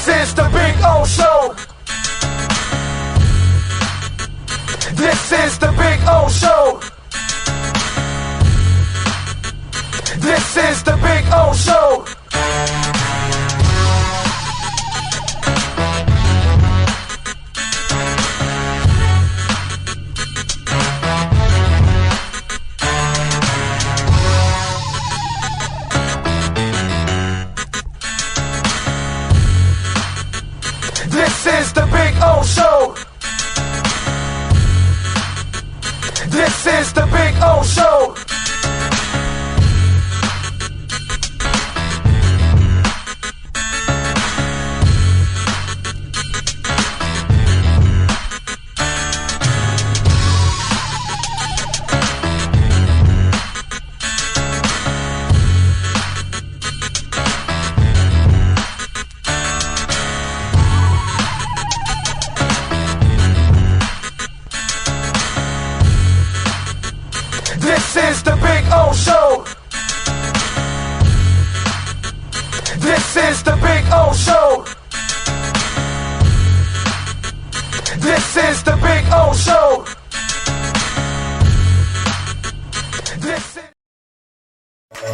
This is the Big O Show. This is the Big O Show. This is the Big O Show. This is the Big O Show. This is the Big O Show. This is the Big O Show. This is the Big O Show. This is the Big O Show. This is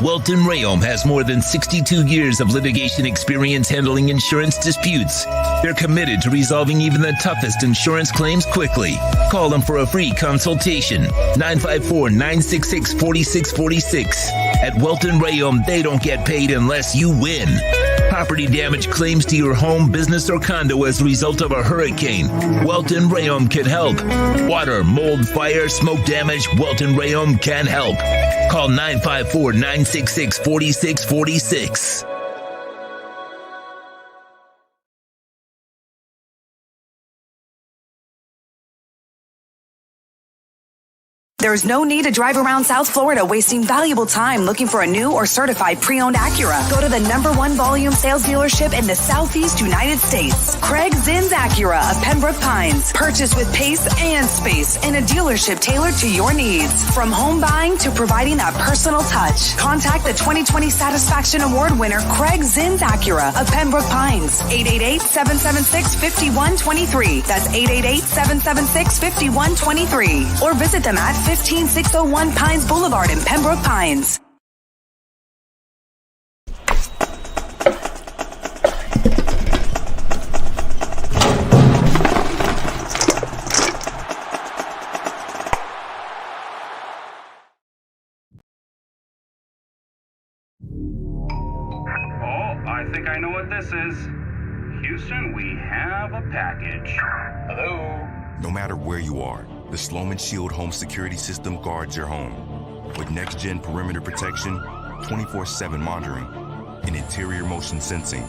Welton Rayom has more than 62 years of litigation experience handling insurance disputes. They're committed to resolving even the toughest insurance claims quickly. Call them for a free consultation. 954-966-4646. At Welton Rayom, they don't get paid unless you win. Property damage claims to your home, business, or condo as a result of a hurricane. Welton Rayom can help. Water, mold, fire, smoke damage, Welton Rayom can help. Call 954-966-4646. There's no need to drive around South Florida wasting valuable time looking for a new or certified pre-owned Acura. Go to the #1 volume sales dealership in the Southeast United States. Craig Zinn's Acura of Pembroke Pines. Purchase with pace and space in a dealership tailored to your needs. From home buying to providing that personal touch. Contact the 2020 Satisfaction Award winner Craig Zinn's Acura of Pembroke Pines. 888-776-5123. That's 888-776-5123. Or visit them at 15601 Pines Boulevard in Pembroke Pines. I think I know what this is. Houston, we have a package. Hello? No matter where you are, the Sloman Shield home security system guards your home. With next-gen perimeter protection, 24/7 monitoring, and interior motion sensing.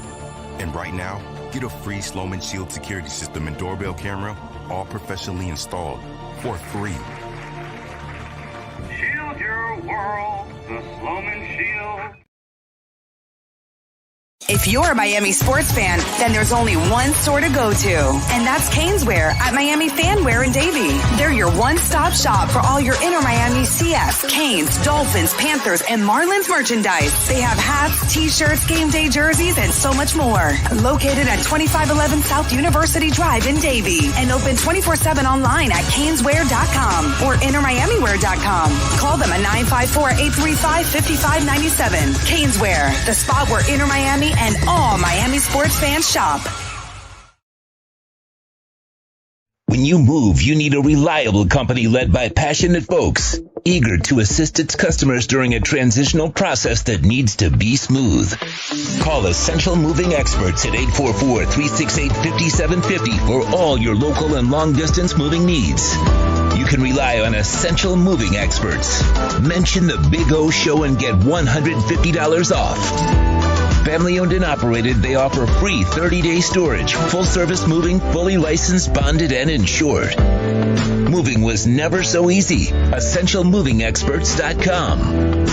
And right now, get a free Sloman Shield security system and doorbell camera, all professionally installed, for free. Shield your world, the Sloman Shield. If you're a Miami sports fan, then there's only one store to go to, and that's Caneswear at Miami Fanwear in Davie. They're your one-stop shop for all your inner Miami CS, Canes, Dolphins, Panthers, and Marlins merchandise. They have hats, t-shirts, game day jerseys, and so much more. Located at 2511 South University Drive in Davie, and open 24/7 online at caneswear.com or innermiamiwear.com. Call them at 954-835-5597. Caneswear, the spot where inner Miami and all Miami sports fans shop. When you move, you need a reliable company led by passionate folks, eager to assist its customers during a transitional process that needs to be smooth. Call Essential Moving Experts at 844-368-5750 for all your local and long-distance moving needs. You can rely on Essential Moving Experts. Mention the Big O Show and get $150 off. Family owned and operated, they offer free 30-day storage, full-service moving, fully licensed, bonded, and insured. Moving was never so easy. EssentialMovingExperts.com.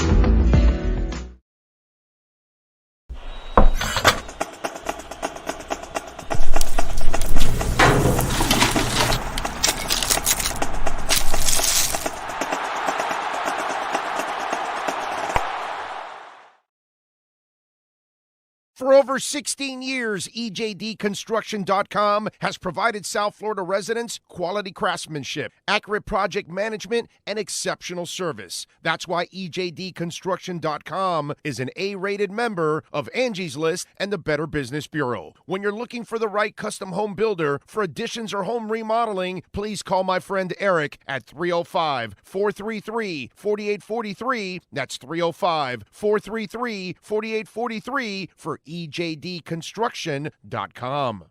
For over 16 years, EJDConstruction.com has provided South Florida residents quality craftsmanship, accurate project management, and exceptional service. That's why EJDConstruction.com is an A-rated member of Angie's List and the Better Business Bureau. When you're looking for the right custom home builder for additions or home remodeling, please call my friend Eric at 305-433-4843. That's 305-433-4843 for EJDConstruction.com.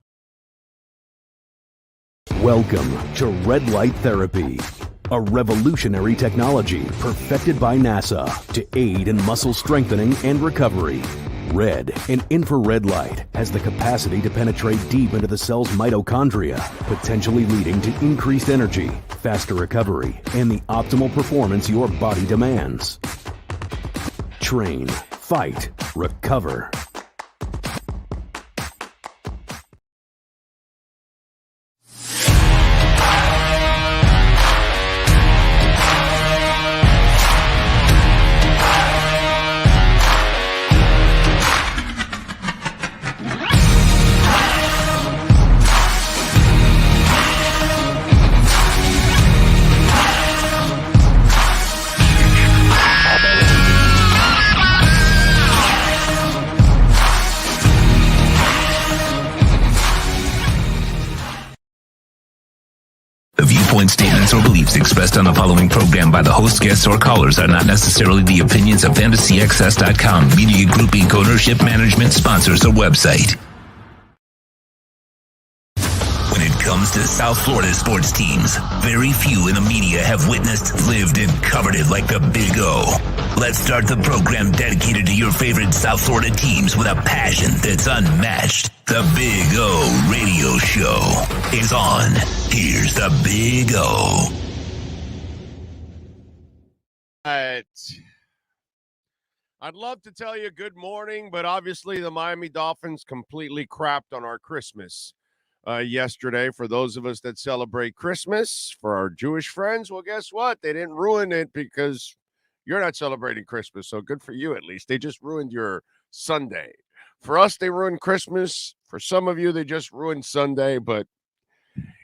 Welcome to Red Light Therapy, a revolutionary technology perfected by NASA to aid in muscle strengthening and recovery. Red and infrared light has the capacity to penetrate deep into the cell's mitochondria, potentially leading to increased energy, faster recovery, and the optimal performance your body demands. Train, fight, recover. Statements or beliefs expressed on the following program by the host, guests, or callers are not necessarily the opinions of FantasyXS.com, Media Group Inc., ownership, management, sponsors, or website. When it comes to South Florida sports teams, very few in the media have witnessed, lived, and covered it like the Big O. Let's start the program dedicated to your favorite South Florida teams with a passion that's unmatched. The Big O Radio Show is on. Here's the Big O. I'd love to tell you good morning, but obviously the Miami Dolphins completely crapped on our Christmas yesterday. For those of us that celebrate Christmas, for our Jewish friends, well, guess what? They didn't ruin it because you're not celebrating Christmas, so good for you at least. They just ruined your Sunday. For us, they ruined Christmas. For some of you, they just ruined Sunday. But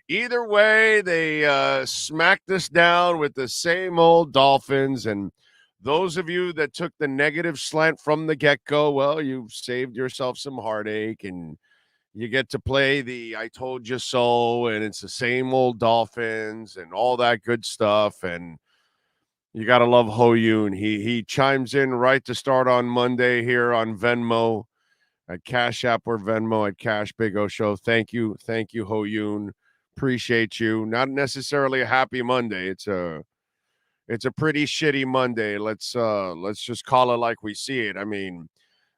either way, they smacked us down with the same old Dolphins. And those of you that took the negative slant from the get-go, well, you saved yourself some heartache. And you get to play the I told you so, and it's the same old Dolphins and all that good stuff. And you got to love Ho Yoon. He chimes in right to start on Monday here on Venmo, at Cash App or Venmo at Cash Big O Show. Thank you, Ho Yoon. Appreciate you. Not necessarily a happy Monday. It's a pretty shitty Monday. Let's just call it like we see it. I mean,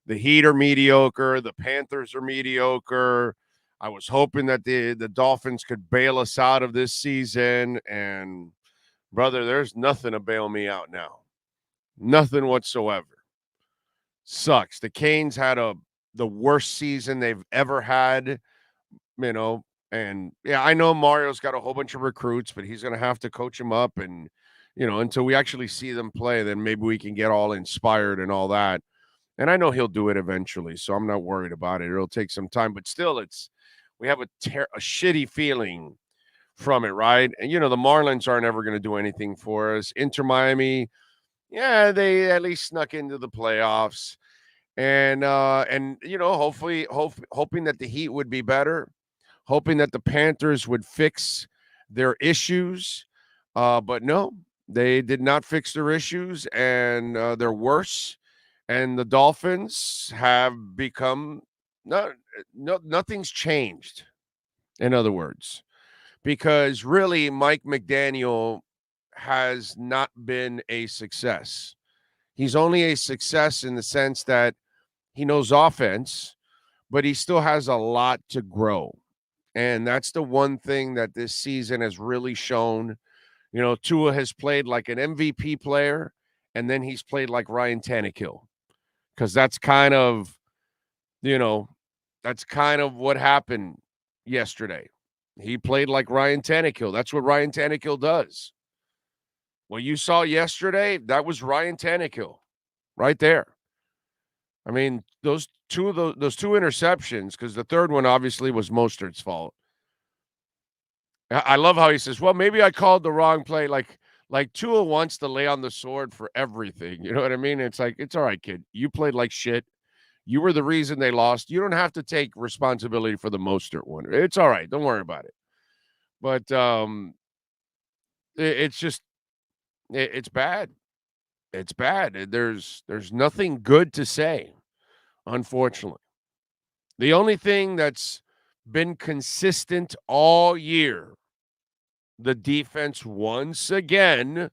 the Heat are mediocre. The Panthers are mediocre. I was hoping that the Dolphins could bail us out of this season, and brother, there's nothing to bail me out now. Nothing whatsoever. Sucks. The Canes had the worst season they've ever had, and yeah, I know Mario's got a whole bunch of recruits, but he's going to have to coach them up, and, until we actually see them play, then maybe we can get all inspired and all that. And I know he'll do it eventually, so I'm not worried about it. It'll take some time, but still, we have a shitty feeling from it, right? And, the Marlins aren't ever going to do anything for us. Inter Miami, yeah, they at least snuck into the playoffs. And hopefully, hoping that the Heat would be better, hoping that the Panthers would fix their issues. But no, they did not fix their issues, and they're worse. And the Dolphins have become nothing's changed, in other words. Because really, Mike McDaniel has not been a success. He's only a success in the sense that he knows offense, but he still has a lot to grow. And that's the one thing that this season has really shown. Tua has played like an MVP player, and then he's played like Ryan Tannehill. Because that's kind of what happened yesterday. He played like Ryan Tannehill. That's what Ryan Tannehill does. What you saw yesterday, that was Ryan Tannehill right there. I mean, those those two interceptions, because the third one obviously was Mostert's fault. I love how he says, well, maybe I called the wrong play. Like Tua wants to lay on the sword for everything. You know what I mean? It's like, it's all right, kid. You played like shit. You were the reason they lost. You don't have to take responsibility for the Mostert one. It's all right. Don't worry about it. But it's just it's bad. It's bad. There's nothing good to say, unfortunately. The only thing that's been consistent all year, the defense once again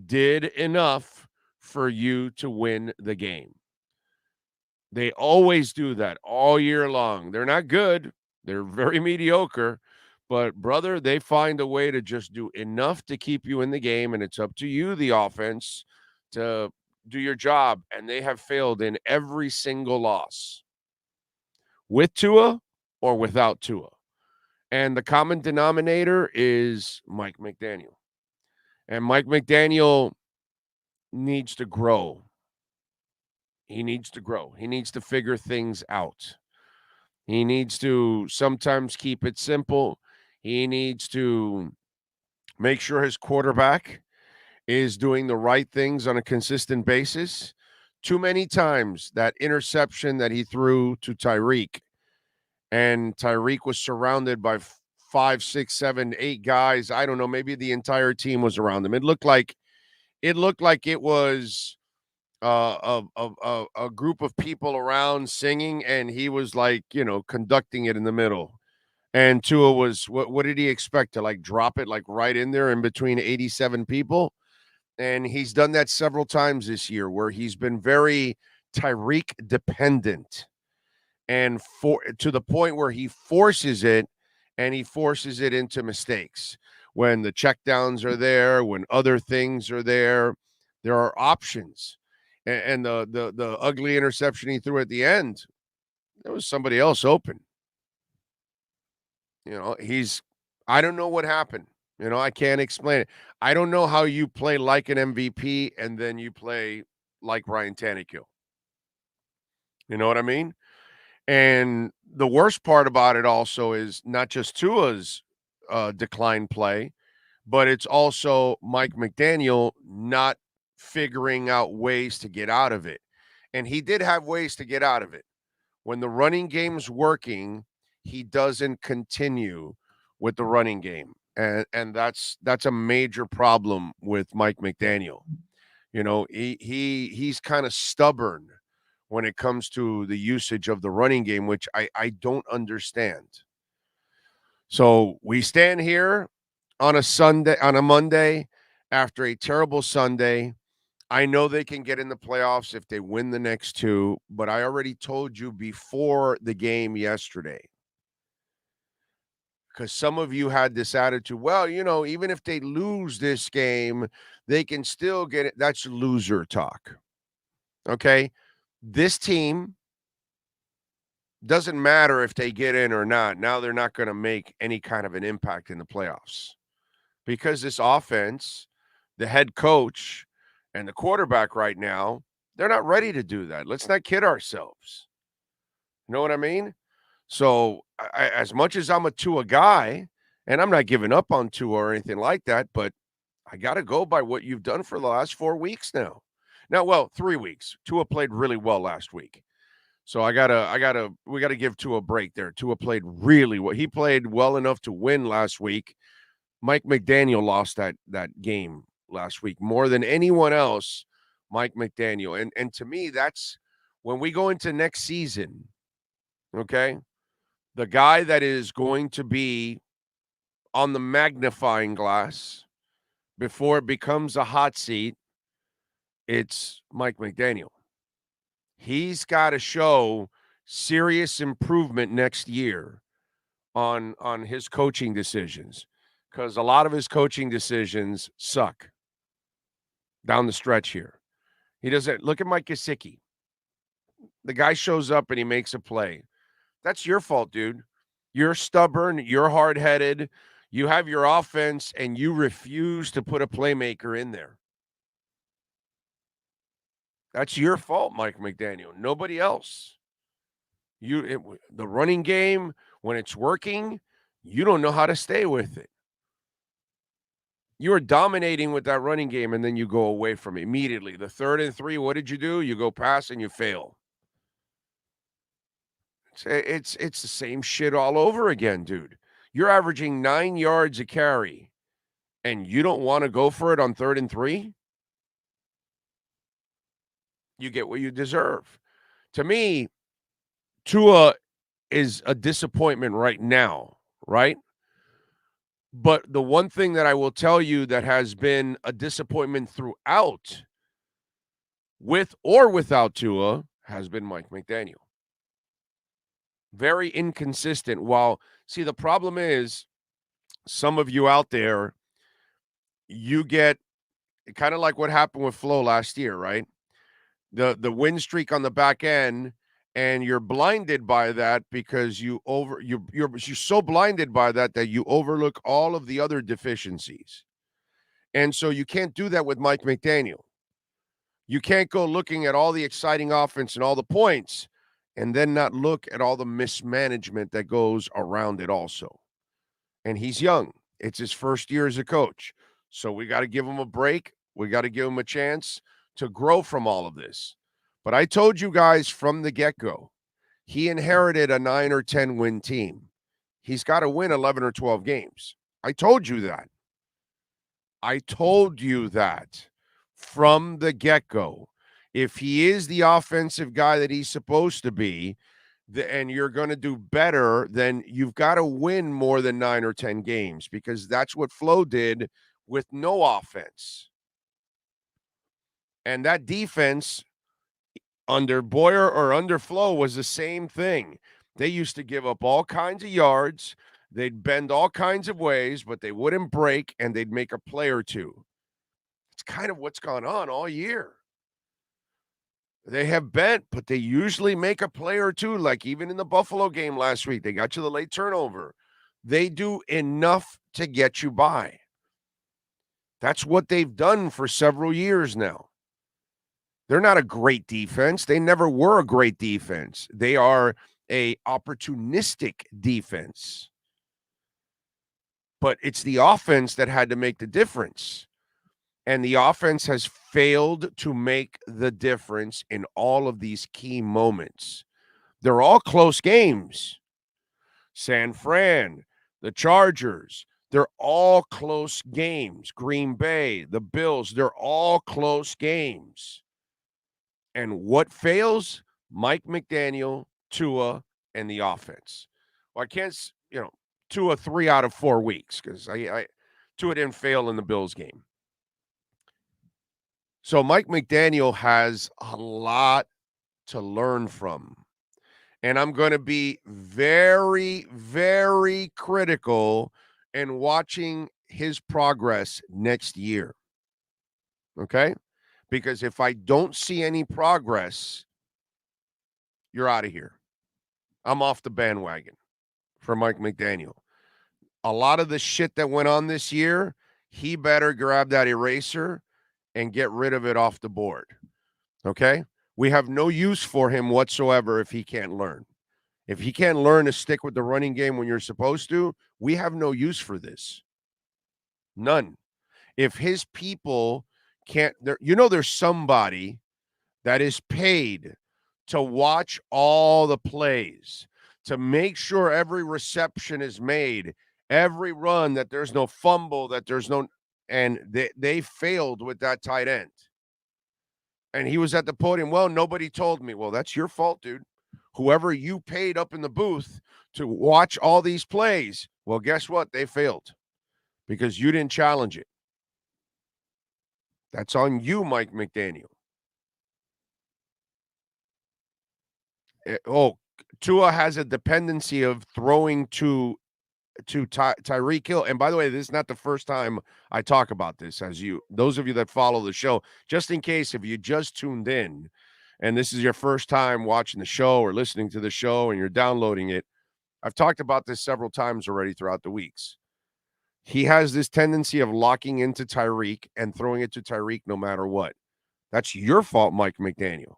did enough for you to win the game. They always do that all year long. They're not good. They're very mediocre. But, brother, they find a way to just do enough to keep you in the game, and it's up to you, the offense, to do your job. And they have failed in every single loss, with Tua or without Tua. And the common denominator is Mike McDaniel. And Mike McDaniel needs to grow. He needs to grow. He needs to figure things out. He needs to sometimes keep it simple. He needs to make sure his quarterback is doing the right things on a consistent basis. Too many times that interception that he threw to Tyreek, and Tyreek was surrounded by 5, 6, 7, 8 guys. I don't know. Maybe the entire team was around him. It looked like it was a group of people around singing, and he was like, conducting it in the middle. And Tua was, what did he expect, to like drop it like right in there in between 87 people? And he's done that several times this year, where he's been very Tyreek dependent, and to the point where he forces it, and he forces it into mistakes. When the checkdowns are there, when other things are there are options. And the ugly interception he threw at the end, there was somebody else open. I don't know what happened. I can't explain it. I don't know how you play like an MVP and then you play like Ryan Tannehill. You know what I mean? And the worst part about it also is not just Tua's decline play, but it's also Mike McDaniel not figuring out ways to get out of it. And he did have ways to get out of it. When the running game's working, he doesn't continue with the running game. And that's a major problem with Mike McDaniel. He's kind of stubborn when it comes to the usage of the running game, which I don't understand. So we stand here on a Monday, after a terrible Sunday. I know they can get in the playoffs if they win the next two, but I already told you before the game yesterday, because some of you had this attitude, well, even if they lose this game, they can still get it. That's loser talk. Okay? This team, doesn't matter if they get in or not. Now they're not going to make any kind of an impact in the playoffs, because this offense, the head coach, and the quarterback right now, they're not ready to do that. Let's not kid ourselves. You know what I mean? So as much as I'm a Tua guy, and I'm not giving up on Tua or anything like that, but I got to go by what you've done for the last 4 weeks now. Well, 3 weeks. Tua played really well last week. So we got to give Tua a break there. Tua played really well. He played well enough to win last week. Mike McDaniel lost that game last week more than anyone else. Mike McDaniel. And to me, that's when we go into next season, okay? The guy that is going to be on the magnifying glass before it becomes a hot seat, it's Mike McDaniel. He's got to show serious improvement next year on his coaching decisions, because a lot of his coaching decisions suck down the stretch here. He doesn't. Look at Mike Gesicki. The guy shows up and he makes a play. That's your fault, dude. You're stubborn. You're hard-headed. You have your offense, and you refuse to put a playmaker in there. That's your fault, Mike McDaniel. Nobody else. The running game, when it's working, you don't know how to stay with it. You are dominating with that running game, and then you go away from it immediately. The 3rd and 3, what did you do? You go pass and you fail. It's the same shit all over again, dude. You're averaging 9 yards a carry, and you don't want to go for it on 3rd and 3? You get what you deserve. To me, Tua is a disappointment right now, right? But the one thing that I will tell you that has been a disappointment throughout, with or without Tua, has been Mike McDaniel. Very inconsistent. The problem is, some of you out there, you get kind of like what happened with Flo last year, right? The win streak on the back end, and you're blinded by that because you're so blinded by that you overlook all of the other deficiencies. And so you can't do that with Mike McDaniel. You can't go looking at all the exciting offense and all the points and then not look at all the mismanagement that goes around it also. And he's young. It's his first year as a coach. So we got to give him a break. We got to give him a chance to grow from all of this. But I told you guys from the get-go, he inherited a 9 or 10 win team. He's got to win 11 or 12 games. I told you that. I told you that from the get-go. If he is the offensive guy that he's supposed to be, and you're going to do better, then you've got to win more than 9 or 10 games, because that's what Flo did with no offense. And that defense under Boyer or under Flo was the same thing. They used to give up all kinds of yards. They'd bend all kinds of ways, but they wouldn't break, and they'd make a play or two. It's kind of what's gone on all year. They have bent, but they usually make a play or two, like even in the Buffalo game last week. They got you the late turnover. They do enough to get you by. That's what they've done for several years now. They're not a great defense. They never were a great defense. They are a opportunistic defense. But it's the offense that had to make the difference. And the offense has failed to make the difference in all of these key moments. They're all close games. San Fran, the Chargers, they're all close games. Green Bay, the Bills, they're all close games. And what fails? Mike McDaniel, Tua, and the offense. Well, I can't, Tua 3 out of 4 weeks, because Tua didn't fail in the Bills game. So Mike McDaniel has a lot to learn from. And I'm going to be very, very critical in watching his progress next year. Okay? Because if I don't see any progress, you're out of here. I'm off the bandwagon for Mike McDaniel. A lot of the shit that went on this year, he better grab that eraser and get rid of it off the board. Okay? We have no use for him whatsoever if he can't learn. If he can't learn to stick with the running game when you're supposed to, we have no use for this. None. If his people can't, there's somebody that is paid to watch all the plays, to make sure every reception is made, every run, that there's no fumble, that there's no, and they failed with that tight end. And he was at the podium, well, nobody told me. Well, that's your fault, dude. Whoever you paid up in the booth to watch all these plays, well, guess what? They failed because you didn't challenge it. That's on you, Mike McDaniel. Tua has a dependency of throwing to Tyreek Hill. And by the way, this is not the first time I talk about this. Those of you that follow the show, just in case if you just tuned in and this is your first time watching the show or listening to the show and you're downloading it, I've talked about this several times already throughout the weeks. He has this tendency of locking into Tyreek and throwing it to Tyreek no matter what. That's your fault, Mike McDaniel,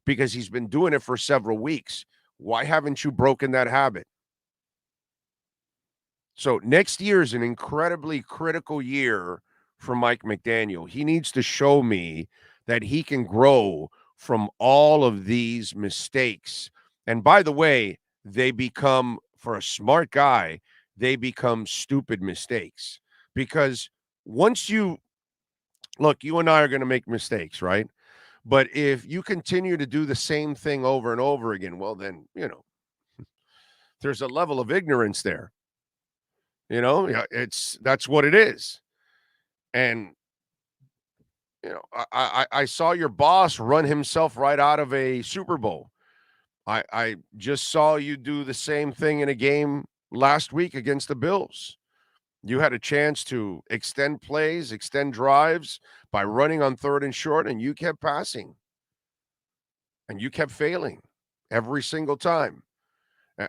because he's been doing it for several weeks. Why haven't you broken that habit? So next year is an incredibly critical year for Mike McDaniel. He needs to show me that he can grow from all of these mistakes. And by the way, they become, for a smart guy, they become stupid mistakes. Because once you look, you and I are going to make mistakes, right? But if you continue to do the same thing over and over again, well, then, there's a level of ignorance there. Yeah, that's what it is. And I saw your boss run himself right out of a Super Bowl. I just saw you do the same thing in a game last week against the Bills. You had a chance to extend plays, extend drives by running on 3rd and short, and you kept passing. And you kept failing every single time.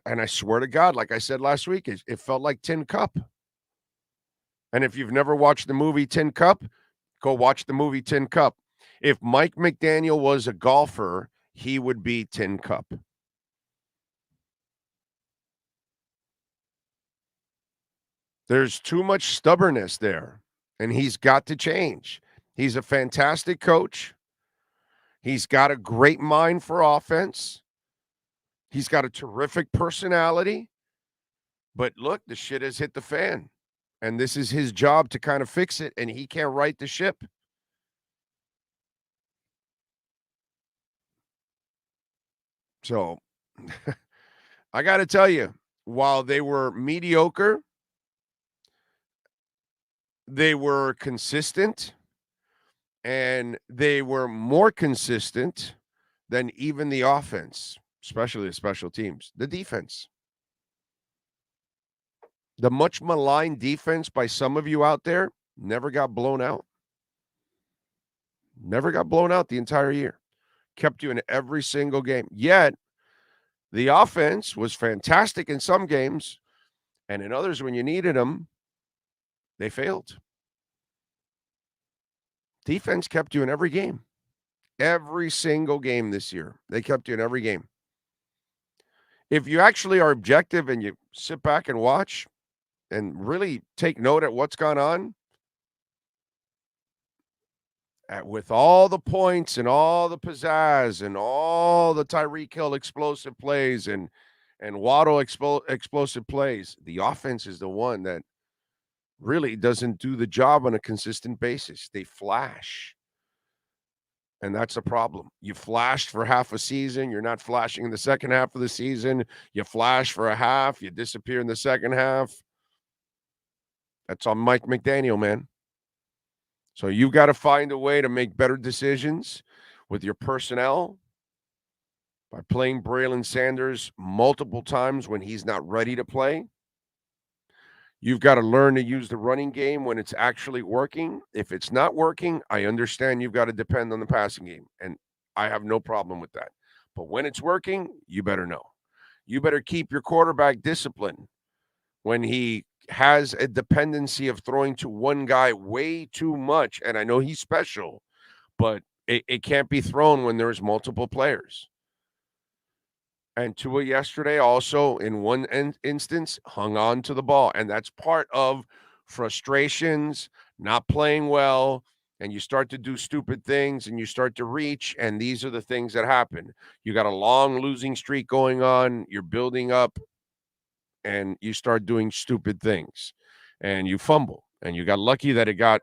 And I swear to God, like I said last week, it felt like Tin Cup. And if you've never watched the movie Tin Cup, go watch the movie Tin Cup. If Mike McDaniel was a golfer, he would be Tin Cup. There's too much stubbornness there, and he's got to change. He's a fantastic coach. He's got a great mind for offense. He's got a terrific personality. But look, the shit has hit the fan. And this is his job to kind of fix it, and he can't right the ship. So I got to tell you, while they were mediocre, they were consistent, and they were more consistent than even the offense, especially the special teams, the defense. The much maligned defense by some of you out there never got blown out. Never got blown out the entire year. Kept you in every single game. Yet, the offense was fantastic in some games, and in others, when you needed them, they failed. Defense kept you in every game. Every single game this year. They kept you in every game. If you actually are objective and you sit back and watch and really take note at what's gone on, with all the points and all the pizzazz and all the Tyreek Hill explosive plays and Waddle explosive plays, the offense is the one that really doesn't do the job on a consistent basis. They flash. And that's a problem. You flashed for half a season. You're not flashing in the second half of the season. You flash for a half. You disappear in the second half. That's on Mike McDaniel, man. So you got to find a way to make better decisions with your personnel by playing Braylon Sanders multiple times when he's not ready to play. You've got to learn to use the running game when it's actually working. If it's not working, I understand you've got to depend on the passing game, and I have no problem with that. But when it's working, you better know. You better keep your quarterback disciplined when he has a dependency of throwing to one guy way too much. And I know he's special, but it can't be thrown when there's multiple players. And Tua yesterday also, in one instance, hung on to the ball. And that's part of frustrations, not playing well, and you start to do stupid things and you start to reach, and these are the things that happen. You got a long losing streak going on, you're building up, and you start doing stupid things, and you fumble. And you got lucky that it got,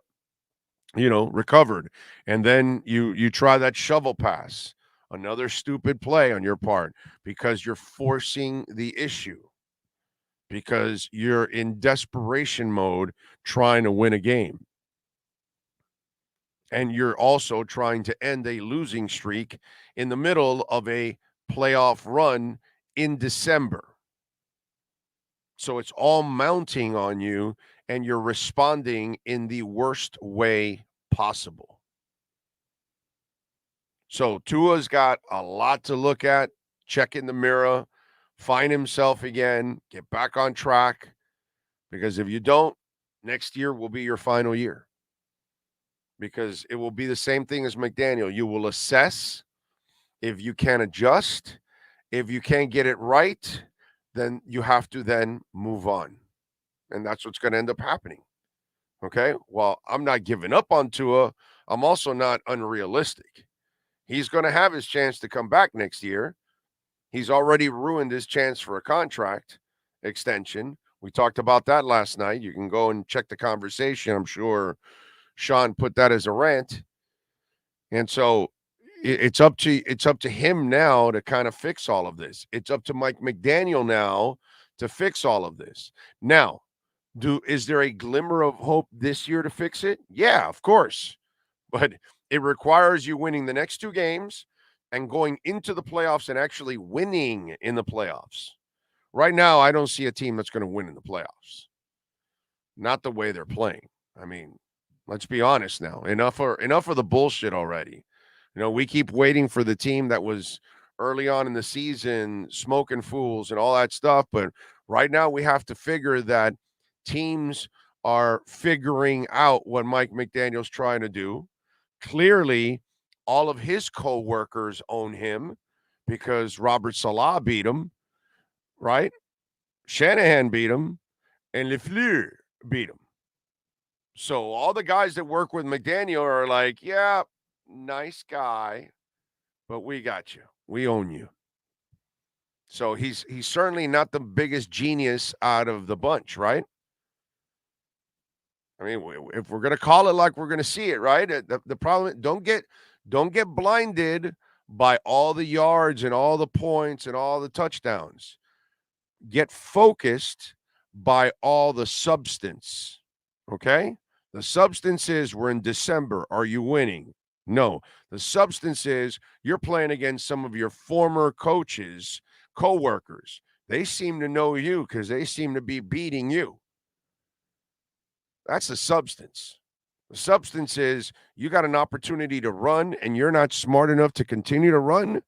recovered. And then you try that shovel pass. Another stupid play on your part because you're forcing the issue, because you're in desperation mode trying to win a game. And you're also trying to end a losing streak in the middle of a playoff run in December. So it's all mounting on you, and you're responding in the worst way possible. So Tua's got a lot to look at, check in the mirror, find himself again, get back on track. Because if you don't, next year will be your final year. Because it will be the same thing as McDaniel. You will assess if you can adjust, If you can't get it right, then you have to then move on. And that's what's going to end up happening. Okay? Well, I'm not giving up on Tua. I'm also not unrealistic. He's going to have his chance to come back next year. He's already ruined his chance for a contract extension. We talked about that last night. You can go and check the conversation. I'm sure Sean put that as a rant. And so it's up to him now to kind of fix all of this. It's up to Mike McDaniel now to fix all of this. Now, is there a glimmer of hope this year to fix it? Yeah, of course. But it requires you winning the next 2 games and going into the playoffs and actually winning in the playoffs. Right now, I don't see a team that's going to win in the playoffs. Not the way they're playing. I mean, let's be honest now. Enough of the bullshit already. We keep waiting for the team that was early on in the season smoking fools and all that stuff, but right now we have to figure that teams are figuring out what Mike McDaniel's trying to do. Clearly, all of his co-workers own him because Robert Saleh beat him, right? Shanahan beat him, and LaFleur beat him. So all the guys that work with McDaniel are like, yeah, nice guy, but we got you. We own you. So he's certainly not the biggest genius out of the bunch, right? I mean, if we're going to call it like we're going to see it, right? The problem, don't get blinded by all the yards and all the points and all the touchdowns. Get focused by all the substance, okay? The substance is we're in December. Are you winning? No. The substance is you're playing against some of your former coaches, co-workers. They seem to know you because they seem to be beating you. That's the substance. The substance is you got an opportunity to run and you're not smart enough to continue to run.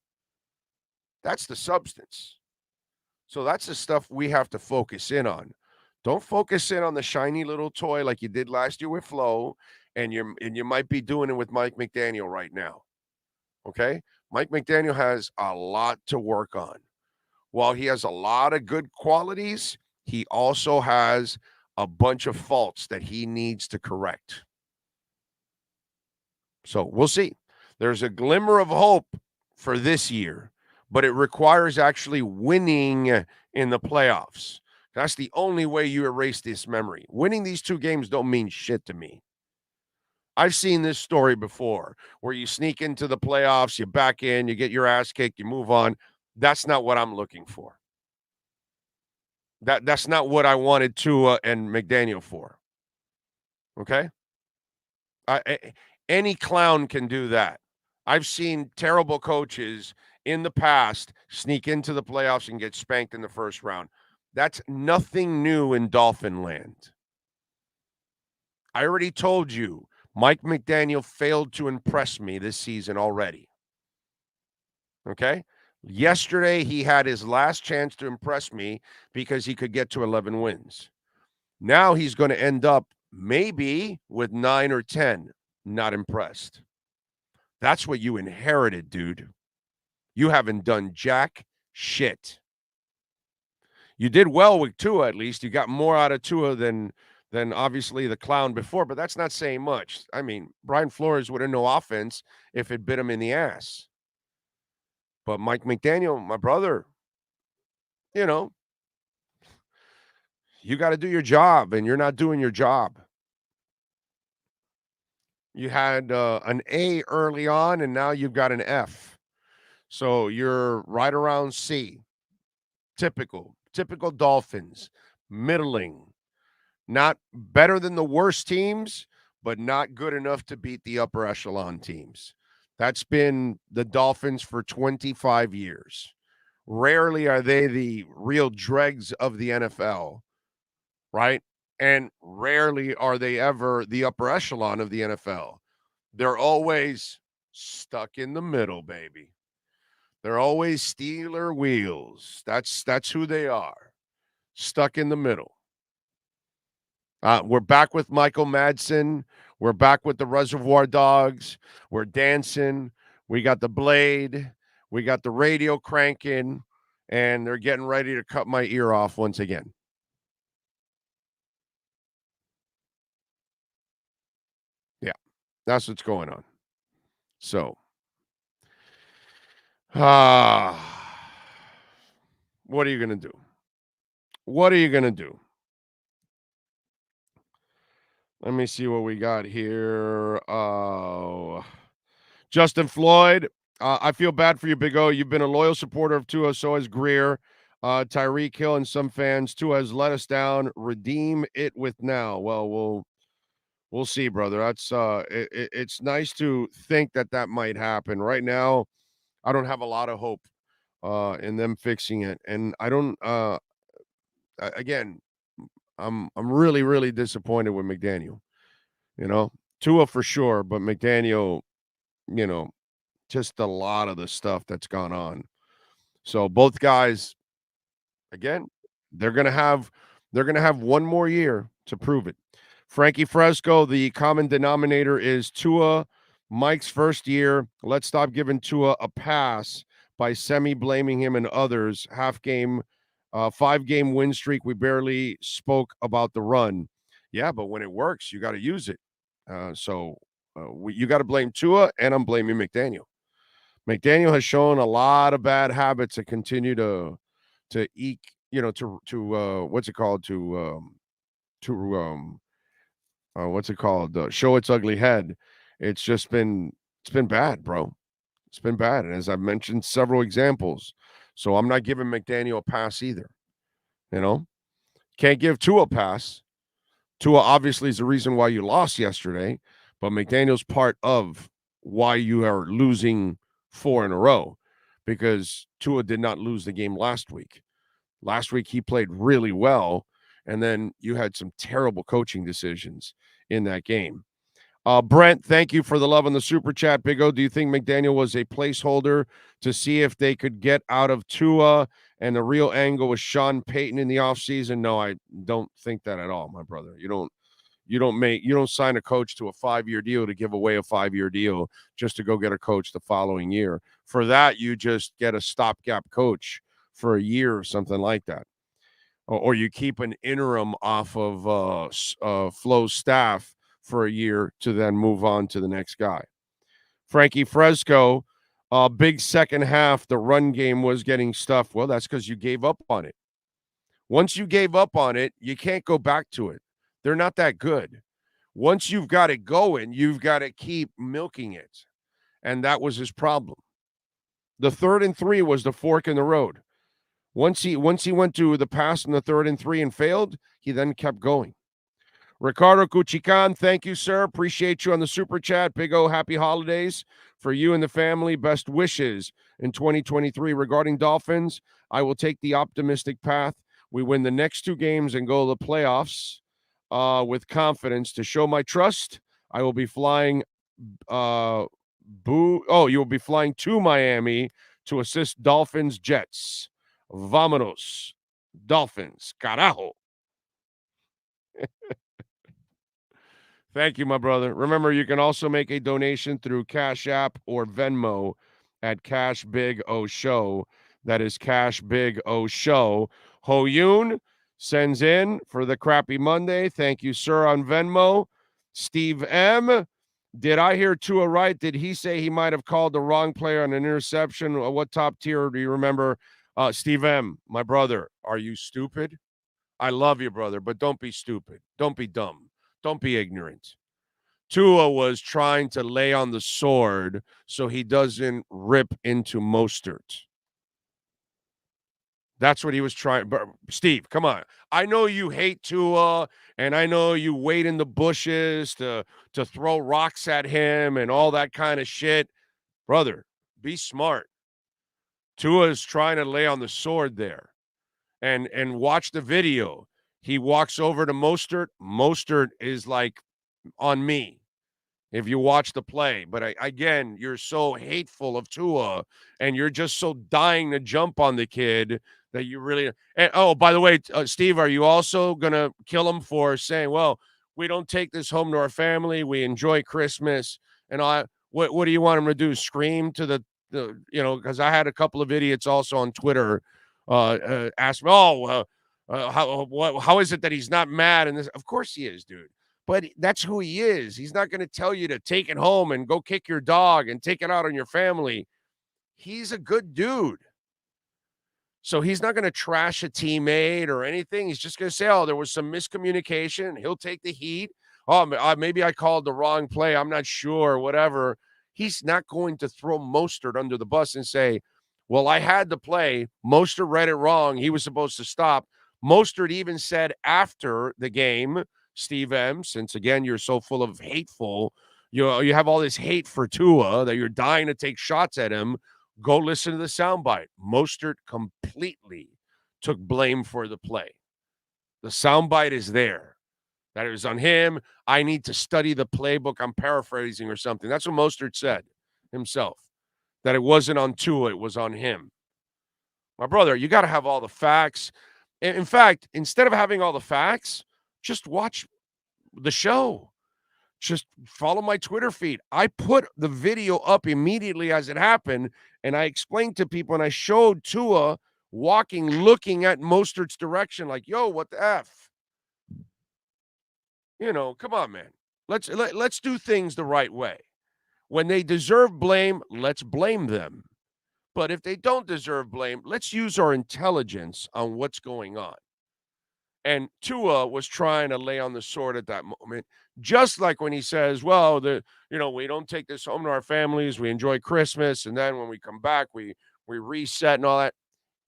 That's the substance. So that's the stuff we have to focus in on. Don't focus in on the shiny little toy like you did last year with Flo, and you might be doing it with Mike McDaniel right now. Okay? Mike McDaniel has a lot to work on. While he has a lot of good qualities, he also has a bunch of faults that he needs to correct. So we'll see. There's a glimmer of hope for this year, but it requires actually winning in the playoffs. That's the only way you erase this memory. Winning these 2 games don't mean shit to me. I've seen this story before where you sneak into the playoffs, you back in, you get your ass kicked, you move on. That's not what I'm looking for. That's not what I wanted Tua and McDaniel for. Okay? Any clown can do that. I've seen terrible coaches in the past sneak into the playoffs and get spanked in the first round. That's nothing new in Dolphin land. I already told you, Mike McDaniel failed to impress me this season already. Okay? Yesterday, he had his last chance to impress me because he could get to 11 wins. Now he's going to end up maybe with 9 or 10. Not impressed. That's what you inherited, dude. You haven't done jack shit. You did well with Tua, at least. You got more out of Tua than obviously the clown before, but that's not saying much. I mean, Brian Flores would have no offense if it bit him in the ass. But Mike McDaniel, my brother, you got to do your job, and you're not doing your job. You had an A early on, and now you've got an F. So you're right around C. Typical Dolphins, middling. Not better than the worst teams, but not good enough to beat the upper echelon teams. That's been the Dolphins for 25 years. Rarely are they the real dregs of the NFL, right? And rarely are they ever the upper echelon of the NFL. They're always stuck in the middle, baby. They're always Steeler wheels. That's who they are. Stuck in the middle. We're back with Michael Madsen. We're back with the Reservoir Dogs. We're dancing. We got the blade. We got the radio cranking. and they're getting ready to cut my ear off once again. Yeah, that's what's going on. So, what are you going to do? What are you going to do? Let me see what we got here. Justin Floyd, I feel bad for you, Big O. You've been a loyal supporter of Tua, so has Greer, Tyreek Hill, and some fans. Tua has let us down. Redeem it with now. Well, we'll see, brother. That's it's nice to think that might happen. Right now, I don't have a lot of hope in them fixing it, and I don't. Again, I'm really, really disappointed with McDaniel. You know, Tua for sure, but McDaniel, just a lot of the stuff that's gone on. So both guys, again, they're gonna have one more year to prove it. Frankie Fresco, the common denominator is Tua, Mike's first year. Let's stop giving Tua a pass by semi-blaming him and others. 5-game win streak. We barely spoke about the run. Yeah, but when it works, you got to use it. You got to blame Tua, and I'm blaming McDaniel. McDaniel has shown a lot of bad habits that continue to eke, what's it called, show its ugly head. It's been bad, bro. It's been bad, and as I've mentioned several examples, so I'm not giving McDaniel a pass either. Can't give Tua a pass. Tua obviously is the reason why you lost yesterday, but McDaniel's part of why you are losing 4 in a row, because Tua did not lose the game last week. Last week he played really well, and then you had some terrible coaching decisions in that game. Brent, thank you for the love on the super chat. Big O, do you think McDaniel was a placeholder to see if they could get out of Tua, and the real angle was Sean Payton in the offseason? No, I don't think that at all, my brother. You don't sign a coach to a 5-year deal to give away a 5-year deal just to go get a coach the following year. For that, you just get a stopgap coach for a year or something like that. Or you keep an interim off of Flo's staff for a year to then move on to the next guy. Frankie Fresco, big second half, the run game was getting stuffed. Well, that's because you gave up on it. Once you gave up on it, you can't go back to it. They're not that good. Once you've got it going, you've got to keep milking it. And that was his problem. The 3rd and 3 was the fork in the road. Once he went to the pass in the 3rd and 3 and failed, he then kept going. Ricardo Cuchican, thank you, sir. Appreciate you on the super chat. Big O, happy holidays for you and the family. Best wishes in 2023. Regarding Dolphins, I will take the optimistic path. We win the next 2 games and go to the playoffs with confidence. To show my trust, I will be flying you will be flying to Miami to assist Dolphins Jets. Vámonos, Dolphins, carajo. Thank you, my brother. Remember, you can also make a donation through Cash App or Venmo at Cash Big O Show. That is Cash Big O Show. Ho Yoon sends in for the crappy Monday. Thank you, sir, on Venmo. Steve M. Did I hear Tua right? Did he say he might have called the wrong player on an interception? What top tier do you remember? Steve M., my brother, are you stupid? I love you, brother, but don't be stupid. Don't be dumb. Don't be ignorant. Tua was trying to lay on the sword so he doesn't rip into Mostert. That's what he was trying. But Steve, come on. I know you hate Tua, and I know you wait in the bushes to throw rocks at him and all that kind of shit. Brother, be smart. Tua is trying to lay on the sword there. And watch the video. He walks over to Mostert. Mostert is like on me if you watch the play. But again, you're so hateful of Tua, and you're just so dying to jump on the kid that you really – and oh, by the way, Steve, are you also going to kill him for saying, well, we don't take this home to our family, we enjoy Christmas, and what do you want him to do, scream to the because I had a couple of idiots also on Twitter asked me, how is it that he's not mad? And this, of course he is, dude. But that's who he is. He's not going to tell you to take it home and go kick your dog and take it out on your family. He's a good dude. So he's not going to trash a teammate or anything. He's just going to say, oh, there was some miscommunication. He'll take the heat. Oh, maybe I called the wrong play. I'm not sure, whatever. He's not going to throw Mostert under the bus and say, well, I had the play. Mostert read it wrong. He was supposed to stop. Mostert even said after the game, Steve M., since, again, you're so full of hateful, you have all this hate for Tua that you're dying to take shots at him. Go listen to the soundbite. Mostert completely took blame for the play. The soundbite is there. That it was on him. I need to study the playbook. I'm paraphrasing or something. That's what Mostert said himself. That it wasn't on Tua, it was on him. My brother, you got to have all the facts. In fact, instead of having all the facts, just watch the show. Just follow my Twitter feed. I put the video up immediately as it happened, and I explained to people, and I showed Tua walking, looking at Mostert's direction like, yo, what the F? Come on, man. Let's do things the right way. When they deserve blame, let's blame them. But if they don't deserve blame, let's use our intelligence on what's going on. And Tua was trying to lay on the sword at that moment, just like when he says, well, we don't take this home to our families. We enjoy Christmas. And then when we come back, we reset and all that.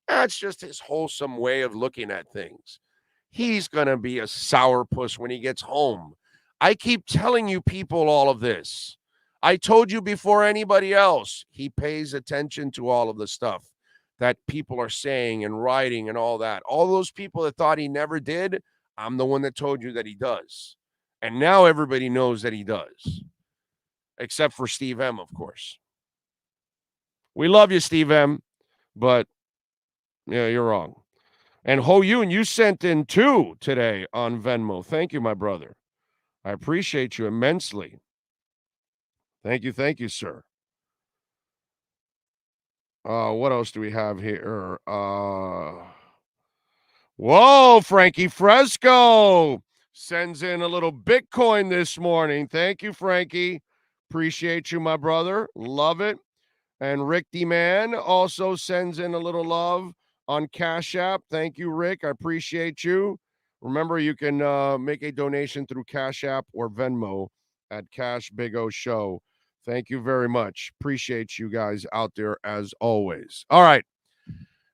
That's just his wholesome way of looking at things. He's going to be a sourpuss when he gets home. I keep telling you people all of this. I told you before anybody else, he pays attention to all of the stuff that people are saying and writing and all that. All those people that thought he never did, I'm the one that told you that he does. And now everybody knows that he does, except for Steve M., of course. We love you, Steve M., but yeah, you're wrong. And Ho Yoon, you sent in 2 today on Venmo. Thank you, my brother. I appreciate you immensely. Thank you, sir. What else do we have here? Whoa, Frankie Fresco sends in a little Bitcoin this morning. Thank you, Frankie. Appreciate you, my brother. Love it. And Rick D. Man also sends in a little love on Cash App. Thank you, Rick. I appreciate you. Remember, you can make a donation through Cash App or Venmo at Cash Big O Show. Thank you very much. Appreciate you guys out there as always. All right.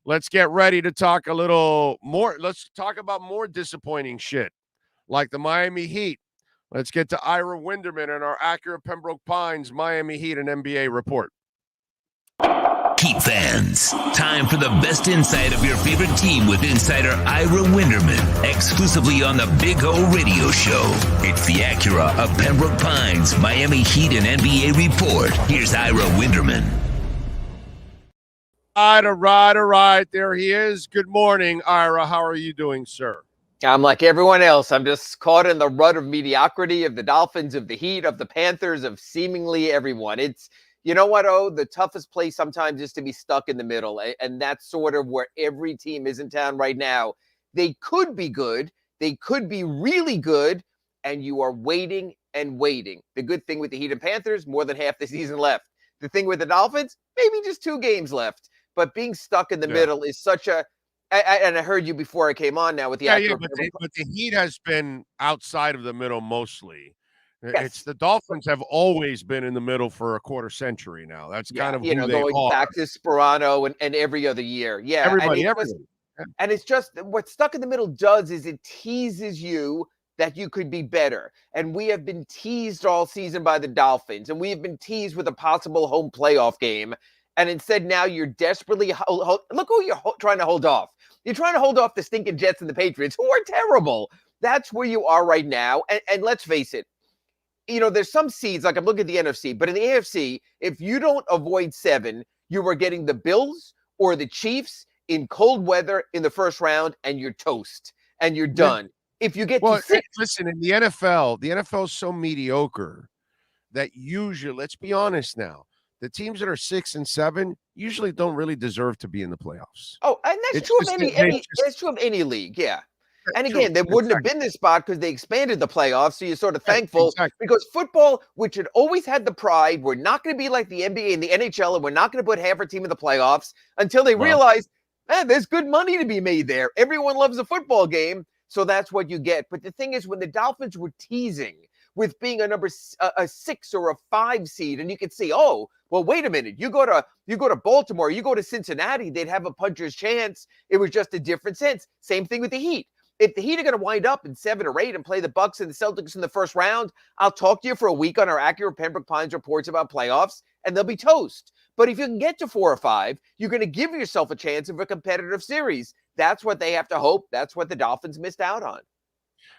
Let's get ready to talk a little more. Let's talk about more disappointing shit like the Miami Heat. Let's get to Ira Winderman and our Acura Pembroke Pines Miami Heat and NBA report. Heat fans, time for the best insight of your favorite team with insider Ira Winderman, exclusively on the Big O Radio Show. It's the Acura of Pembroke Pines Miami Heat and NBA report. Here's Ira Winderman. All right. There he is. Good morning, Ira. How are you doing, sir? I'm like everyone else. I'm just caught in the rut of mediocrity of the Dolphins, of the Heat, of the Panthers, of seemingly everyone. It's, you know what, the toughest place sometimes is to be stuck in the middle. And that's sort of where every team is in town right now. They could be good. They could be really good. And you are waiting and waiting. The good thing with the Heat and Panthers, more than half the season left. The thing with the Dolphins, maybe just 2 games left. But being stuck in the middle is such a, and I heard you before I came on now with the but the Heat has been outside of the middle mostly. Yes. It's the Dolphins have always been in the middle for a quarter century now. That's kind of who they going are. Back to Sperano and every other year. Yeah, everybody. And it's just what stuck in the middle does is it teases you that you could be better. And we have been teased all season by the Dolphins, and we have been teased with a possible home playoff game. And instead, now you're desperately look who you're trying to hold off. You're trying to hold off the stinking Jets and the Patriots, who are terrible. That's where you are right now. And let's face it, there's some seeds, like I'm looking at the NFC, but in the AFC, if you don't avoid 7, you are getting the Bills or the Chiefs in cold weather in the first round, and you're toast, and you're done. If you get to 6. Listen, in the NFL is so mediocre that usually, let's be honest now, the teams that are 6 and 7 usually don't really deserve to be in the playoffs. Oh, and that's It's true just of that that's true of any league, yeah. And true. again, they wouldn't have been this spot because they expanded the playoffs, so you're sort of Right, thankful exactly. because football, which had always had the pride, we're not going to be like the NBA and the NHL, and we're not going to put half our team in the playoffs until they realize, there's good money to be made there. Everyone loves a football game, so that's what you get. But the thing is, when the Dolphins were teasing with being a 6 or a 5 seed, and you could see, oh, well, wait a minute, you go to Baltimore, you go to Cincinnati, they'd have a puncher's chance. It was just a different sense. Same thing with the Heat. If the Heat are going to wind up in 7 or 8 and play the Bucks and the Celtics in the first round, I'll talk to you for a week on our accurate Pembroke Pines reports about playoffs, and they'll be toast. But if you can get to 4 or 5, you're going to give yourself a chance of a competitive series. That's what they have to hope. That's what the Dolphins missed out on.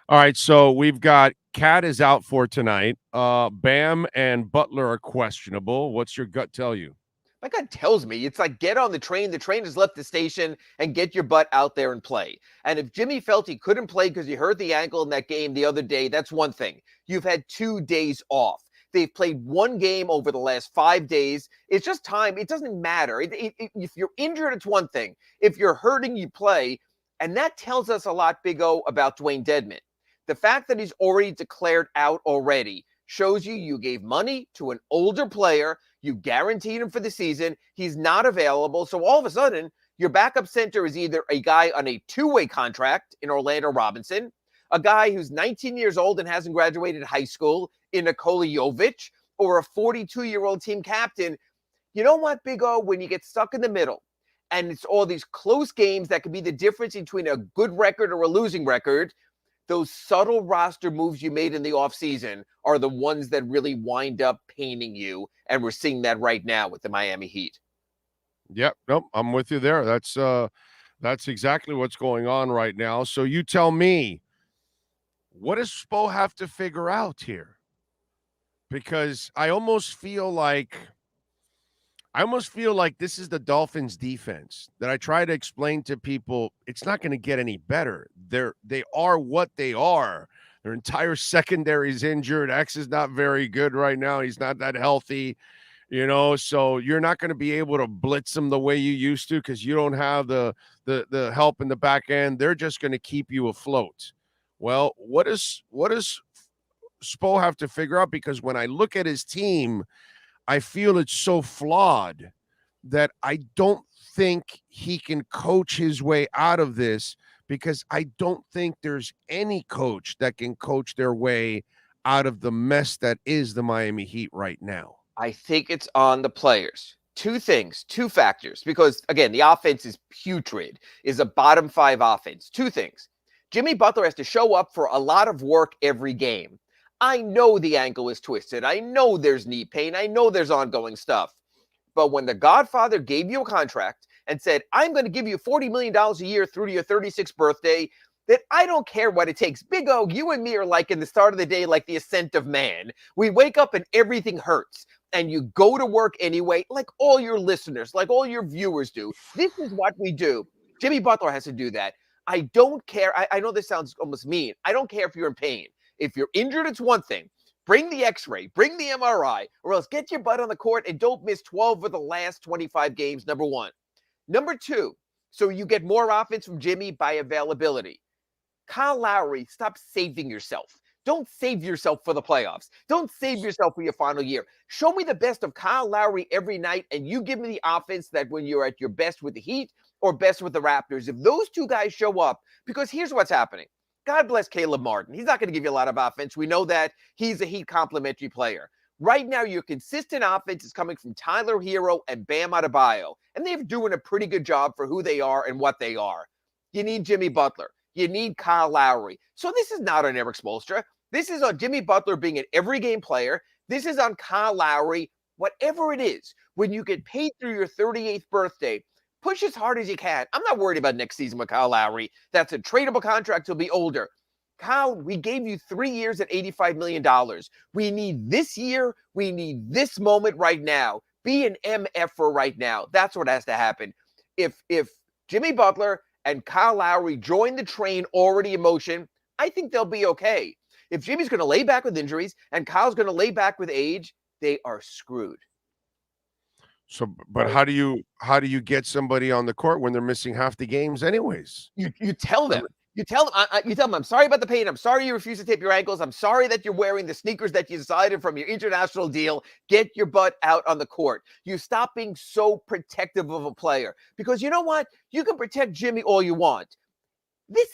All right, so we've got Cat is out for tonight. Bam and Butler are questionable. What's your gut tell you? My gut tells me it's like get on the train. The train has left the station and get your butt out there and play. And if Jimmy felt he couldn't play because he hurt the ankle in that game the other day, that's one thing. You've had 2 days off. They've played 1 game over the last 5 days. It's just time. It doesn't matter. If you're injured, it's one thing. If you're hurting, you play. And that tells us a lot, Big O, about Dwayne Dedmon. The fact that he's already declared out already shows you gave money to an older player. You guaranteed him for the season. He's not available. So all of a sudden, your backup center is either a guy on a 2-way contract in Orlando Robinson, a guy who's 19 years old and hasn't graduated high school in Nikola Jovic, or a 42-year-old team captain. You know what, Big O? When you get stuck in the middle and it's all these close games that could be the difference between a good record or a losing record, those subtle roster moves you made in the offseason are the ones that really wind up paining you. And we're seeing that right now with the Miami Heat. Yep. Nope. I'm with you there. That's exactly what's going on right now. So you tell me, what does Spo have to figure out here? Because I almost feel like this is the Dolphins defense that I try to explain to people. It's not going to get any better. They are what they are. Their entire secondary is injured. X is not very good right now. He's not that healthy, so you're not going to be able to blitz them the way you used to because you don't have the help in the back end. They're just going to keep you afloat. Well, what does Spo have to figure out? Because when I look at his team, I feel it's so flawed that I don't think he can coach his way out of this, because I don't think there's any coach that can coach their way out of the mess that is the Miami Heat right now. I think it's on the players. 2 things, 2 factors, because, again, the offense is putrid, is a bottom 5 offense. 2 things. Jimmy Butler has to show up for a lot of work every game. I know the ankle is twisted. I know there's knee pain. I know there's ongoing stuff. But when the Godfather gave you a contract and said, I'm going to give you $40 million a year through to your 36th birthday, that I don't care what it takes. Big O, you and me are like in the start of the day, like the ascent of man. We wake up and everything hurts. And you go to work anyway, like all your listeners, like all your viewers do. This is what we do. Jimmy Butler has to do that. I don't care. I know this sounds almost mean. I don't care if you're in pain. If you're injured, it's one thing. Bring the x-ray, bring the MRI, or else get your butt on the court and don't miss 12 of the last 25 games, number 1. Number 2, so you get more offense from Jimmy by availability. Kyle Lowry, stop saving yourself. Don't save yourself for the playoffs. Don't save yourself for your final year. Show me the best of Kyle Lowry every night, and you give me the offense that when you're at your best with the Heat or best with the Raptors. If those 2 guys show up, because here's what's happening. God bless Caleb Martin. He's not going to give you a lot of offense. We know that. He's a Heat complimentary player. Right now, your consistent offense is coming from Tyler Hero and Bam Adebayo, and they're doing a pretty good job for who they are and what they are. You need Jimmy Butler. You need Kyle Lowry. So this is not on Eric Spoelstra. This is on Jimmy Butler being an every game player. This is on Kyle Lowry, whatever it is. When you get paid through your 38th birthday, push as hard as you can. I'm not worried about next season with Kyle Lowry. That's a tradable contract. He'll be older. Kyle, we gave you 3 years at $85 million. We need this year. We need this moment right now. Be an MF-er right now. That's what has to happen. If Jimmy Butler and Kyle Lowry join the train already in motion, I think they'll be okay. If Jimmy's going to lay back with injuries and Kyle's going to lay back with age, they are screwed. So, but how do you get somebody on the court when they're missing half the games anyways? You tell I them. mean, You tell them. You tell them. I'm sorry about the pain. I'm sorry you refuse to tape your ankles. I'm sorry that you're wearing the sneakers that you decided from your international deal. Get your butt out on the court. You stop being so protective of a player, because you know what? You can protect Jimmy all you want. He's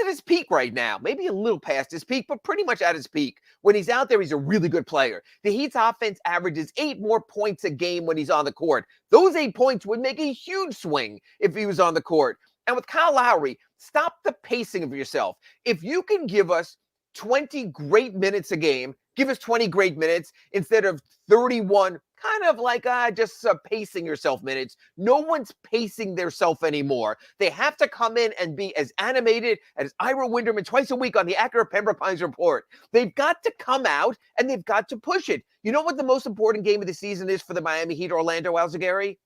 at his peak right now, maybe a little past his peak, but pretty much at his peak. When he's out there, he's a really good player. The Heat's offense averages 8 more points a game when he's on the court. Those 8 points would make a huge swing if he was on the court. And with Kyle Lowry, stop the pacing of yourself. If you can give us 20 great minutes a game, give us 20 great minutes instead of 31 kind of like just pacing yourself minutes. No one's pacing their self anymore. They have to come in and be as animated as Ira Winderman twice a week on the Acura Pembroke Pines Report. They've got to come out and they've got to push it. You know what the most important game of the season is for the Miami Heat, Orlando Alzagari?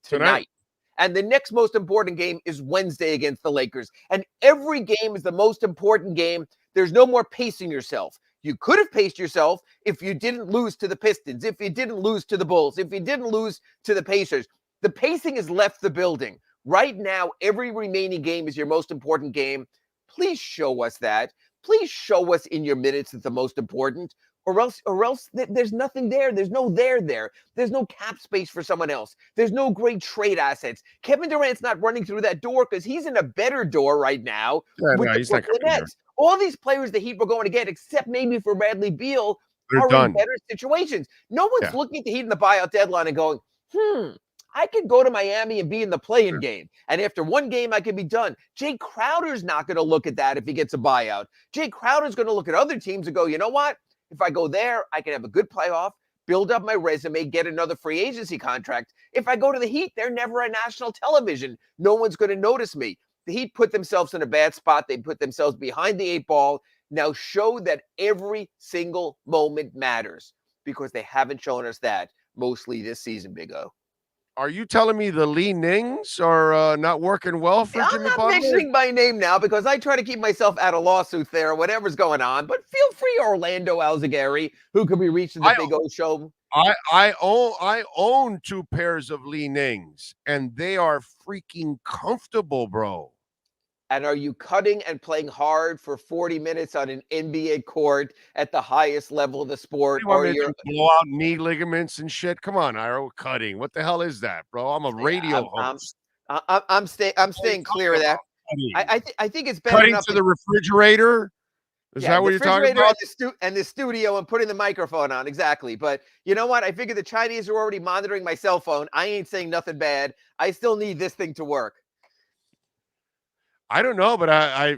Tonight. And the next most important game is Wednesday against the Lakers. And every game is the most important game. There's no more pacing yourself. You could have paced yourself if you didn't lose to the Pistons, if you didn't lose to the Bulls, if you didn't lose to the Pacers. The pacing has left the building. Right now, every remaining game is your most important game. Please show us that. Please show us in your minutes that the most important, or else there's nothing there. There's no there. There's no cap space for someone else. There's no great trade assets. Kevin Durant's not running through that door because he's in a better door right now with the Brooklyn Nets. All these players the Heat were going to get, except maybe for Bradley Beal, are in better situations. No one's looking at the Heat in the buyout deadline and going, I could go to Miami and be in the play-in game. And after one game, I could be done. Jay Crowder's not going to look at that if he gets a buyout. Jay Crowder's going to look at other teams and go, you know what? If I go there, I can have a good playoff, build up my resume, get another free agency contract. If I go to the Heat, they're never on national television. No one's going to notice me. The Heat put themselves in a bad spot. They put themselves behind the 8 ball. Now show that every single moment matters, because they haven't shown us that mostly this season, Big O. Are you telling me the Lee Nings are not working well for Jimmy Butler? I'm not mentioning my name now because I try to keep myself out of lawsuit there or whatever's going on. But feel free, Orlando Alzagari, who can be reached in the Big O Show. I own 2 pairs of Lee Nings, and they are freaking comfortable, bro. And are you cutting and playing hard for 40 minutes on an NBA court at the highest level of the sport? Or you're blow out knee ligaments and shit? Come on, Ira, cutting. What the hell is that, bro? I'm a radio host. I'm staying clear of that. I think it's better cutting to the refrigerator. Is that what you're talking about? And the studio and putting the microphone on. Exactly. But you know what? I figure the Chinese are already monitoring my cell phone. I ain't saying nothing bad. I still need this thing to work. I don't know, but I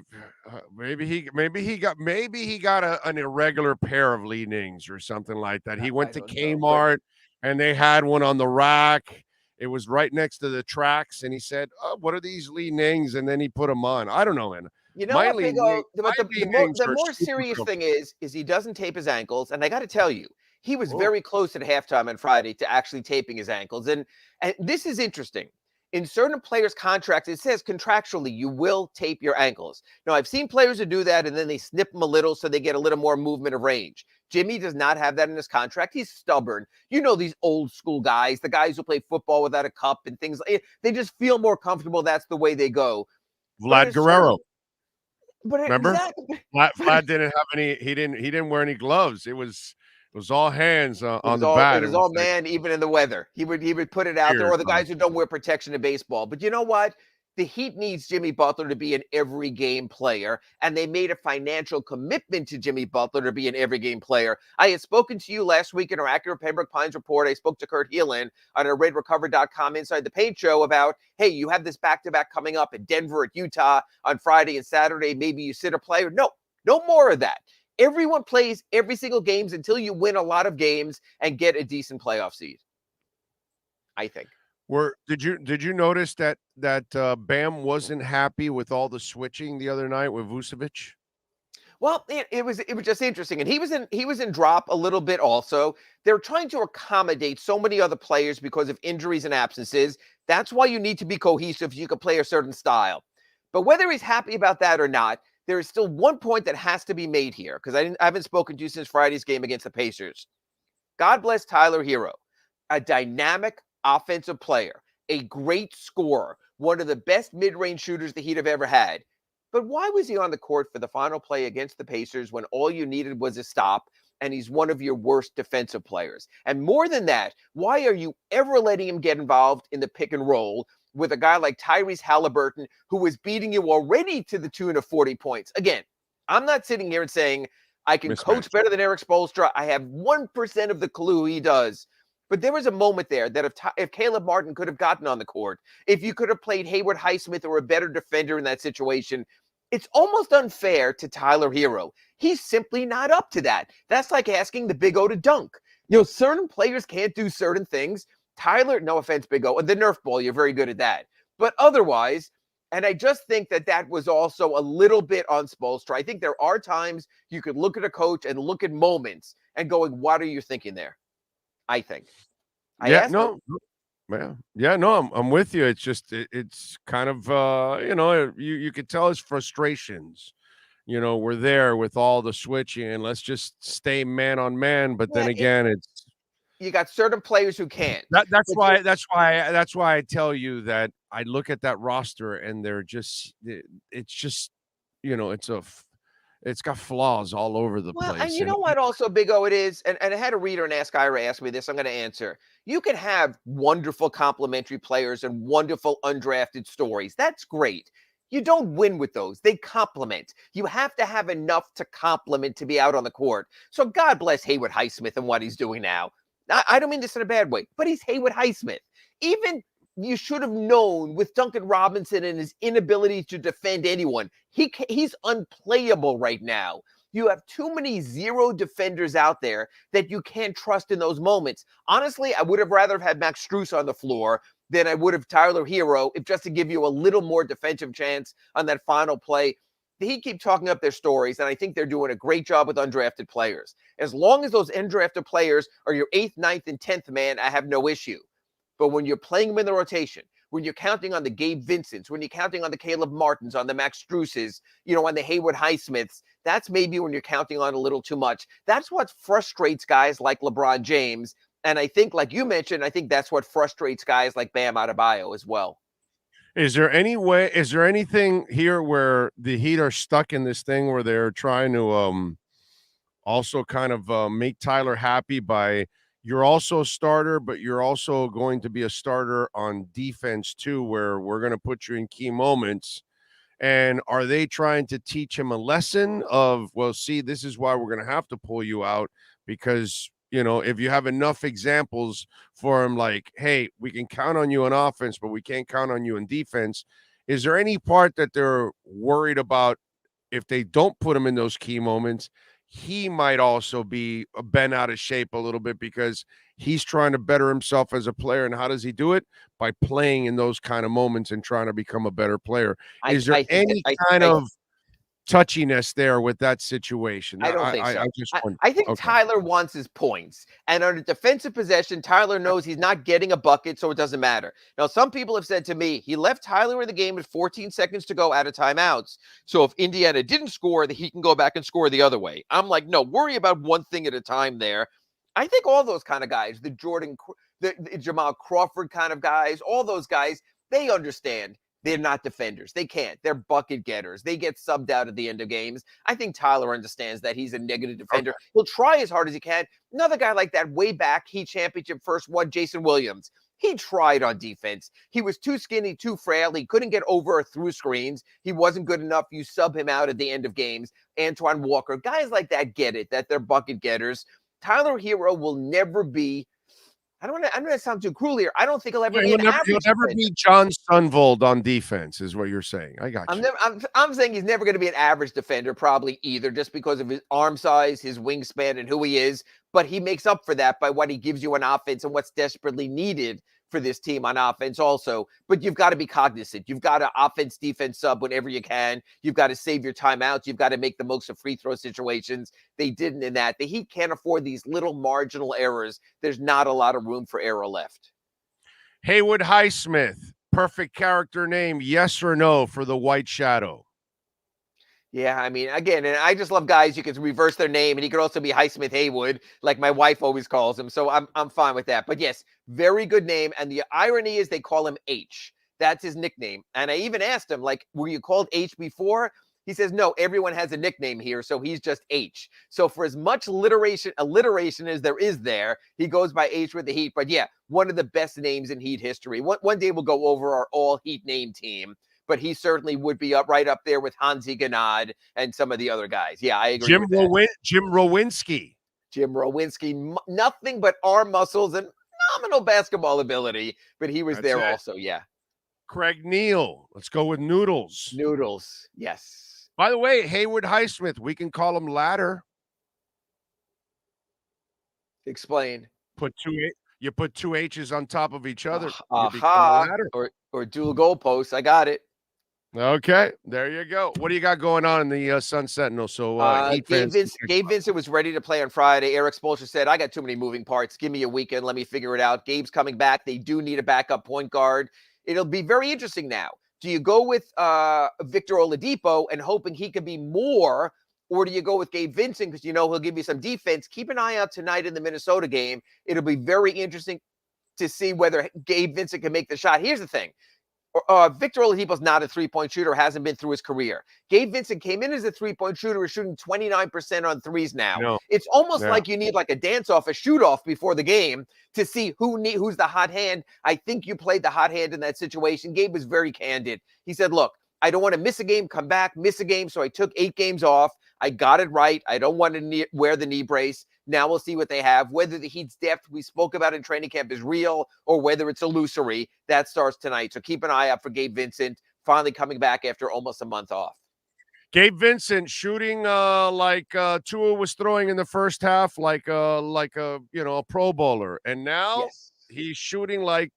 maybe he got an irregular pair of Lee Nings or something like that. He went to Kmart and they had one on the rack. It was right next to the tracks, and he said, "Oh, what are these Lee Nings?" And then he put them on. I don't know, man. You know what, Big O? The more serious thing is he doesn't tape his ankles, and I got to tell you, he was very close at halftime on Friday to actually taping his ankles, and this is interesting. In certain players' contracts, it says contractually you will tape your ankles. Now, I've seen players who do that, and then they snip them a little so they get a little more movement of range. Jimmy does not have that in his contract. He's stubborn. You know these old school guys, the guys who play football without a cup and things. They just feel more comfortable. That's the way they go. Vlad Guerrero. Remember? Exactly. Vlad didn't have any. He didn't wear any gloves. It was all hands on the bat. It was all man, even in the weather. He would put it out there, or the guys who don't wear protection in baseball. But you know what? The Heat needs Jimmy Butler to be an every game player, and they made a financial commitment to Jimmy Butler to be an every game player. I had spoken to you last week in our Acura Pembroke Pines report. I spoke to Kurt Heelan on our RedRecover.com Inside the Paint show about, hey, you have this back-to-back coming up at Denver, at Utah on Friday and Saturday. Maybe you sit a player. No more of that. Everyone plays every single games until you win a lot of games and get a decent playoff seed, I think. Did you notice that Bam wasn't happy with all the switching the other night with Vucevic? Well, it was just interesting, and he was in drop a little bit also. They're trying to accommodate so many other players because of injuries and absences. That's why you need to be cohesive. You can play a certain style, but whether he's happy about that or not, there is still one point that has to be made here, because I haven't spoken to you since Friday's game against the Pacers. God bless Tyler Hero, a dynamic, offensive player, a great scorer, one of the best mid-range shooters the Heat have ever had. But why was he on the court for the final play against the Pacers when all you needed was a stop and he's one of your worst defensive players? And more than that, why are you ever letting him get involved in the pick and roll with a guy like Tyrese Halliburton, who was beating you already to the tune of 40 points? Again, I'm not sitting here and saying I can coach better than Eric Spoelstra. I have 1% of the clue he does. But there was a moment there that if Caleb Martin could have gotten on the court, if you could have played Haywood Highsmith or a better defender in that situation, it's almost unfair to Tyler Hero. He's simply not up to that. That's like asking the Big O to dunk. Certain players can't do certain things. Tyler, no offense, Big O, the Nerf ball, you're very good at that. But otherwise, and I just think that was also a little bit on Spoelstra. I think there are times you could look at a coach and look at moments and going, what are you thinking there? I think. I'm with you. It's just, it's kind of, you could tell his frustrations, we're there with all the switching and let's just stay man on man. But then again, you got certain players who can't. That's why I tell you that I look at that roster and it's just, it's got flaws all over the place. And you know what also, Big O, it is, and I had a reader and Ira ask me this, I'm going to answer. You can have wonderful complementary players and wonderful undrafted stories. That's great. You don't win with those. They complement. You have to have enough to complement to be out on the court. So God bless Haywood Highsmith and what he's doing now. I don't mean this in a bad way, but he's Haywood Highsmith. Even you should have known with Duncan Robinson and his inability to defend anyone. He's unplayable right now. You have too many zero defenders out there that you can't trust in those moments. Honestly, I would have rather have had Max Strus on the floor than I would have Tyler Hero, if just to give you a little more defensive chance on that final play. The Heat keep talking up their stories, and I think they're doing a great job with undrafted players. As long as those undrafted players are your 8th, 9th, and 10th man, I have no issue. But when you're playing them in the rotation, when you're counting on the Gabe Vincents, when you're counting on the Caleb Martins, on the Max Struses, on the Haywood Highsmiths, that's maybe when you're counting on a little too much. That's what frustrates guys like LeBron James. And I think, like you mentioned, I think that's what frustrates guys like Bam Adebayo as well. Is there anything here where the Heat are stuck in this thing where they're trying to also kind of make Tyler happy by, you're also a starter, but you're also going to be a starter on defense too, where we're going to put you in key moments? And are they trying to teach him a lesson of, well, see, this is why we're going to have to pull you out, because, if you have enough examples for him, like, hey, we can count on you on offense, but we can't count on you in defense. Is there any part that they're worried about if they don't put him in those key moments? He might also be bent out of shape a little bit because he's trying to better himself as a player. And how does he do it? By playing in those kind of moments and trying to become a better player. Is there any kind of touchiness there with that situation? I don't think so. I think Tyler wants his points. And on a defensive possession, Tyler knows he's not getting a bucket, so it doesn't matter. Now, some people have said to me, he left Tyler in the game with 14 seconds to go out of timeouts. So if Indiana didn't score, he can go back and score the other way. I'm like, no, worry about one thing at a time there. I think all those kind of guys, the Jamal Crawford kind of guys, all those guys, they understand. They're not defenders. They can't. They're bucket getters. They get subbed out at the end of games. I think Tyler understands that he's a negative defender. Okay. He'll try as hard as he can. Another guy like that way back, Heat championship first one, Jason Williams. He tried on defense. He was too skinny, too frail. He couldn't get over or through screens. He wasn't good enough. You sub him out at the end of games. Antoine Walker. Guys like that get it, that they're bucket getters. Tyler Hero will never be, I don't want to sound too cruel here. I don't think he'll ever be an average defender. He'll never be John Sundvold on defense, is what you're saying. I got you. I'm saying he's never going to be an average defender, probably either, just because of his arm size, his wingspan, and who he is. But he makes up for that by what he gives you on offense and what's desperately needed for this team on offense also. But you've got to be cognizant. You've got to offense-defense sub whenever you can. You've got to save your timeouts. You've got to make the most of free throw situations. They didn't in that. The Heat can't afford these little marginal errors. There's not a lot of room for error left. Haywood Highsmith, perfect character name, yes or no for the White Shadow? Yeah, I mean, again, and I just love guys you can reverse their name, and he could also be Highsmith Haywood, like my wife always calls him. So I'm fine with that. But yes, very good name. And the irony is they call him H. That's his nickname. And I even asked him, like, were you called H before? He says, no, everyone has a nickname here, so he's just H. So for as much alliteration as there is there, he goes by H with the Heat. But yeah, one of the best names in Heat history. One day we'll go over our all Heat name team, but he certainly would be right up there with Hansi Gennad and some of the other guys. Yeah, I agree with that. Jim Rowinski. Jim Rowinski, nothing but arm muscles and phenomenal basketball ability, but he was That's there it. also. Yeah. Craig Neal. Let's go with Noodles. Noodles. Yes. By the way, Haywood Highsmith, we can call him Ladder. Explain. You put two H's on top of each other. Or dual goalposts. I got it. Okay, there you go. What do you got going on in the Sun Sentinel? So Gabe Vincent was ready to play on Friday. Eric Spoelstra said, I got too many moving parts. Give me a weekend. Let me figure it out. Gabe's coming back. They do need a backup point guard. It'll be very interesting now. Do you go with Victor Oladipo and hoping he can be more, or do you go with Gabe Vincent because you know he'll give you some defense? Keep an eye out tonight in the Minnesota game. It'll be very interesting to see whether Gabe Vincent can make the shot. Here's the thing. Victor Oladipo's not a three-point shooter, hasn't been through his career. Gabe Vincent came in as a three-point shooter, is shooting 29% on threes now. It's almost like you need like a dance-off, a shoot-off before the game to see who's the hot hand. I think you played the hot hand in that situation. Gabe was very candid. He said, look, I don't want to miss a game, come back, miss a game, so I took 8 games off. I got it right. I don't want to wear the knee brace. Now we'll see what they have. Whether the Heat's depth we spoke about in training camp is real or whether it's illusory, that starts tonight. So keep an eye out for Gabe Vincent finally coming back after almost a month off. Gabe Vincent shooting like Tua was throwing in the first half, like a Pro Bowler, and now he's shooting like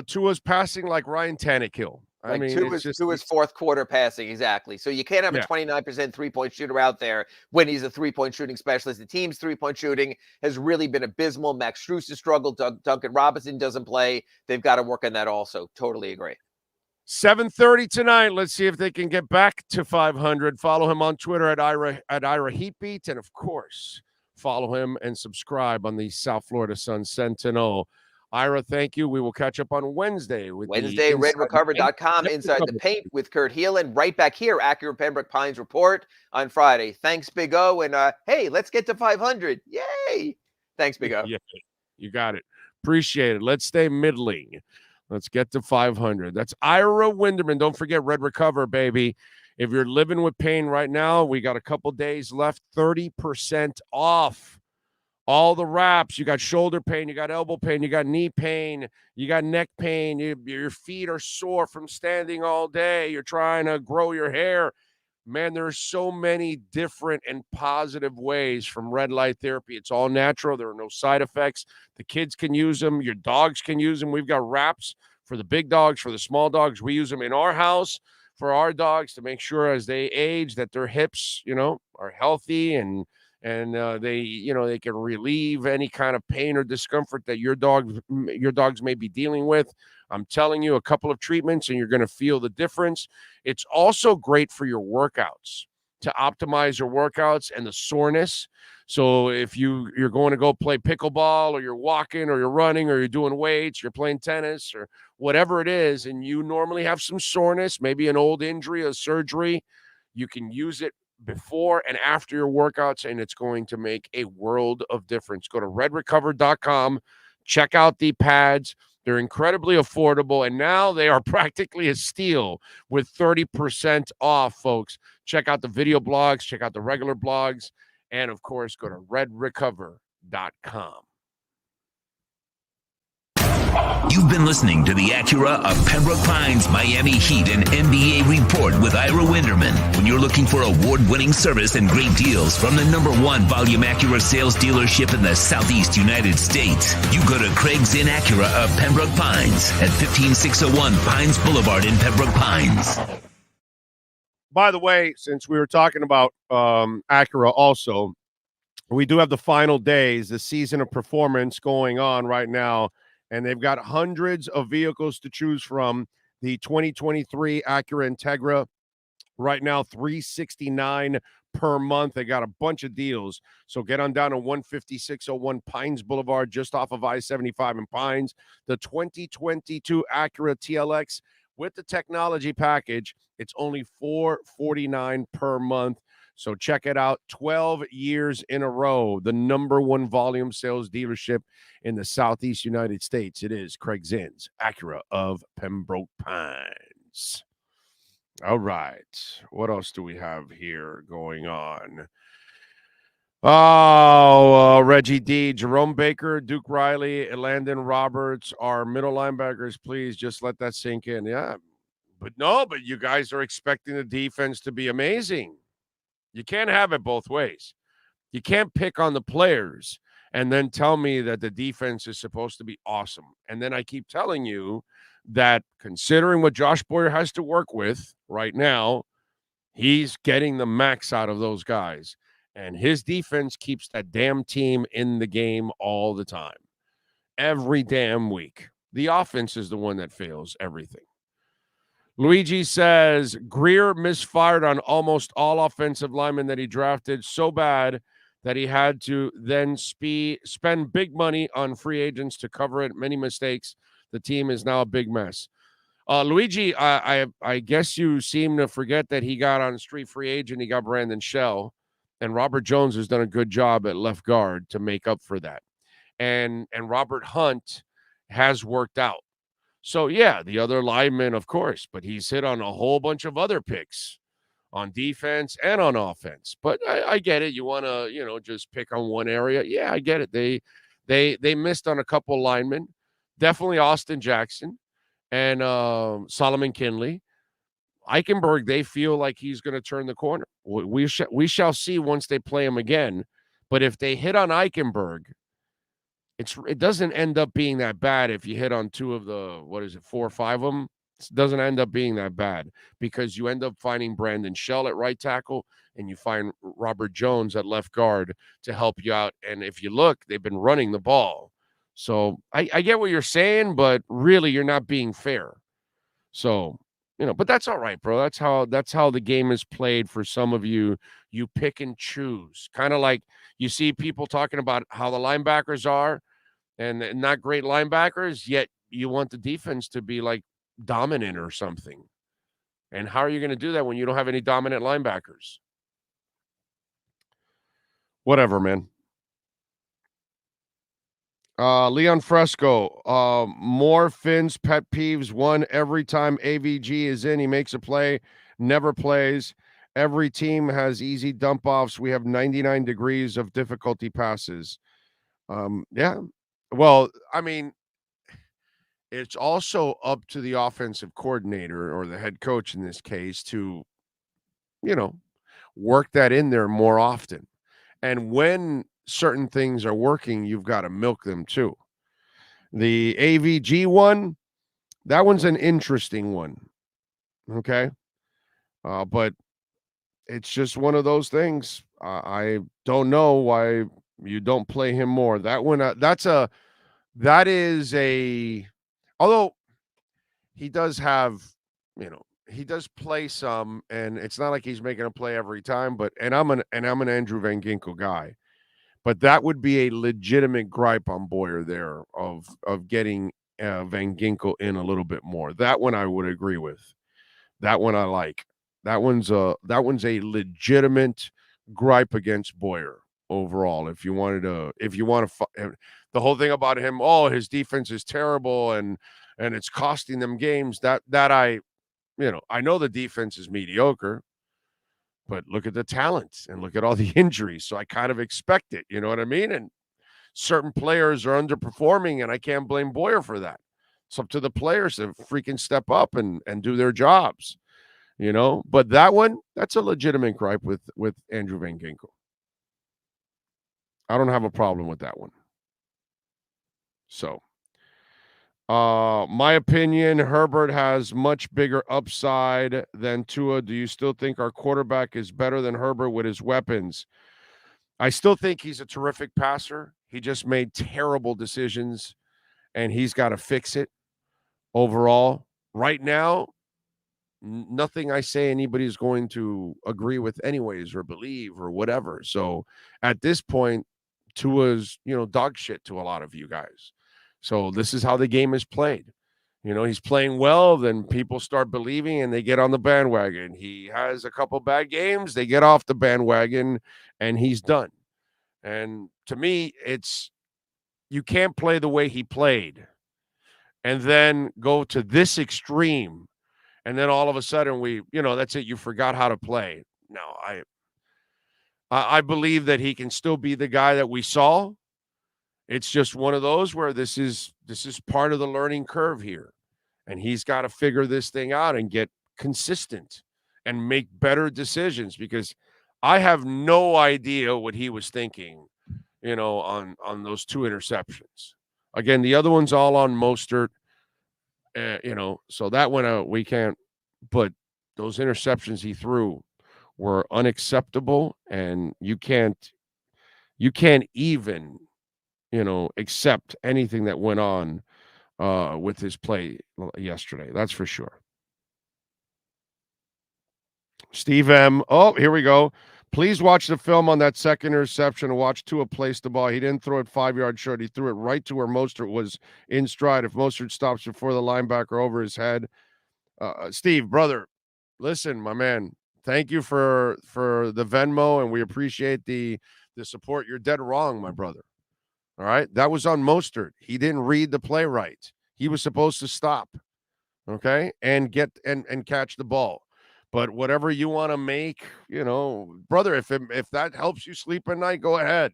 Tua's passing like Ryan Tannehill. I mean, Tua's fourth quarter passing, exactly. So you can't have a 29% three-point shooter out there when he's a three-point shooting specialist. The team's three-point shooting has really been abysmal. Max Strus has struggled. Duncan Robinson doesn't play. They've got to work on that also. Totally agree. 7:30 tonight. Let's see if they can get back to 500. Follow him on Twitter at Ira Heatbeat, and of course, follow him and subscribe on the South Florida Sun Sentinel. Ira, thank you. We will catch up on Wednesday with RedRecover.com, Inside the Paint with Kurt Heelan. Right back here, Acura Pembroke Pines Report on Friday. Thanks, Big O. And hey, let's get to 500. Yay. Thanks, Big O. Yeah, you got it. Appreciate it. Let's stay middling. Let's get to 500. That's Ira Winderman. Don't forget Red Recover, baby. If you're living with pain right now, we got a couple days left, 30% off. All the wraps. You got shoulder pain, you got elbow pain, you got knee pain, you got neck pain, your feet are sore from standing all day, you're trying to grow your hair. Man, there are so many different and positive ways from red light therapy. It's all natural. There are no side effects. The kids can use them. Your dogs can use them. We've got wraps for the big dogs, for the small dogs. We use them in our house for our dogs to make sure as they age that their hips, are healthy and they can relieve any kind of pain or discomfort that your dogs may be dealing with. I'm telling you, a couple of treatments and you're going to feel the difference. It's also great for your workouts, to optimize your workouts and the soreness. So if you're going to go play pickleball, or you're walking, or you're running, or you're doing weights, you're playing tennis, or whatever it is, and you normally have some soreness, maybe an old injury, a surgery, you can use it before and after your workouts, and it's going to make a world of difference. Go to redrecover.com, check out the pads. They're incredibly affordable, and now they are practically a steal with 30% off, folks. Check out the video blogs, check out the regular blogs, and of course, go to redrecover.com. You've been listening to the Acura of Pembroke Pines Miami Heat and NBA Report with Ira Winderman. When you're looking for award-winning service and great deals from the #1 volume Acura sales dealership in the Southeast United States, you go to Craig's Inn Acura of Pembroke Pines at 15601 Pines Boulevard in Pembroke Pines. By the way, since we were talking about Acura also, we do have the final days, the season of performance going on right now. And they've got hundreds of vehicles to choose from. The 2023 Acura Integra Right now, $369 per month. They got a bunch of deals. So get on down to 15601 Pines Boulevard, just off of I-75 in Pines. The 2022 Acura TLX with the technology package, it's only $449 per month. So check it out. 12 years in a row, the number one volume sales dealership in the Southeast United States. It is Craig Zinn's Acura of Pembroke Pines. All right. What else do we have here going on? Oh, Reggie D, Jerome Baker, Duke Riley, Landon Roberts are middle linebackers. Please just let that sink in. Yeah. But you guys are expecting the defense to be amazing. You can't have it both ways. You can't pick on the players and then tell me that the defense is supposed to be awesome. And then I keep telling you that considering what Josh Boyer has to work with right now, he's getting the max out of those guys. And his defense keeps that damn team in the game all the time, every damn week. The offense is the one that fails everything. Luigi says Greer misfired on almost all offensive linemen that he drafted so bad that he had to then spend big money on free agents to cover it. Many mistakes. The team is now a big mess. Luigi, I guess you seem to forget that he got on street free agent. He got Brandon Shell, and Robert Jones has done a good job at left guard to make up for that. And Robert Hunt has worked out. So, yeah, the other lineman, of course, but he's hit on a whole bunch of other picks on defense and on offense. But I get it. You want to, just pick on one area. Yeah, I get it. They missed on a couple linemen. Definitely Austin Jackson and Solomon Kinley. Eichenberg, they feel like he's going to turn the corner. We shall see once they play him again. But if they hit on Eichenberg, it doesn't end up being that bad if you hit on two of the, 4 or 5 of them. It doesn't end up being that bad because you end up finding Brandon Shell at right tackle and you find Robert Jones at left guard to help you out. And if you look, they've been running the ball. So I get what you're saying, but really you're not being fair. So, but that's all right, bro. That's how the game is played for some of you. You pick and choose. Kind of like you see people talking about how the linebackers are and not great linebackers, yet you want the defense to be like dominant or something. And how are you going to do that when you don't have any dominant linebackers? Whatever, man. Leon Fresco, more Finn's pet peeves. One, every time AVG is in, he makes a play, never plays. Every team has easy dump offs. We have 99 degrees of difficulty passes. Yeah. Well, I mean, it's also up to the offensive coordinator or the head coach in this case to, work that in there more often. And when certain things are working, you've got to milk them too. The AVG one, that one's an interesting one. Okay. But it's just one of those things. I don't know why you don't play him more. That one, although he does have, he does play some, and it's not like he's making a play every time, and I'm an Andrew Van Ginkel guy. But that would be a legitimate gripe on Boyer there of getting Van Ginkel in a little bit more. That one I would agree with. That one I like. That one's a legitimate gripe against Boyer overall. If you want to, the whole thing about him, his defense is terrible and it's costing them games. That I know the defense is mediocre. But look at the talent and look at all the injuries. So I kind of expect it. You know what I mean? And certain players are underperforming, and I can't blame Boyer for that. It's up to the players to freaking step up and do their jobs, But that one, that's a legitimate gripe with Andrew Van Ginkel. I don't have a problem with that one. So, my opinion, Herbert has much bigger upside than Tua. Do you still think our quarterback is better than Herbert with his weapons? I still think he's a terrific passer. He just made terrible decisions, and he's got to fix it overall. Right now, nothing I say anybody's going to agree with anyways or believe or whatever. So at this point, Tua's, dog shit to a lot of you guys. So this is how the game is played. He's playing well, then people start believing and they get on the bandwagon. He has a couple bad games, they get off the bandwagon, and he's done. And to me, you can't play the way he played and then go to this extreme. And then all of a sudden that's it. You forgot how to play. No, I believe that he can still be the guy that we saw. It's just one of those where this is part of the learning curve here. And he's got to figure this thing out and get consistent and make better decisions, because I have no idea what he was thinking, on those 2 interceptions. Again, the other one's all on Mostert, so that one we can't, but those interceptions he threw were unacceptable, and you can't even, accept anything that went on with his play yesterday. That's for sure. Steve M. Oh, here we go. Please watch the film on that second interception and watch Tua place the ball. He didn't throw it 5 yards short. He threw it right to where Mostert was in stride. If Mostert stops before the linebacker over his head. Steve, brother, listen, my man, thank you for the Venmo, and we appreciate the support. You're dead wrong, my brother. All right? That was on Mostert. He didn't read the play right. He was supposed to stop, okay, and get and catch the ball. But whatever you want to make, brother, if that helps you sleep at night, go ahead.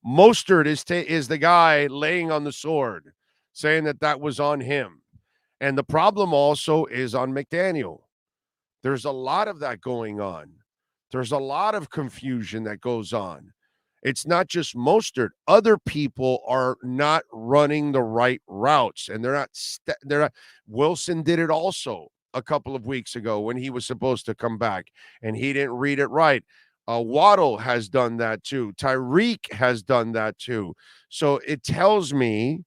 Mostert is the guy laying on the sword, saying that was on him. And the problem also is on McDaniel. There's a lot of that going on. There's a lot of confusion that goes on. It's not just Mostert. Other people are not running the right routes, and they're not. Wilson did it also a couple of weeks ago when he was supposed to come back, and he didn't read it right. Waddle has done that too. Tyreek has done that too. So it tells me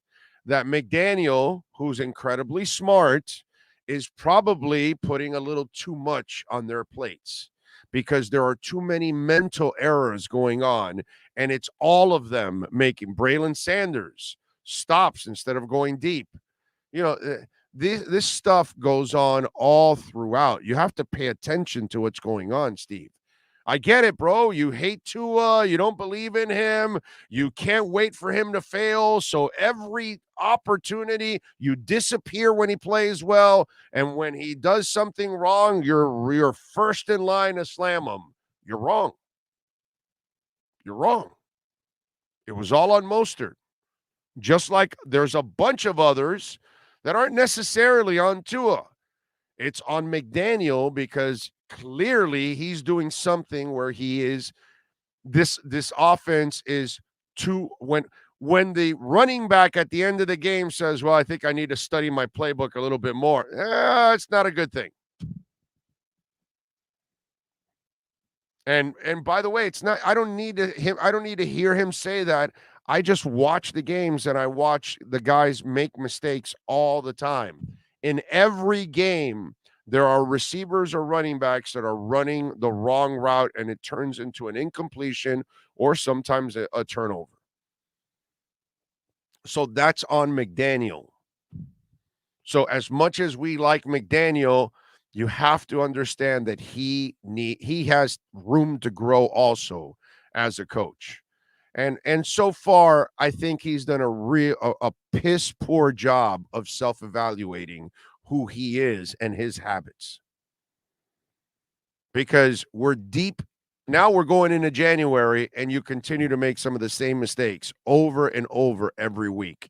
that McDaniel, who's incredibly smart, is probably putting a little too much on their plates, because there are too many mental errors going on, and it's all of them making Braylon Sanders stops instead of going deep. This stuff goes on all throughout. You have to pay attention to what's going on, Steve. I get it, bro. You hate Tua. You don't believe in him. You can't wait for him to fail. So every opportunity, you disappear when he plays well. And when he does something wrong, you're first in line to slam him. You're wrong. You're wrong. It was all on Mostert. Just like there's a bunch of others that aren't necessarily on Tua. It's on McDaniel, because clearly he's doing something where he is this offense is too, when the running back at the end of the game says, well, I think I need to study my playbook a little bit more. It's not a good thing. And by the way, it's not, I don't need to hear him say that. I just watch the games, and I watch the guys make mistakes all the time. In every game, there are receivers or running backs that are running the wrong route, and it turns into an incompletion or sometimes a turnover. So that's on McDaniel. So as much as we like McDaniel, you have to understand that he has room to grow also as a coach. And so far, I think he's done a piss poor job of self-evaluating who he is and his habits. Because we're deep. Now we're going into January, and you continue to make some of the same mistakes over and over every week.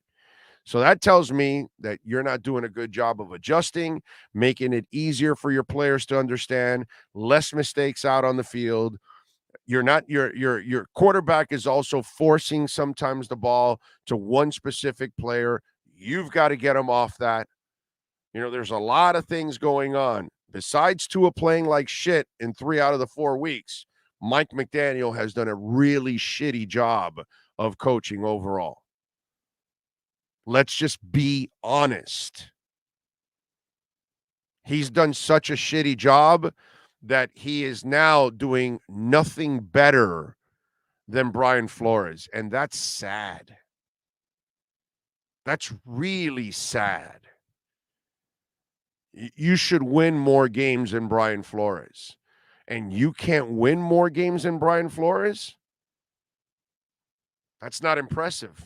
So that tells me that you're not doing a good job of adjusting, making it easier for your players to understand, less mistakes out on the field. You're not your quarterback is also forcing sometimes the ball to one specific player. You've got to get him off that. There's a lot of things going on. Besides Tua playing like shit in 3 out of the 4 weeks, Mike McDaniel has done a really shitty job of coaching overall. Let's just be honest. He's done such a shitty job that he is now doing nothing better than Brian Flores. And that's sad. That's really sad. You should win more games than Brian Flores. And you can't win more games than Brian Flores? That's not impressive.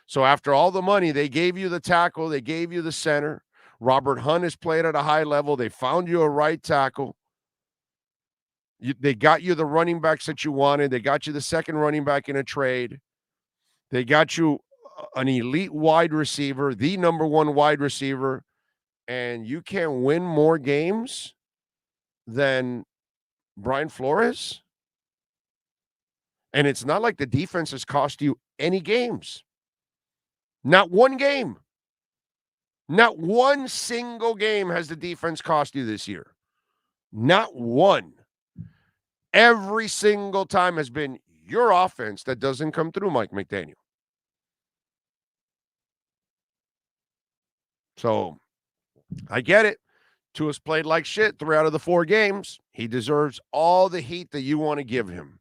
So after all the money, they gave you the tackle, they gave you the center. Robert Hunt has played at a high level. They found you a right tackle. They got you the running backs that you wanted. They got you the second running back in a trade. They got you an elite wide receiver, the number one wide receiver, and you can't win more games than Brian Flores? And it's not like the defense has cost you any games. Not one game. Not one single game has the defense cost you this year. Not one. Every single time has been your offense that doesn't come through, Mike McDaniel. So I get it. Tua's played like shit 3 out of the 4 games. He deserves all the heat that you want to give him.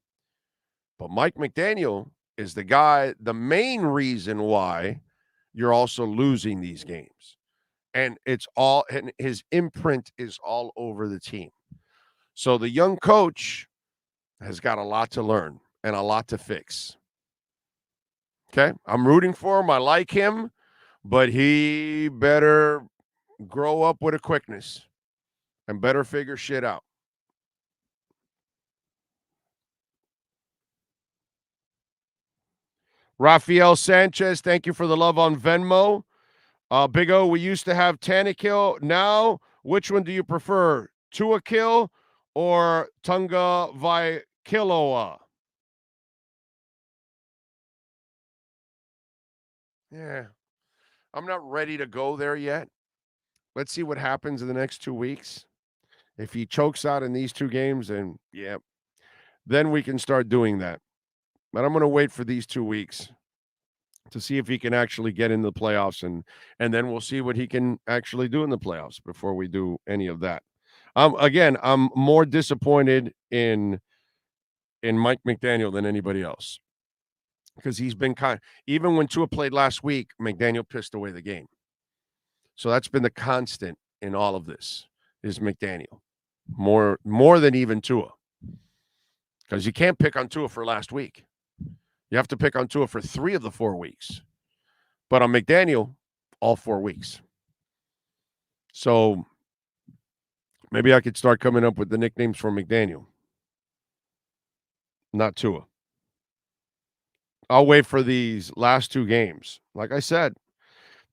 But Mike McDaniel is the guy, the main reason why you're also losing these games. And his imprint is all over the team. So the young coach has got a lot to learn and a lot to fix. Okay? I'm rooting for him. I like him, but he better grow up with a quickness and better figure shit out. Rafael Sanchez, thank you for the love on Venmo. Big O, we used to have Tannehill. Now, which one do you prefer? Tua Kill or Tunga Vaikiloa? Yeah, I'm not ready to go there yet. Let's see what happens in the next 2 weeks. If he chokes out in these 2 games, then we can start doing that. But I'm going to wait for these 2 weeks to see if he can actually get in the playoffs, and then we'll see what he can actually do in the playoffs before we do any of that. Again, I'm more disappointed in Mike McDaniel than anybody else because he's been even when Tua played last week, McDaniel pissed away the game. So that's been the constant in all of this is McDaniel more than even Tua, because you can't pick on Tua for last week. You have to pick on Tua for 3 of the 4 weeks. But on McDaniel, all 4 weeks. So maybe I could start coming up with the nicknames for McDaniel. Not Tua. I'll wait for these last 2 games. Like I said,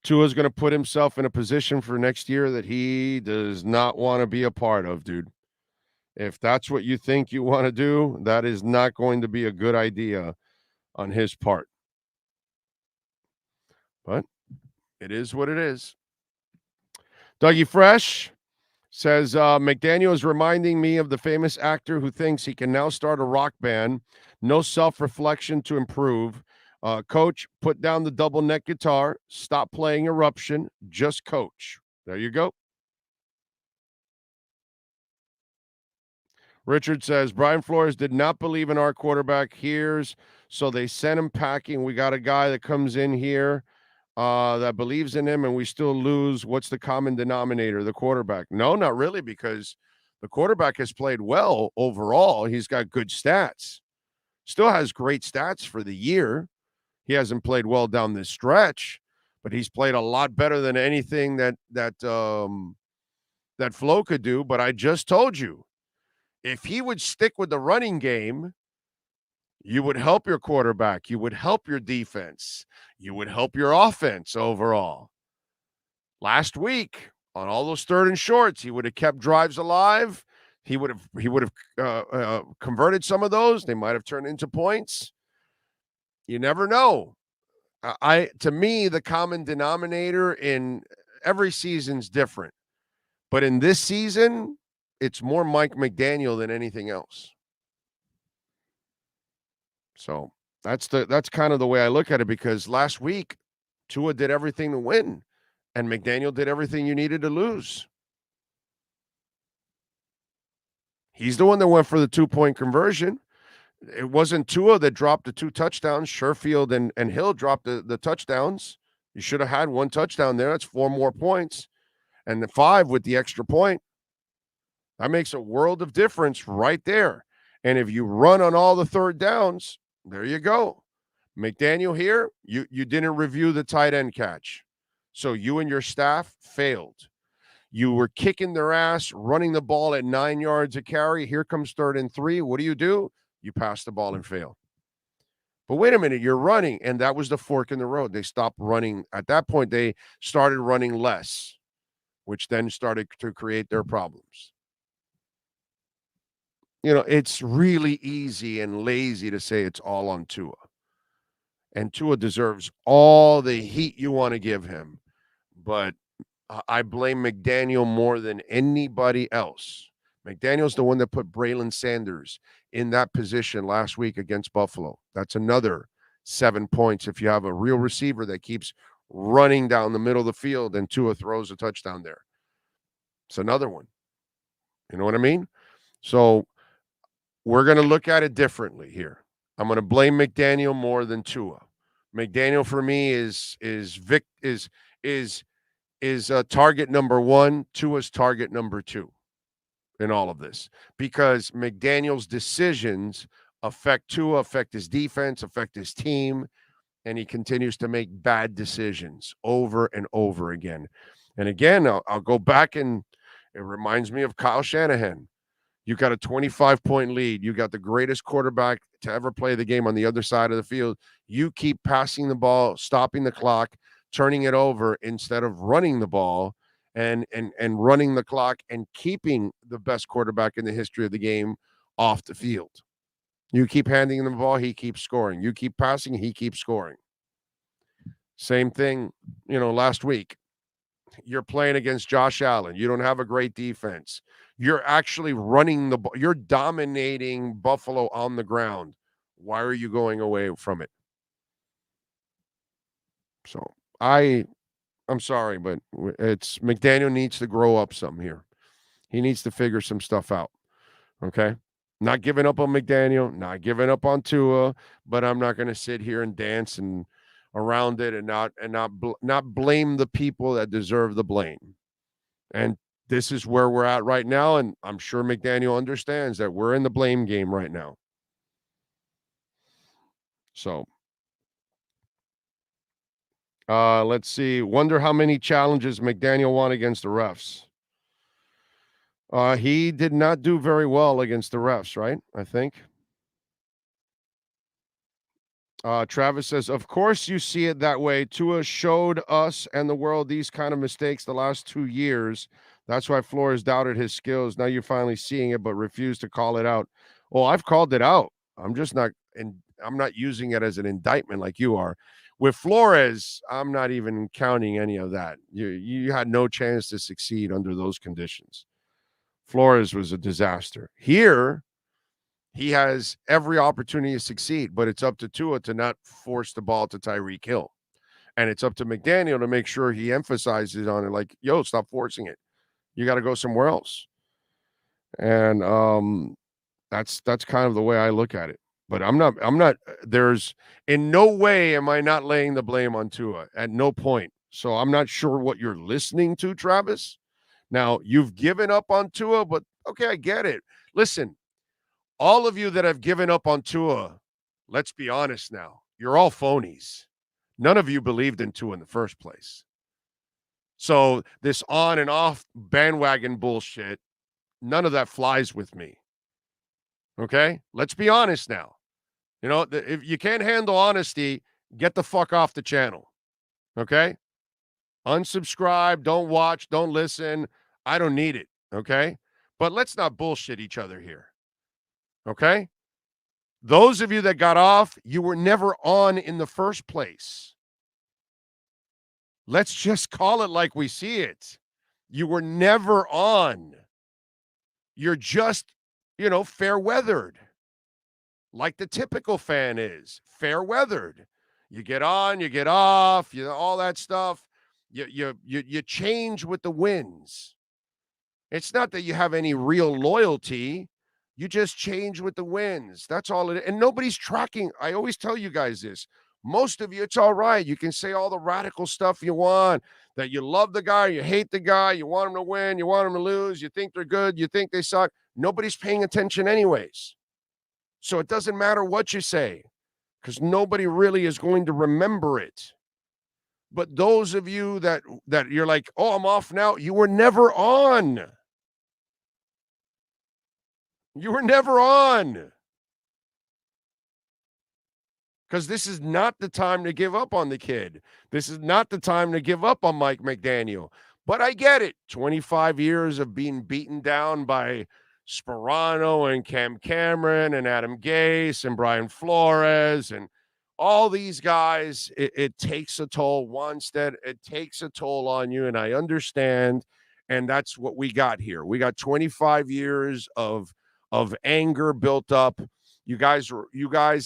Tua's going to put himself in a position for next year that he does not want to be a part of, dude. If that's what you think you want to do, that is not going to be a good idea on his part. But it is what it is. Dougie Fresh says, McDaniel is reminding me of the famous actor who thinks he can now start a rock band. No self-reflection to improve. Coach, put down the double neck guitar. Stop playing Eruption. Just coach. There you go. Richard says, Brian Flores did not believe in our quarterback. So they sent him packing. We got a guy that comes in here that believes in him, and we still lose. What's the common denominator? The quarterback. No, not really, because the quarterback has played well overall. He's got good stats. Still has great stats for the year. He hasn't played well down this stretch, but he's played a lot better than anything that Flo could do. But I just told you, if he would stick with the running game, you would help your quarterback. You would help your defense. You would help your offense overall. Last week, on all those 3rd and shorts, he would have kept drives alive. He would have converted some of those. They might have turned into points. You never know. To me, the common denominator in every season's different. But in this season, it's more Mike McDaniel than anything else. So that's kind of the way I look at it, because last week Tua did everything to win and McDaniel did everything you needed to lose. He's the one that went for the 2-point conversion. It wasn't Tua that dropped the 2 touchdowns. Sherfield and Hill dropped the touchdowns. You should have had 1 touchdown there. That's 4 more points. And the 5 with the extra point. That makes a world of difference right there. And if you run on all the third downs, there you go. McDaniel here, you didn't review the tight end catch. So you and your staff failed. You were kicking their ass, running the ball at 9 yards a carry. Here comes 3rd and 3. What do? You pass the ball and fail. But wait a minute, you're running. And that was the fork in the road. They stopped running. At that point, they started running less, which then started to create their problems. It's really easy and lazy to say it's all on Tua. And Tua deserves all the heat you want to give him. But I blame McDaniel more than anybody else. McDaniel's the one that put Braylon Sanders in that position last week against Buffalo. That's another 7 points if you have a real receiver that keeps running down the middle of the field and Tua throws a touchdown there. It's another one. You know what I mean? So we're going to look at it differently here. I'm going to blame McDaniel more than Tua. McDaniel for me is target number 1. Tua's target number 2 in all of this, because McDaniel's decisions affect Tua, affect his defense, affect his team, and he continues to make bad decisions over and over again. And again, I'll go back, and it reminds me of Kyle Shanahan. You got a 25-point lead. You got the greatest quarterback to ever play the game on the other side of the field. You keep passing the ball, stopping the clock, turning it over instead of running the ball and running the clock and keeping the best quarterback in the history of the game off the field. You keep handing him the ball, he keeps scoring. You keep passing, he keeps scoring. Same thing, last week. You're playing against Josh Allen. You don't have a great defense. You're actually running the ball. You're dominating Buffalo on the ground. Why are you going away from it? So I'm sorry, but it's McDaniel needs to grow up some here. He needs to figure some stuff out. Okay? Not giving up on McDaniel, not giving up on Tua, but I'm not going to sit here and dance and around it and not blame the people that deserve the blame. And this is where we're at right now, and I'm sure McDaniel understands that we're in the blame game right now. So let's see. Wonder how many challenges McDaniel won against the refs. He did not do very well against the refs, right? I think. Travis says, of course you see it that way. Tua showed us and the world these kind of mistakes the last 2 years. That's why Flores doubted his skills. Now you're finally seeing it, but refuse to call it out. Well, I've called it out. I'm not using it as an indictment like you are. With Flores, I'm not even counting any of that. You had no chance to succeed under those conditions. Flores was a disaster. Here, he has every opportunity to succeed, but it's up to Tua to not force the ball to Tyreek Hill. And it's up to McDaniel to make sure he emphasizes on it, like, yo, stop forcing it. You got to go somewhere else. And that's kind of the way I look at it. But I'm not, there's in no way am I not laying the blame on Tua at no point. So I'm not sure what you're listening to, Travis. Now, you've given up on Tua, but okay, I get it. Listen, all of you that have given up on Tua, let's be honest now, you're all phonies. None of you believed in Tua in the first place. So this on and off bandwagon bullshit, none of that flies with me. Okay? Let's be honest now. If you can't handle honesty, get the fuck off the channel. Okay? Unsubscribe, don't watch, don't listen. I don't need it. Okay? But let's not bullshit each other here. Okay? Those of you that got off, you were never on in the first place. Let's just call it like we see it. You were never on. You're just, fair weathered. Like the typical fan is, fair weathered. You get on, you get off, all that stuff. You change with the winds. It's not that you have any real loyalty. You just change with the winds. That's all it is. And nobody's tracking. I always tell you guys this. Most of you, it's all right. You can say all the radical stuff you want, that you love the guy, you hate the guy, you want him to win, you want him to lose, you think they're good, you think they suck. Nobody's paying attention anyways. So it doesn't matter what you say, because nobody really is going to remember it. But those of you that you're like, oh, I'm off now, you were never on. You were never on. Because this is not the time to give up on the kid. This is not the time to give up on Mike McDaniel. But I get it. 25 years of being beaten down by Sperano and Cam Cameron and Adam Gase and Brian Flores and all these guys. It takes a toll. Wannstedt, it takes a toll on you, and I understand. And that's what we got here. We got 25 years of anger built up. You guys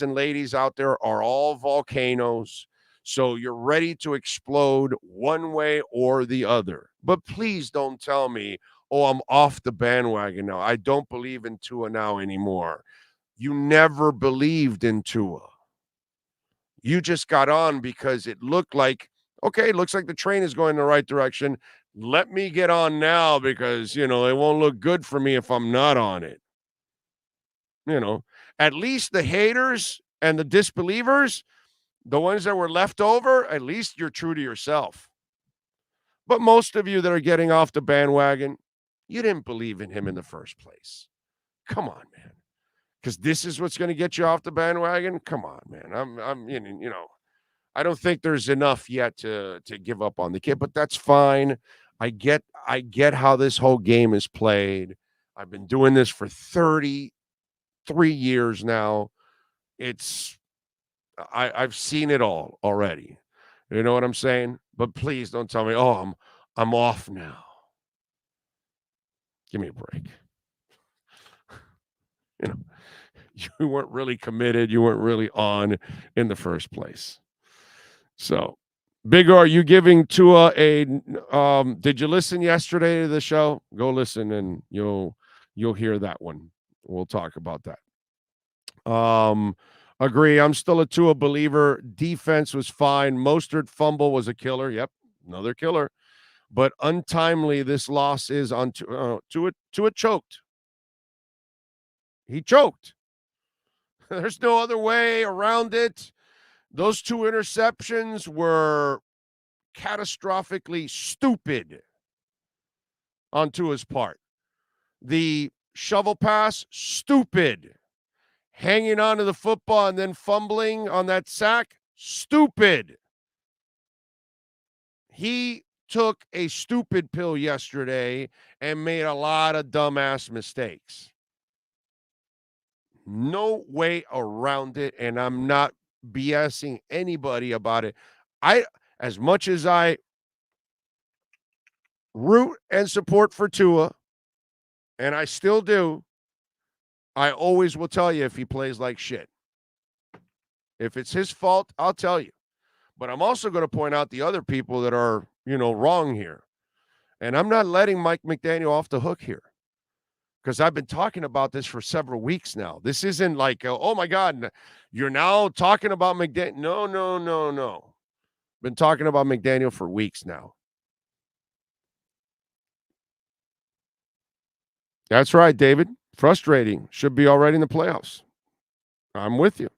and ladies out there are all volcanoes, so you're ready to explode one way or the other. But please don't tell me, oh, I'm off the bandwagon now. I don't believe in Tua now anymore. You never believed in Tua. You just got on because it looked like, okay, it looks like the train is going in the right direction. Let me get on now because, it won't look good for me if I'm not on it. At least the haters and the disbelievers, the ones that were left over, at least you're true to yourself. But most of you that are getting off the bandwagon, you didn't believe in him in the first place. Come on, man. Because this is what's going to get you off the bandwagon. Come on, man. I don't think there's enough yet to give up on the kid, but that's fine. I get how this whole game is played. I've been doing this for 33 years now. I've seen it all already. You know what I'm saying? But please don't tell me, oh, I'm off now. Give me a break. You weren't really committed. You weren't really on in the first place. So, Big O, are you giving Tua did you listen yesterday to the show? Go listen and you'll hear that one. We'll talk about that. Agree. I'm still a Tua believer. Defense was fine. Mostert fumble was a killer. Yep, another killer. But untimely, this loss is on Tua choked. He choked. There's no other way around it. Those two interceptions were catastrophically stupid on Tua's part. The shovel pass, stupid. Hanging onto the football and then fumbling on that sack, stupid. He took a stupid pill yesterday and made a lot of dumbass mistakes. No way around it, and I'm not BSing anybody about it. As much as I root and support for Tua, and I still do, I always will tell you if he plays like shit. If it's his fault, I'll tell you. But I'm also going to point out the other people that are, wrong here. And I'm not letting Mike McDaniel off the hook here, because I've been talking about this for several weeks now. This isn't like, oh, my God, you're now talking about McDaniel. No. Been talking about McDaniel for weeks now. That's right, David. Frustrating. Should be already in the playoffs. I'm with you.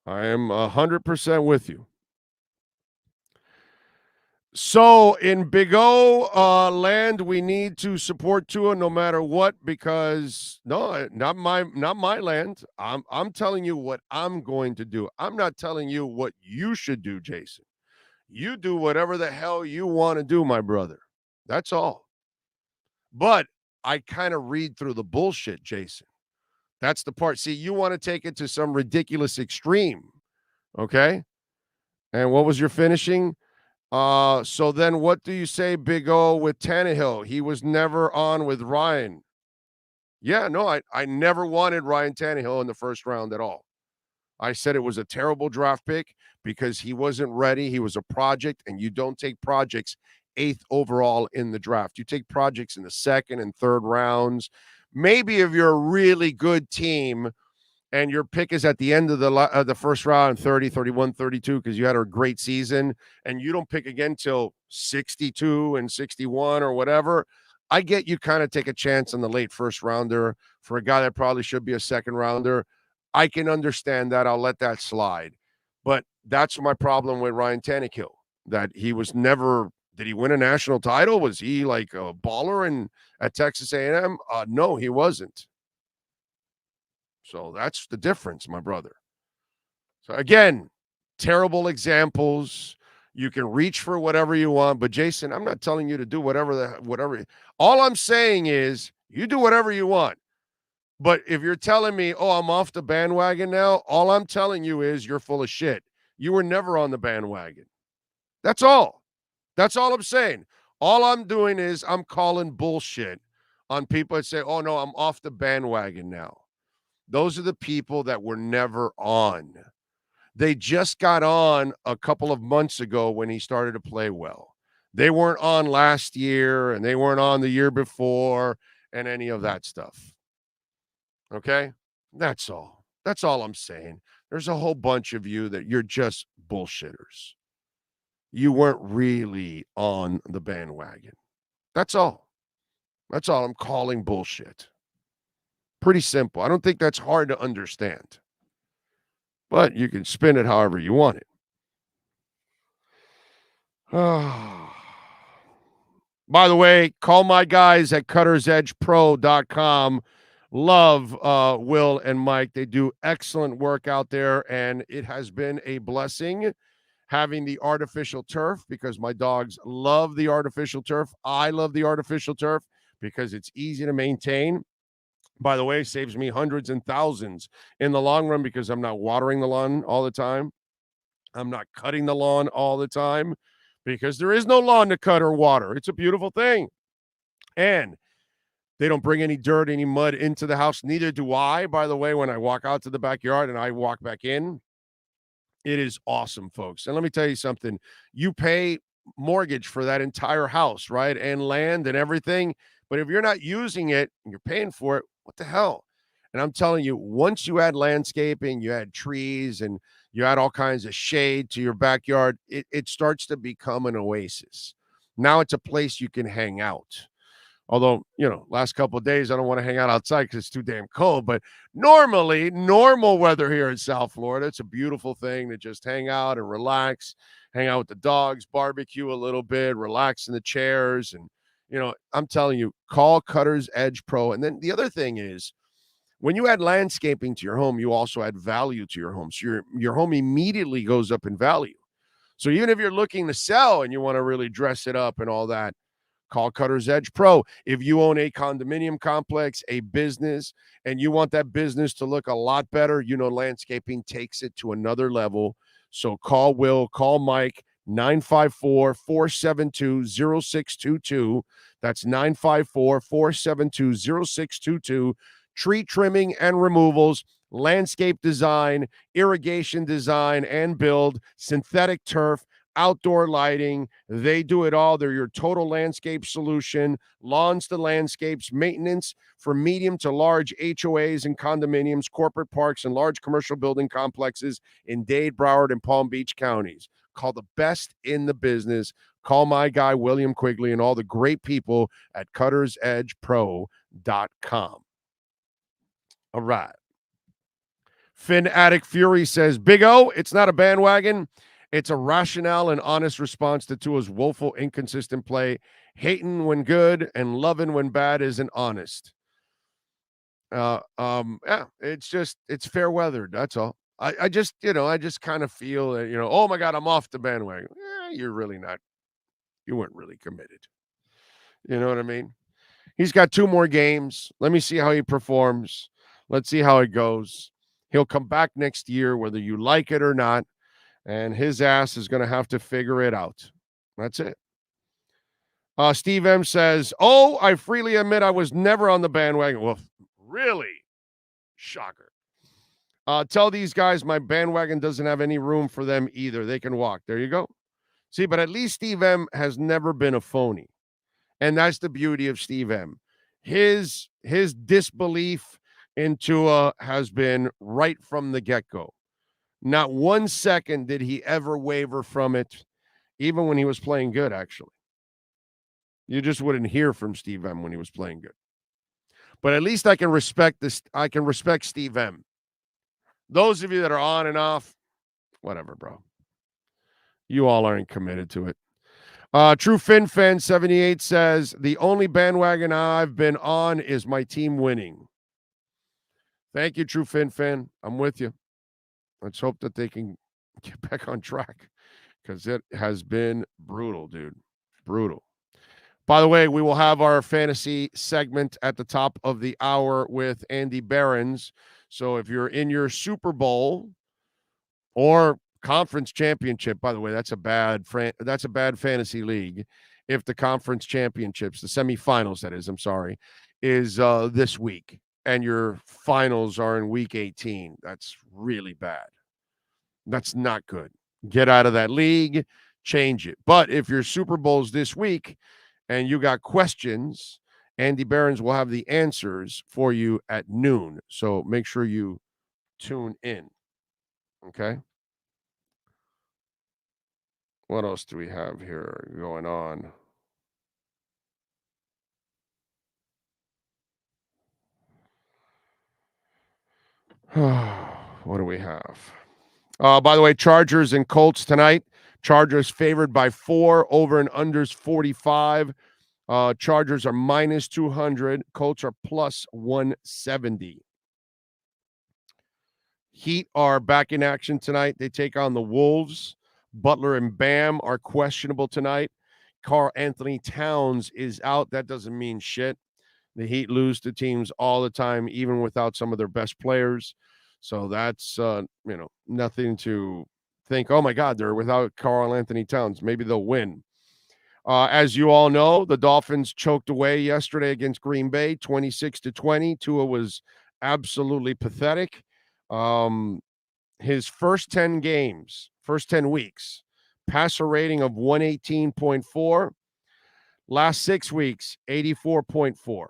I am 100% with you. So in Big O land, we need to support Tua no matter what, because no, not my land. I'm telling you what I'm going to do. I'm not telling you what you should do, Jason. You do whatever the hell you want to do, my brother. That's all. But I kind of read through the bullshit, Jason. That's the part. See, you want to take it to some ridiculous extreme. Okay? And what was your finishing? So then what do you say, Big O, with Tannehill? He was never on with Ryan. Yeah, no, I never wanted Ryan Tannehill in the first round at all. I said it was a terrible draft pick because he wasn't ready. He was a project, and you don't take projects 8th overall in the draft. You take projects in the 2nd and 3rd rounds, Maybe if you're a really good team and your pick is at the end of the first round, 30, 31, 32, because you had a great season, and you don't pick again till 62 and 61 or whatever, I get you kind of take a chance on the late first rounder for a guy that probably should be a second rounder. I can understand that. I'll let that slide. But that's my problem with Ryan Tannehill, that he was never – did he win a national title? Was he like a baller at Texas A&M? No, he wasn't. So that's the difference, my brother. So again, terrible examples. You can reach for whatever you want, but Jason, I'm not telling you to do whatever. All I'm saying is you do whatever you want. But if you're telling me, oh, I'm off the bandwagon now, all I'm telling you is you're full of shit. You were never on the bandwagon. That's all. That's all I'm saying. All I'm doing is I'm calling bullshit on people that say, oh, no, I'm off the bandwagon now. Those are the people that were never on. They just got on a couple of months ago when he started to play well. They weren't on last year, and they weren't on the year before, and any of that stuff. Okay? That's all. That's all I'm saying. There's a whole bunch of you that you're just bullshitters. You weren't really on the bandwagon. That's all. That's all. I'm calling bullshit. Pretty simple. I don't think that's hard to understand. But you can spin it however you want it. By the way, call my guys at cuttersedgepro.com. Love Will and Mike. They do excellent work out there, and it has been a blessing having the artificial turf because my dogs love the artificial turf. I love the artificial turf because it's easy to maintain. By the way, saves me hundreds and thousands in the long run because I'm not watering the lawn all the time. I'm not cutting the lawn all the time because there is no lawn to cut or water. It's a beautiful thing. And they don't bring any dirt, any mud into the house. Neither do I, by the way, when I walk out to the backyard and I walk back in. It is awesome, folks. And let me tell you something. You pay mortgage for that entire house, right? And land and everything. But if you're not using it and you're paying for it, what the hell? And I'm telling you, once you add landscaping, you add trees, and you add all kinds of shade to your backyard, it starts to become an oasis. Now it's a place you can hang out. Although, last couple of days, I don't want to hang out outside because it's too damn cold. But normally, normal weather here in South Florida, it's a beautiful thing to just hang out and relax, hang out with the dogs, barbecue a little bit, relax in the chairs. And, I'm telling you, call Cutter's Edge Pro. And then the other thing is, when you add landscaping to your home, you also add value to your home. So your home immediately goes up in value. So even if you're looking to sell and you want to really dress it up and all that, call Cutter's Edge Pro. If you own a condominium complex, a business, and you want that business to look a lot better, landscaping takes it to another level. So call Will, call Mike, 954-472-0622. That's 954-472-0622. Tree trimming and removals, landscape design, irrigation design and build, synthetic turf, outdoor lighting. They do it all. They're your total landscape solution. Lawns to landscapes, maintenance for medium to large HOAs and condominiums, corporate parks, and large commercial building complexes in Dade, Broward, and Palm Beach counties. Call the best in the business. Call my guy, William Quigley, and all the great people at cuttersedgepro.com. All right. Finn Attic Fury says, Big O, it's not a bandwagon. It's a rationale and honest response to Tua's woeful, inconsistent play. Hating when good and loving when bad isn't honest. Yeah, it's fair weather. That's all. I just kind of feel that, oh my God, I'm off the bandwagon. You're really not. You weren't really committed. You know what I mean? He's got 2 more games. Let me see how he performs. Let's see how it goes. He'll come back next year, whether you like it or not. And his ass is going to have to figure it out. That's it. Steve M says, I freely admit I was never on the bandwagon. Well, really? Shocker. Tell these guys my bandwagon doesn't have any room for them either. They can walk. There you go. See, but at least Steve M has never been a phony. And that's the beauty of Steve M. His disbelief in Tua has been right from the get-go. Not 1 second did he ever waver from it, even when he was playing good, actually. You just wouldn't hear from Steve M when he was playing good. But at least I can respect this. I can respect Steve M. Those of you that are on and off, whatever, bro. You all aren't committed to it. True Fin Fan 78 says, the only bandwagon I've been on is my team winning. Thank you, True Fin Fan. I'm with you. Let's hope that they can get back on track because it has been brutal, dude. Brutal. By the way, we will have our fantasy segment at the top of the hour with Andy Behrens. So if you're in your Super Bowl or conference championship, by the way, that's a bad fantasy league. If the conference championships, the semifinals, that is, I'm sorry, is this week, and your finals are in week 18, that's really bad. That's not good. Get out of that league, change it. But if your Super Bowl's this week and you got questions, Andy Behrens will have the answers for you at noon. So make sure you tune in. Okay? What else do we have here going on? What do we have? By the way, Chargers and Colts tonight. Chargers favored by 4, over and unders 45. Chargers are minus 200. Colts are plus 170. Heat are back in action tonight. They take on the Wolves. Butler and Bam are questionable tonight. Karl Anthony Towns is out. That doesn't mean shit. The Heat lose to teams all the time, even without some of their best players. So that's, nothing to think, oh, my God, they're without Karl Anthony Towns. Maybe they'll win. As you all know, the Dolphins choked away yesterday against Green Bay, 26-20. Tua was absolutely pathetic. His first 10 weeks, passer rating of 118.4. Last 6 weeks, 84.4.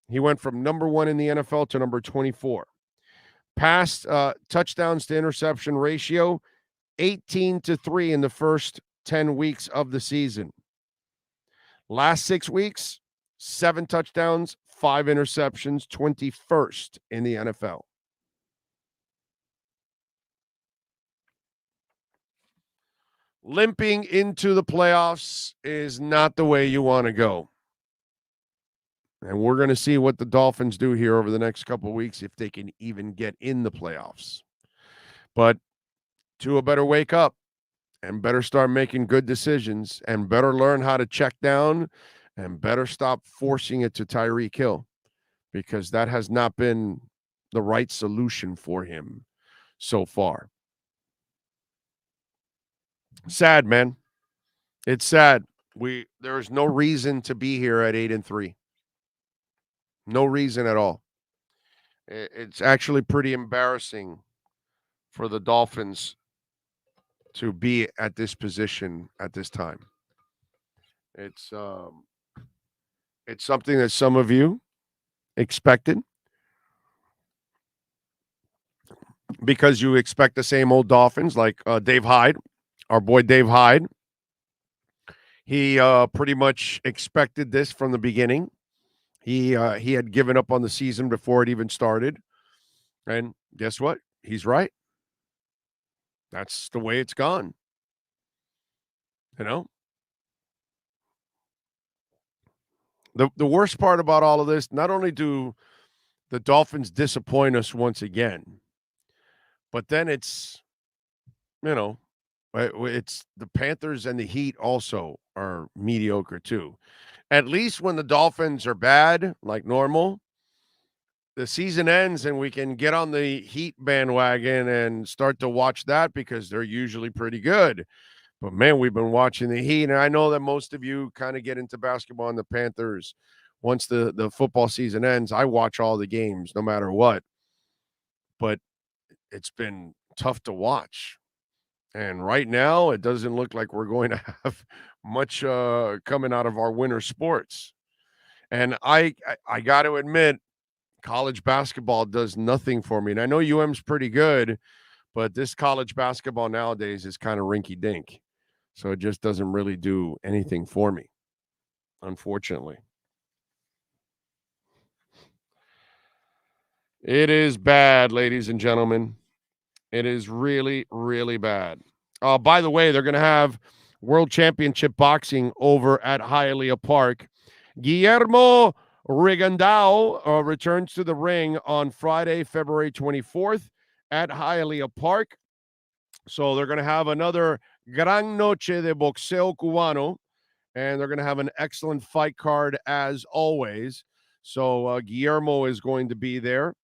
He went from number 1 in the NFL to number 24. Pass touchdowns to interception ratio, 18-3 in the first 10 weeks of the season. Last 6 weeks, 7 touchdowns, 5 interceptions, 21st in the NFL. Limping into the playoffs is not the way you want to go. And we're going to see what the Dolphins do here over the next couple of weeks if they can even get in the playoffs. But Tua better wake up and better start making good decisions and better learn how to check down and better stop forcing it to Tyreek Hill, because that has not been the right solution for him so far. Sad, man. It's sad. There's no reason to be here at 8-3. No reason at all. It's actually pretty embarrassing for the Dolphins to be at this position at this time. It's something that some of you expected, because you expect the same old Dolphins, like Dave Hyde, our boy Dave Hyde. He pretty much expected this from the beginning. He had given up on the season before it even started. And guess what? He's right. That's the way it's gone. The worst part about all of this, not only do the Dolphins disappoint us once again, but then it's the Panthers and the Heat also are mediocre too. At least when the Dolphins are bad, like normal, the season ends and we can get on the Heat bandwagon and start to watch that because they're usually pretty good. But, man, we've been watching the Heat, and I know that most of you kind of get into basketball and the Panthers. Once the football season ends, I watch all the games no matter what. But it's been tough to watch. And right now, it doesn't look like we're going to have much coming out of our winter sports. And I got to admit, college basketball does nothing for me. And I know UM's pretty good, but this college basketball nowadays is kind of rinky dink. So it just doesn't really do anything for me, unfortunately. It is bad, ladies and gentlemen. It is really, really bad. By the way, they're going to have World Championship Boxing over at Hialeah Park. Guillermo Rigandao returns to the ring on Friday, February 24th at Hialeah Park. So they're going to have another Gran Noche de Boxeo Cubano, and they're going to have an excellent fight card as always. So Guillermo is going to be there,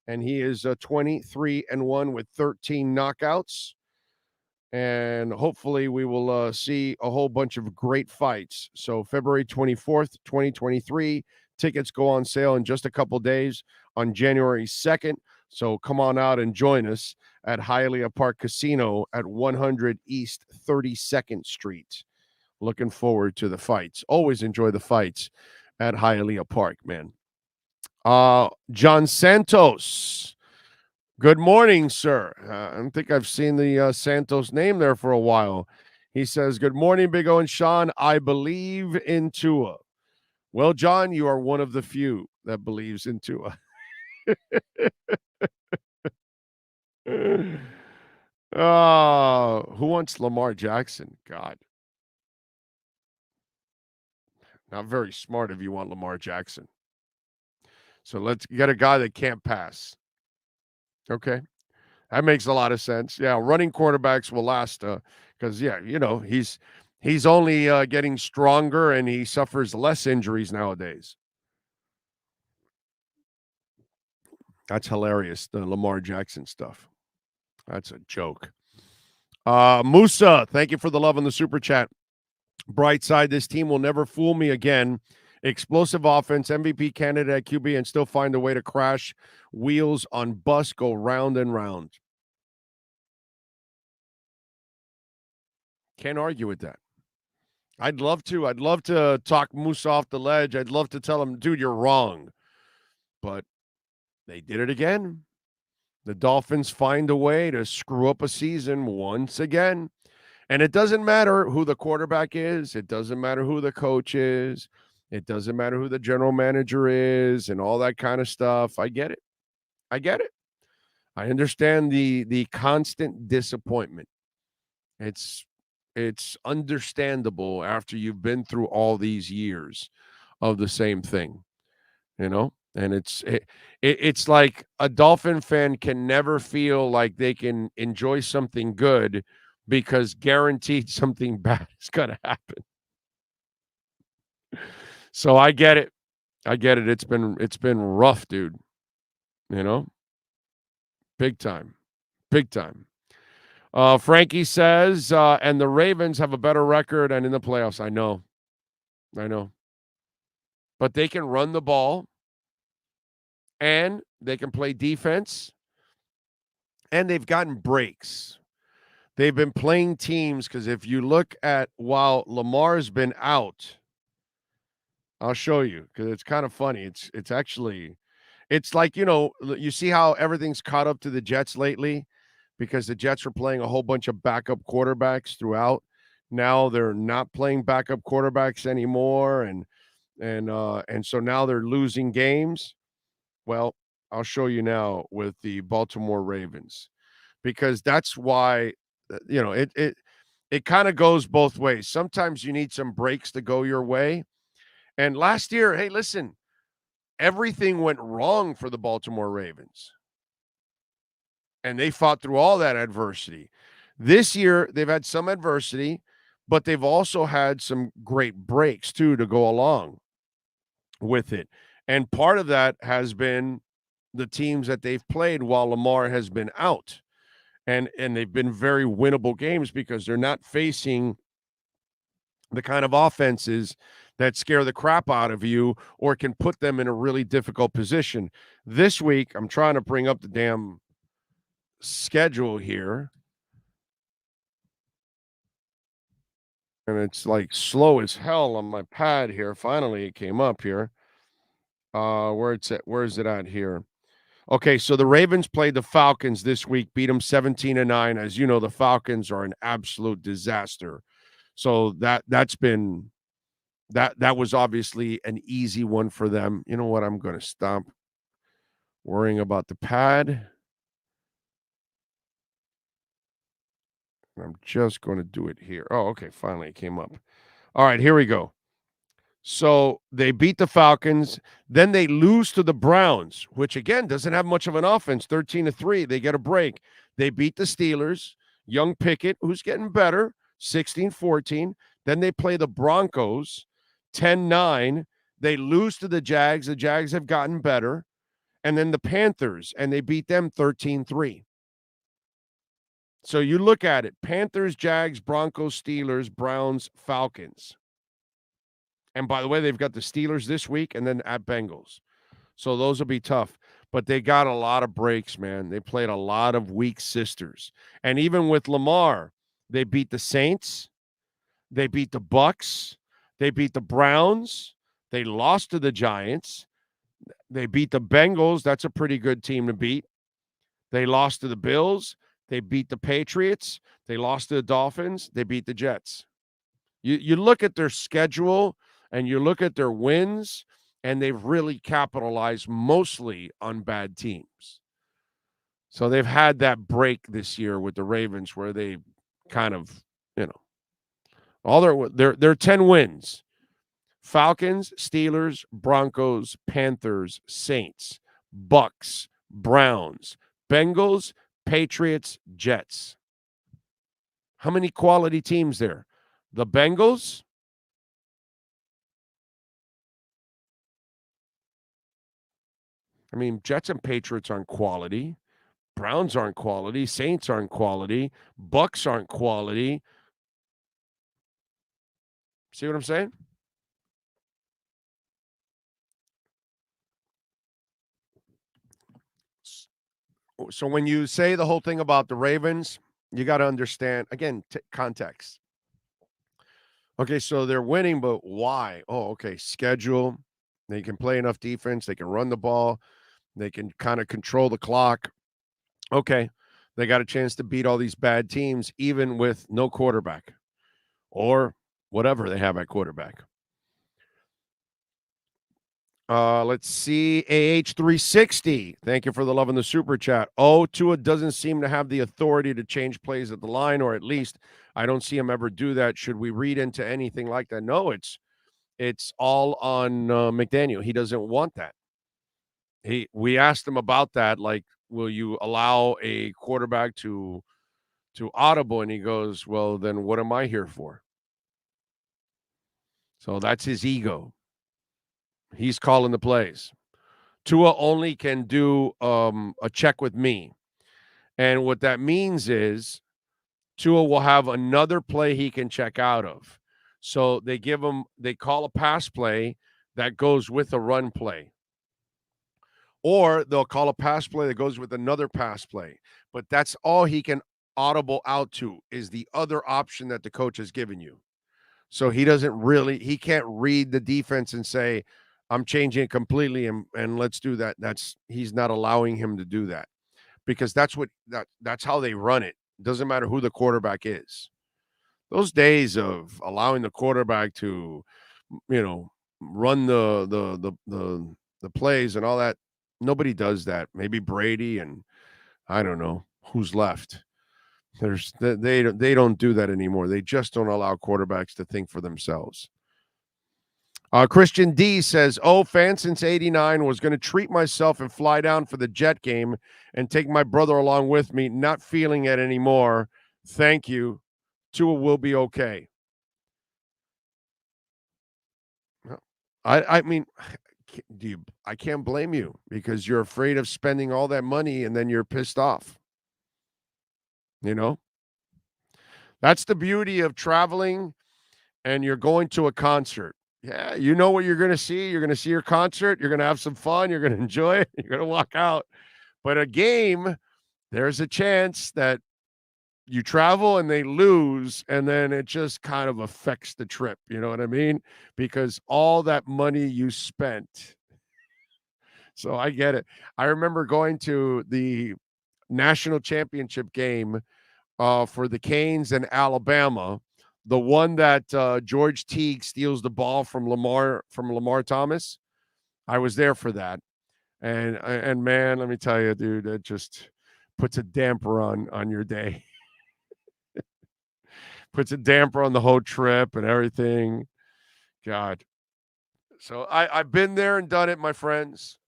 and he is 23-1 with 13 knockouts. And hopefully we will see a whole bunch of great fights. So February 24th, 2023, tickets go on sale in just a couple days on January 2nd. So come on out and join us at Hialeah Park Casino at 100 East 32nd Street. Looking forward to the fights. Always enjoy the fights at Hialeah Park, man. John Santos. Good morning, sir. I don't think I've seen the Santos name there for a while. He says, good morning, Big O and Sean. I believe in Tua. Well, John, you are one of the few that believes in Tua. Who wants Lamar Jackson? God. Not very smart if you want Lamar Jackson. So let's get a guy that can't pass. Okay. That makes a lot of sense. Yeah, running quarterbacks will last because, he's only getting stronger and he suffers less injuries nowadays. That's hilarious, the Lamar Jackson stuff. That's a joke. Musa, thank you for the love on the super chat. Bright side, this team will never fool me again. Explosive offense, MVP candidate at QB, and still find a way to crash. Wheels on bus go round and round. Can't argue with that. I'd love to. I'd love to talk Moose off the ledge. I'd love to tell him, dude, you're wrong. But they did it again. The Dolphins find a way to screw up a season once again. And it doesn't matter who the quarterback is. It doesn't matter who the coach is. It doesn't matter who the general manager is and all that kind of stuff. I get it. I get it. I understand the constant disappointment. It's understandable after you've been through all these years of the same thing, and it's like a Dolphin fan can never feel like they can enjoy something good because guaranteed something bad is going to happen. So I get it. It's been rough, dude. Big time. Frankie says, and the Ravens have a better record and in the playoffs. I know. But they can run the ball and they can play defense and they've gotten breaks. They've been playing teams because if you look at while Lamar's been out, I'll show you because it's kind of funny. It's like, you see how everything's caught up to the Jets lately? Because the Jets were playing a whole bunch of backup quarterbacks throughout. Now they're not playing backup quarterbacks anymore, and so now they're losing games. Well, I'll show you now with the Baltimore Ravens, because that's why it kind of goes both ways. Sometimes you need some breaks to go your way. And last year, hey, listen, everything went wrong for the Baltimore Ravens. And they fought through all that adversity. This year, they've had some adversity, but they've also had some great breaks, too, to go along with it. And part of that has been the teams that they've played while Lamar has been out. And they've been very winnable games because they're not facing the kind of offenses that scare the crap out of you or can put them in a really difficult position. This week, I'm trying to bring up the damn schedule here, and it's like slow as hell on my pad here. Finally it came up here. Where is it at here? Okay, so the Ravens played the Falcons this week, beat them 17-9. As you know, the Falcons are an absolute disaster. So that was obviously an easy one for them. You know what? I'm going to stop worrying about the pad. I'm just going to do it here. Oh, okay. Finally, it came up. All right, here we go. So they beat the Falcons. Then they lose to the Browns, which, again, doesn't have much of an offense, 13-3. They get a break. They beat the Steelers. Young Pickett, who's getting better, 16-14. Then they play the Broncos, 10-9. They lose to the Jags. The Jags have gotten better. And then the Panthers, and they beat them 13-3. So you look at it, Panthers, Jags, Broncos, Steelers, Browns, Falcons. And by the way, they've got the Steelers this week and then at Bengals. So those will be tough. But they got a lot of breaks, man. They played a lot of weak sisters. And even with Lamar, they beat the Saints. They beat the Bucks. They beat the Browns. They lost to the Giants. They beat the Bengals. That's a pretty good team to beat. They lost to the Bills. They beat the Patriots. They lost to the Dolphins. They beat the Jets. You look at their schedule and you look at their wins, and they've really capitalized mostly on bad teams. So they've had that break this year with the Ravens where they kind of, all their 10 wins. Falcons, Steelers, Broncos, Panthers, Saints, Bucks, Browns, Bengals, Patriots, Jets. How many quality teams there? The Bengals, Jets and Patriots aren't quality. Browns aren't quality. Saints aren't quality. Bucks aren't quality. See what I'm saying? So when you say the whole thing about the Ravens, you got to understand, again, context. Okay, so they're winning, but why? Oh, okay, schedule. They can play enough defense. They can run the ball. They can kind of control the clock. Okay, they got a chance to beat all these bad teams, even with no quarterback or whatever they have at quarterback. Let's see. AH360. Thank you for the love in the super chat. Oh, Tua doesn't seem to have the authority to change plays at the line, or at least I don't see him ever do that. Should we read into anything like that? No, it's all on McDaniel. He doesn't want that. We asked him about that. Like, will you allow a quarterback to audible? And he goes, well, then what am I here for? So that's his ego. He's calling the plays. Tua only can do a check with me. And what that means is Tua will have another play he can check out of. So they call a pass play that goes with a run play. Or they'll call a pass play that goes with another pass play. But that's all he can audible out to is the other option that the coach has given you. So he can't read the defense and say, I'm changing it completely and let's do that. He's not allowing him to do that because that's how they run it. Doesn't matter who the quarterback is. Those days of allowing the quarterback to, run the plays and all that, nobody does that. Maybe Brady and I don't know who's left. They don't do that anymore. They just don't allow quarterbacks to think for themselves. Christian D says, fan since 89, was going to treat myself and fly down for the Jet game and take my brother along with me. Not feeling it anymore. Thank you. Tua will be okay. I can't blame you because you're afraid of spending all that money and then you're pissed off. That's the beauty of traveling and you're going to a concert. Yeah, you know what you're going to see. You're going to see your concert. You're going to have some fun. You're going to enjoy it. You're going to walk out. But a game, there's a chance that you travel and they lose, and then it just kind of affects the trip. You know what I mean? Because all that money you spent So I get it. I remember going to the national championship game for the Canes and Alabama, the one that George Teague steals the ball from Lamar Thomas. I was there for that, and man, let me tell you, dude, it just puts a damper on your day. Puts a damper on the whole trip and everything. God. So I've been there and done it, my friends.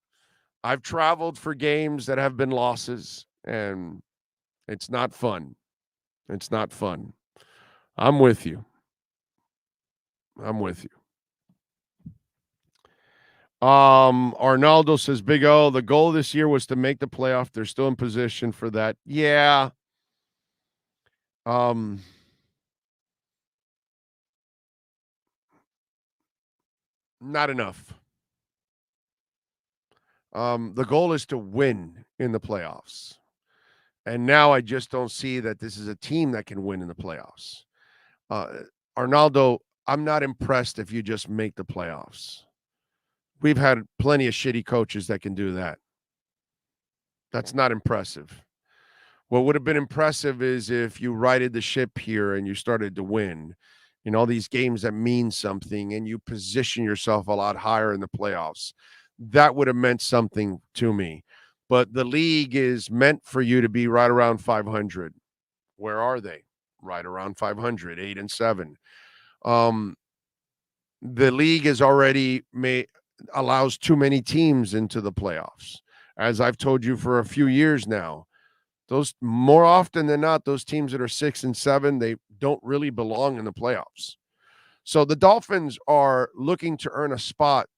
I've traveled for games that have been losses, and it's not fun. It's not fun. I'm with you. I'm with you. Arnaldo says, Big O, the goal this year was to make the playoff. They're still in position for that. Yeah. Not enough. The goal is to win in the playoffs. And now I just don't see that this is a team that can win in the playoffs. Arnaldo, I'm not impressed if you just make the playoffs. We've had plenty of shitty coaches that can do that. That's not impressive. What would have been impressive is if you righted the ship here and you started to win in all these games that mean something and you position yourself a lot higher in the playoffs. That would have meant something to me. But the league is meant for you to be right around 500. Where are they? Right around 500, 8-7. The league is already allows too many teams into the playoffs. As I've told you for a few years now, those more often than not, those teams that are 6 and 7, they don't really belong in the playoffs. So the Dolphins are looking to earn a spot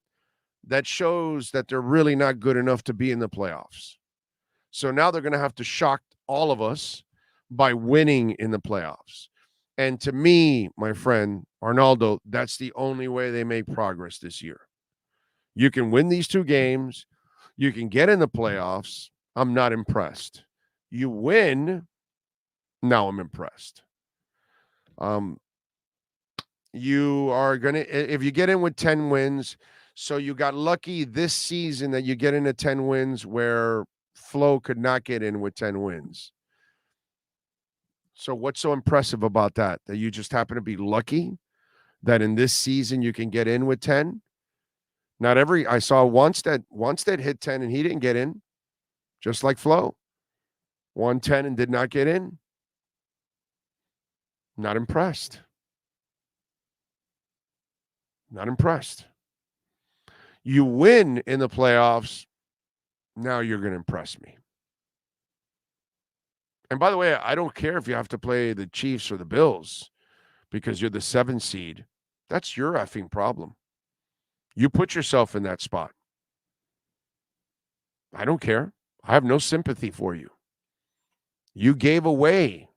that shows that they're really not good enough to be in the playoffs. So now they're going to have to shock all of us by winning in the playoffs. And to me, my friend, Arnaldo, that's the only way they make progress this year. You can win these 2 games. You can get in the playoffs. I'm not impressed. You win. Now I'm impressed. You are going to, if you get in with 10 wins, so you got lucky this season that you get into 10 wins where Flo could not get in with 10 wins. So what's so impressive about that? That you just happen to be lucky that in this season you can get in with 10? I saw Wanstead hit 10 and he didn't get in, just like Flo. Won 10 and did not get in. Not impressed. Not impressed. You win in the playoffs, now you're going to impress me. And by the way, I don't care if you have to play the Chiefs or the Bills because you're the 7th seed. That's your effing problem. You put yourself in that spot. I don't care. I have no sympathy for you. You gave away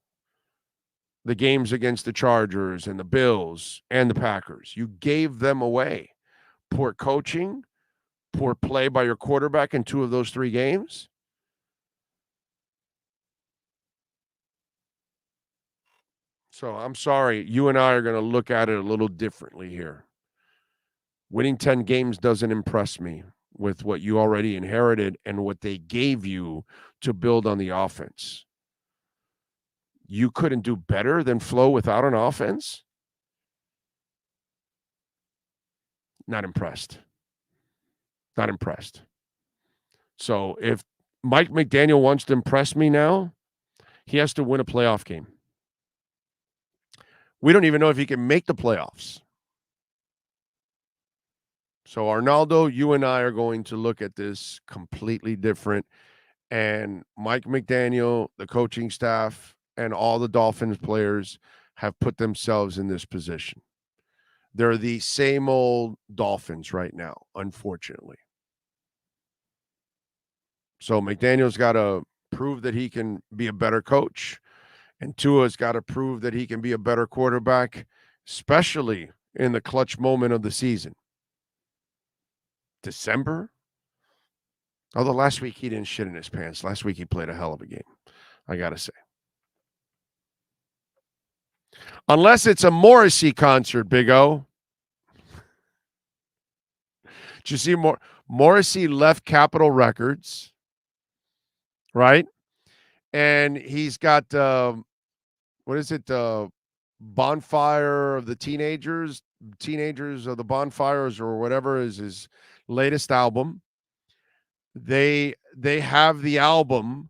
the games against the Chargers and the Bills and the Packers. You gave them away. Poor coaching, poor play by your quarterback in 2 of those 3 games. So I'm sorry. You and I are going to look at it a little differently here. Winning 10 games doesn't impress me with what you already inherited and what they gave you to build on the offense. You couldn't do better than Flo without an offense? Not impressed. Not impressed. So if Mike McDaniel wants to impress me now, he has to win a playoff game. We don't even know if he can make the playoffs. So, Arnaldo, you and I are going to look at this completely different. And Mike McDaniel, the coaching staff, and all the Dolphins players have put themselves in this position. They're the same old Dolphins right now, unfortunately. So, McDaniel's got to prove that he can be a better coach. And Tua's got to prove that he can be a better quarterback, especially in the clutch moment of the season. December? Although last week he didn't shit in his pants. Last week he played a hell of a game, I got to say. Unless it's a Morrissey concert, Big O. Did you see Morrissey left Capitol Records, right? And he's got what is it? Bonfire of the Teenagers of the Bonfires, or whatever is his latest album. They have the album.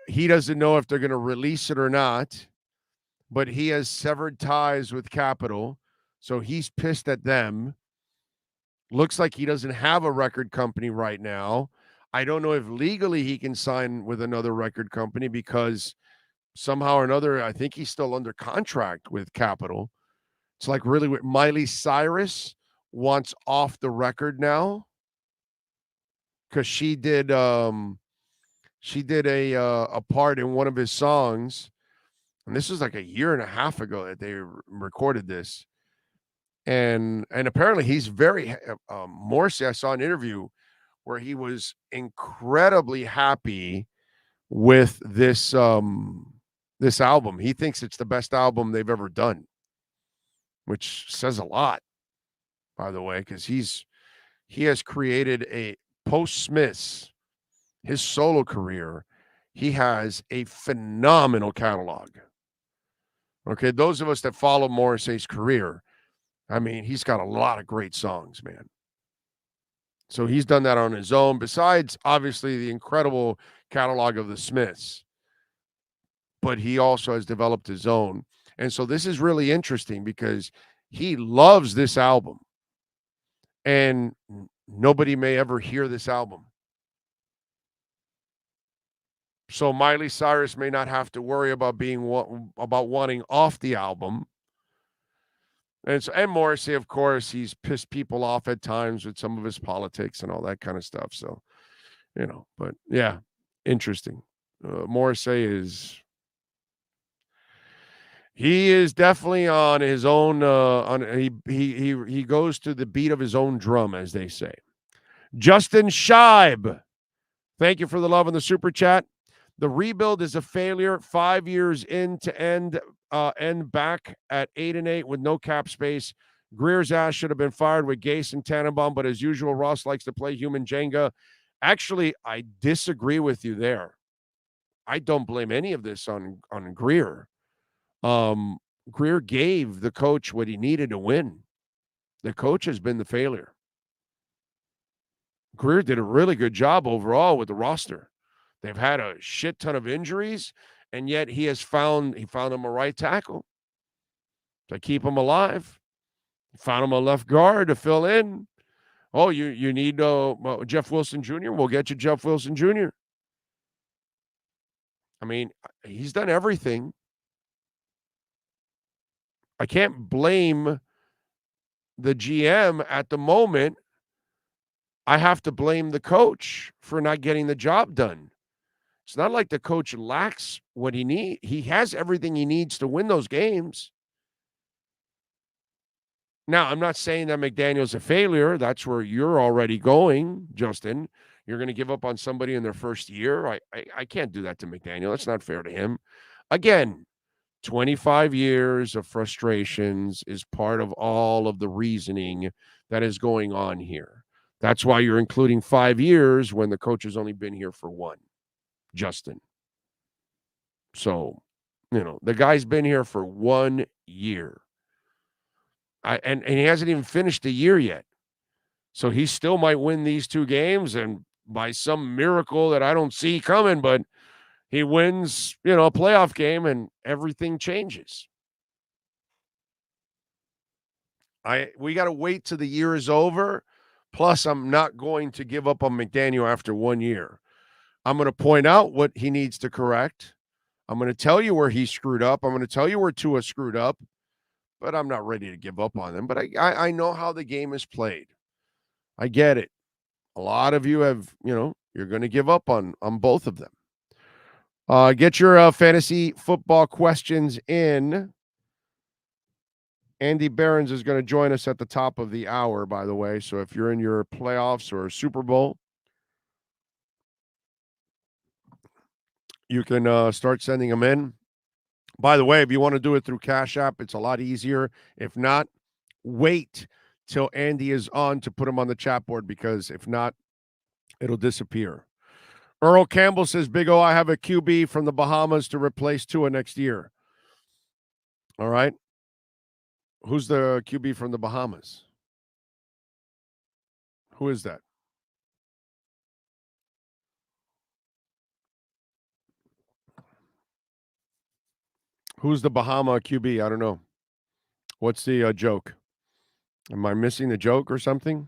He doesn't know if they're going to release it or not, but he has severed ties with Capitol, so he's pissed at them. Looks like he doesn't have a record company right now. I don't know if legally he can sign with another record company because somehow or another, I think he's still under contract with Capitol. It's like really what Miley Cyrus wants off the record now because she did a part in one of his songs, and this was like a year and a half ago that they recorded this. And apparently he's very Morrissey. I saw an interview where he was incredibly happy with this this album. He thinks it's the best album they've ever done, which says a lot, by the way, because he has created a post Smiths, his solo career. He has a phenomenal catalog. Okay, those of us that follow Morrissey's career, I mean, he's got a lot of great songs, man. So he's done that on his own, besides, obviously, the incredible catalog of the Smiths. But he also has developed his own. And so this is really interesting because he loves this album. And nobody may ever hear this album. So Miley Cyrus may not have to worry about wanting off the album. And Morrissey, of course, he's pissed people off at times with some of his politics and all that kind of stuff. So, but yeah, interesting. Morrissey is definitely on his own. He goes to the beat of his own drum, as they say. Justin Scheib, thank you for the love in the super chat. The rebuild is a failure. 5 years in to end back at 8-8 with no cap space. Greer's ass should have been fired with Gase and Tannenbaum, but as usual, Ross likes to play human Jenga. Actually, I disagree with you there. I don't blame any of this on Greer. Greer gave the coach what he needed to win. The coach has been the failure. Greer did a really good job overall with the roster. They've had a shit ton of injuries, and yet he found him a right tackle to keep him alive. He found him a left guard to fill in. Oh, you need Jeff Wilson Jr.? We'll get you Jeff Wilson Jr. I mean, he's done everything. I can't blame the GM at the moment. I have to blame the coach for not getting the job done. It's not like the coach lacks what he needs. He has everything he needs to win those games. Now, I'm not saying that McDaniel's a failure. That's where you're already going, Justin. You're going to give up on somebody in their first year. I can't do that to McDaniel. That's not fair to him. Again, 25 years of frustrations is part of all of the reasoning that is going on here. That's why you're including 5 years when the coach has only been here for 1. Justin. So, the guy's been here for 1 year. And he hasn't even finished the year yet. So he still might win these 2 games, and by some miracle that I don't see coming, but he wins, a playoff game and everything changes. We got to wait till the year is over. Plus, I'm not going to give up on McDaniel after 1 year. I'm going to point out what he needs to correct. I'm going to tell you where he screwed up. I'm going to tell you where Tua screwed up, but I'm not ready to give up on them. But I know how the game is played. I get it. A lot of you have, you're going to give up on both of them. Get your fantasy football questions in. Andy Behrens is going to join us at the top of the hour, by the way. So if you're in your playoffs or Super Bowl, you can start sending them in. By the way, if you want to do it through Cash App, it's a lot easier. If not, wait till Andy is on to put him on the chat board, because if not, it'll disappear. Earl Campbell says, Big O, I have a QB from the Bahamas to replace Tua next year. All right. Who's the QB from the Bahamas? Who is that? Who's the Bahama QB? I don't know. What's the joke? Am I missing the joke or something?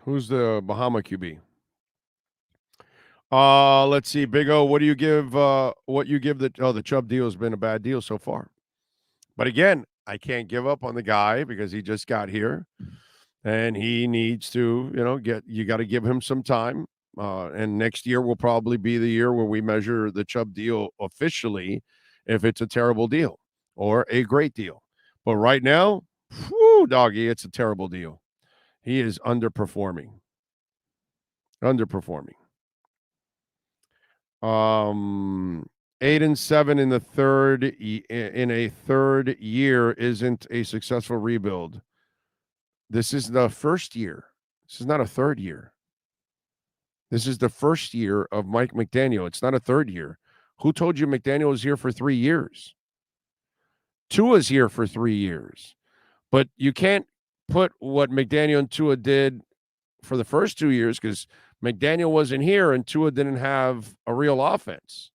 Who's the Bahama QB? Let's see. Big O, what do you give the Chubb deal has been a bad deal so far. But again, I can't give up on the guy because he just got here and he needs to, you got to give him some time. And next year will probably be the year where we measure the Chubb deal officially, if it's a terrible deal or a great deal. But right now, whew, doggy, it's a terrible deal. He is underperforming. 8-7 in a third year isn't a successful rebuild. This is the first year. This is not a third year. This is the first year of Mike McDaniel. It's not a third year. Who told you McDaniel was here for 3 years? Tua's here for 3 years. But you can't put what McDaniel and Tua did for the first 2 years, because McDaniel wasn't here and Tua didn't have a real offense.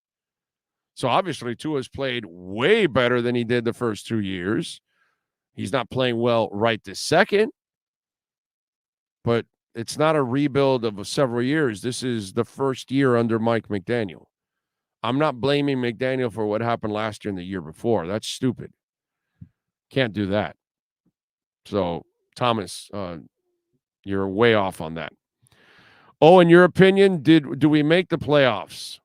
So obviously Tua's played way better than he did the first 2 years. He's not playing well right this second, but it's not a rebuild of several years. This is the first year under Mike McDaniel. I'm not blaming McDaniel for what happened last year and the year before. That's stupid. Can't do that. So, Thomas, you're way off on that. Oh, in your opinion, do we make the playoffs?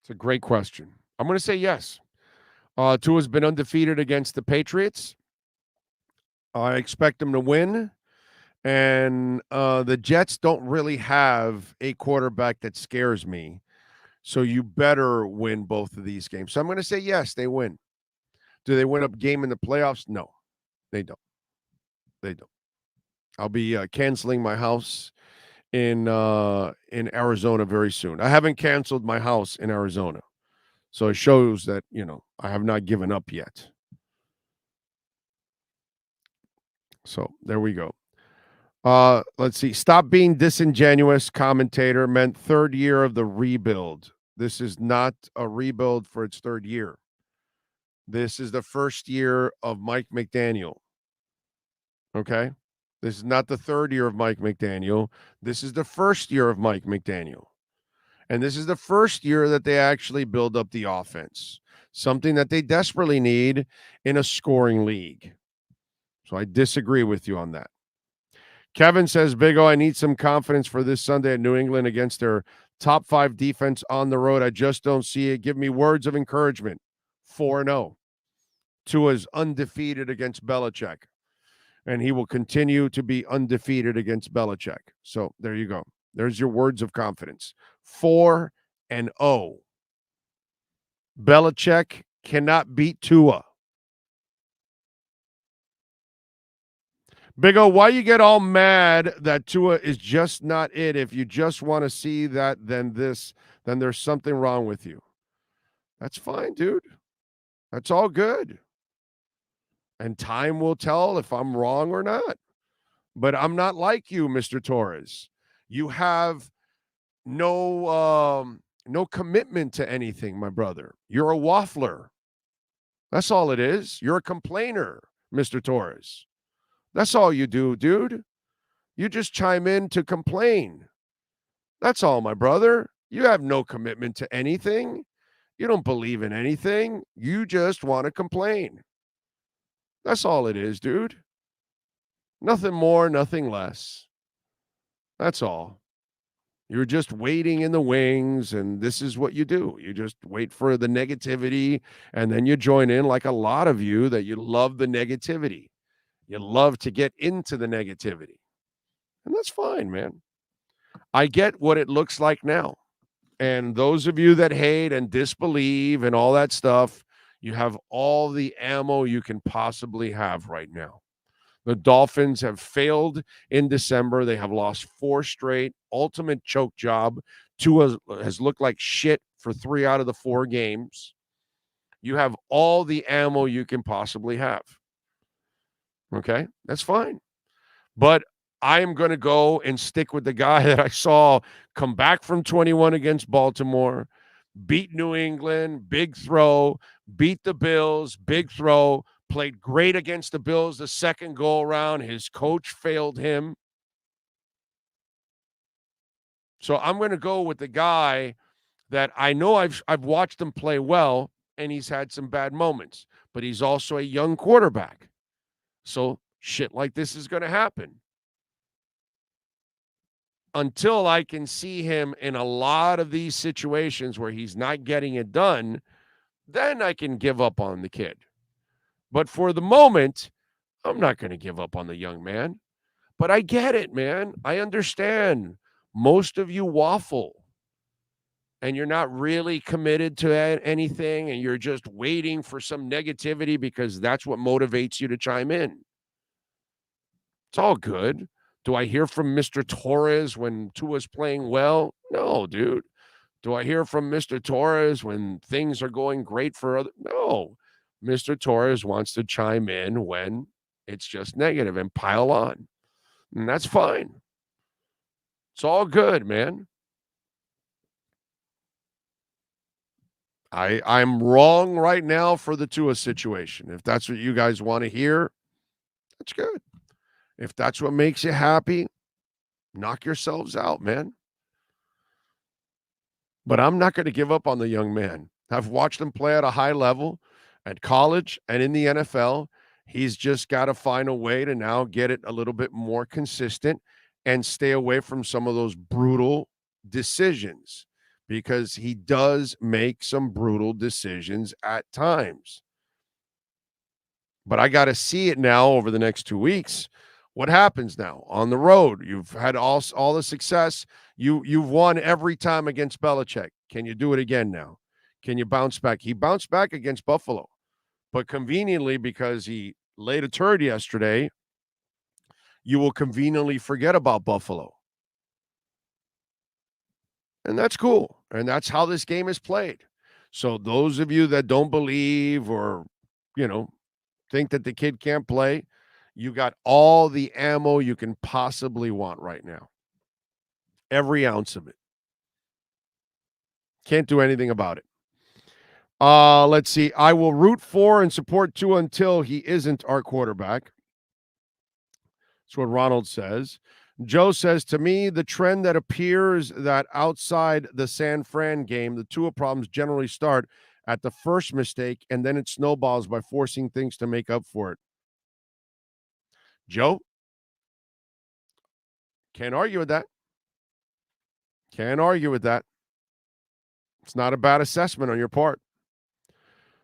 It's a great question. I'm going to say yes. Tua's been undefeated against the Patriots. I expect them to win. And the Jets don't really have a quarterback that scares me. So you better win both of these games. So I'm going to say yes, they win. Do they win a game in the playoffs? No, they don't. They don't. I'll be canceling my house in Arizona very soon. I haven't canceled my house in Arizona. So it shows that, I have not given up yet. So there we go. Let's see. Stop being disingenuous, commentator. Meant third year of the rebuild. This is not a rebuild for its third year. This is the first year of Mike McDaniel. Okay? This is not the third year of Mike McDaniel. This is the first year of Mike McDaniel. And this is the first year that they actually build up the offense, something that they desperately need in a scoring league. So I disagree with you on that. Kevin says, Big O, I need some confidence for this Sunday at New England against their top 5 defense on the road. I just don't see it. Give me words of encouragement. 4-0. Tua's undefeated against Belichick, and he will continue to be undefeated against Belichick. So there you go. There's your words of confidence. 4-0. Belichick cannot beat Tua. Big O, why you get all mad that Tua is just not it? If you just want to see that, then there's something wrong with you. That's fine, dude. That's all good. And time will tell if I'm wrong or not. But I'm not like you, Mr. Torres. You have no commitment to anything, my brother. You're a waffler. That's all it is. You're a complainer, Mr. Torres. That's all you do, dude. You just chime in to complain. That's all, my brother. You have no commitment to anything. You don't believe in anything. You just want to complain. That's all it is, dude. Nothing more, nothing less. That's all. You're just waiting in the wings, and this is what you do. You just wait for the negativity, and then you join in like a lot of you that you love the negativity. You love to get into the negativity. And that's fine, man. I get what it looks like now. And those of you that hate and disbelieve and all that stuff, you have all the ammo you can possibly have right now. The Dolphins have failed in December. They have lost 4 straight. Ultimate choke job. Tua has looked like shit for 3 out of the 4 games. You have all the ammo you can possibly have. Okay? That's fine. But I am going to go and stick with the guy that I saw come back from 21 against Baltimore, beat New England, big throw, beat the Bills, big throw, played great against the Bills the second go around. His coach failed him. So I'm going to go with the guy that I know I've watched him play well, and he's had some bad moments, but he's also a young quarterback. So shit like this is going to happen. Until I can see him in a lot of these situations where he's not getting it done, then I can give up on the kid. But for the moment, I'm not going to give up on the young man. But I get it, man. I understand. Most of you waffle. And you're not really committed to anything, and you're just waiting for some negativity because that's what motivates you to chime in. It's all good. Do I hear from Mr. Torres when Tua's playing well? No, dude. Do I hear from Mr. Torres when things are going great for other? No. Mr. Torres wants to chime in when it's just negative and pile on. And that's fine. It's all good, man. I'm wrong right now for the Tua situation. If that's what you guys want to hear, that's good. If that's what makes you happy, knock yourselves out, man. But I'm not going to give up on the young man. I've watched him play at a high level at college and in the NFL. He's just got to find a way to now get it a little bit more consistent and stay away from some of those brutal decisions, because he does make some brutal decisions at times. But I got to see it now over the next 2 weeks. What happens now on the road? You've had all the success. You've won every time against Belichick. Can you do it again now? Can you bounce back? He bounced back against Buffalo, but conveniently, because he laid a turd yesterday, you will conveniently forget about Buffalo. And that's cool. And that's how this game is played. So those of you that don't believe or, think that the kid can't play, you got all the ammo you can possibly want right now. Every ounce of it. Can't do anything about it. Let's see. I will root for and support Tua until he isn't our quarterback. That's what Ronald says. Joe says, to me, the trend that appears that outside the San Fran game, the Tua problems generally start at the first mistake, and then it snowballs by forcing things to make up for it. Joe? Can't argue with that. Can't argue with that. It's not a bad assessment on your part.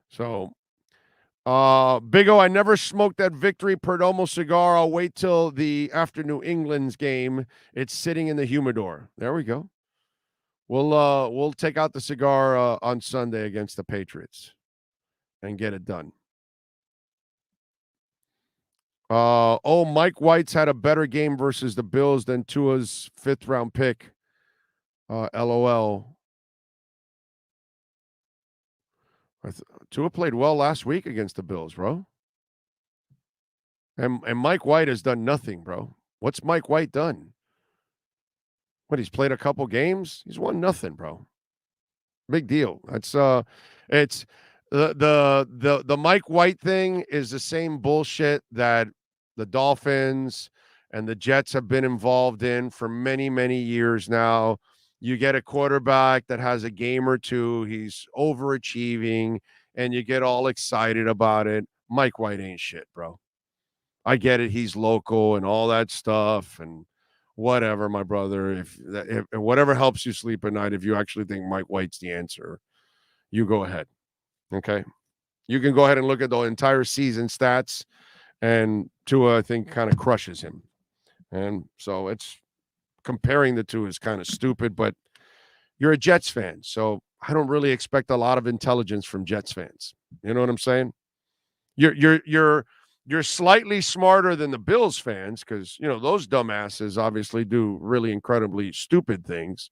So, Big O, I never smoked that Victory Perdomo cigar. I'll wait till the after New England's game. It's sitting in the humidor. There we go. We'll take out the cigar on Sunday against the Patriots and get it done. Mike White's had a better game versus the Bills than Tua's 5th round pick. LOL. Tua played well last week against the Bills, bro. And Mike White has done nothing, bro. What's Mike White done? What, he's played a couple games? He's won nothing, bro. Big deal. That's it's the Mike White thing is the same bullshit that the Dolphins and the Jets have been involved in for many, many years now. You get a quarterback that has a game or two, he's overachieving, and you get all excited about it. Mike White ain't shit, bro. I get it. He's local and all that stuff and whatever, my brother. If whatever helps you sleep at night, if you actually think Mike White's the answer, you go ahead. Okay? You can go ahead and look at the entire season stats, and Tua, I think, kind of crushes him. And so it's comparing the two is kind of stupid, but you're a Jets fan, so I don't really expect a lot of intelligence from Jets fans. You know what I'm saying? You're slightly smarter than the Bills fans because, you know, those dumbasses obviously do really incredibly stupid things.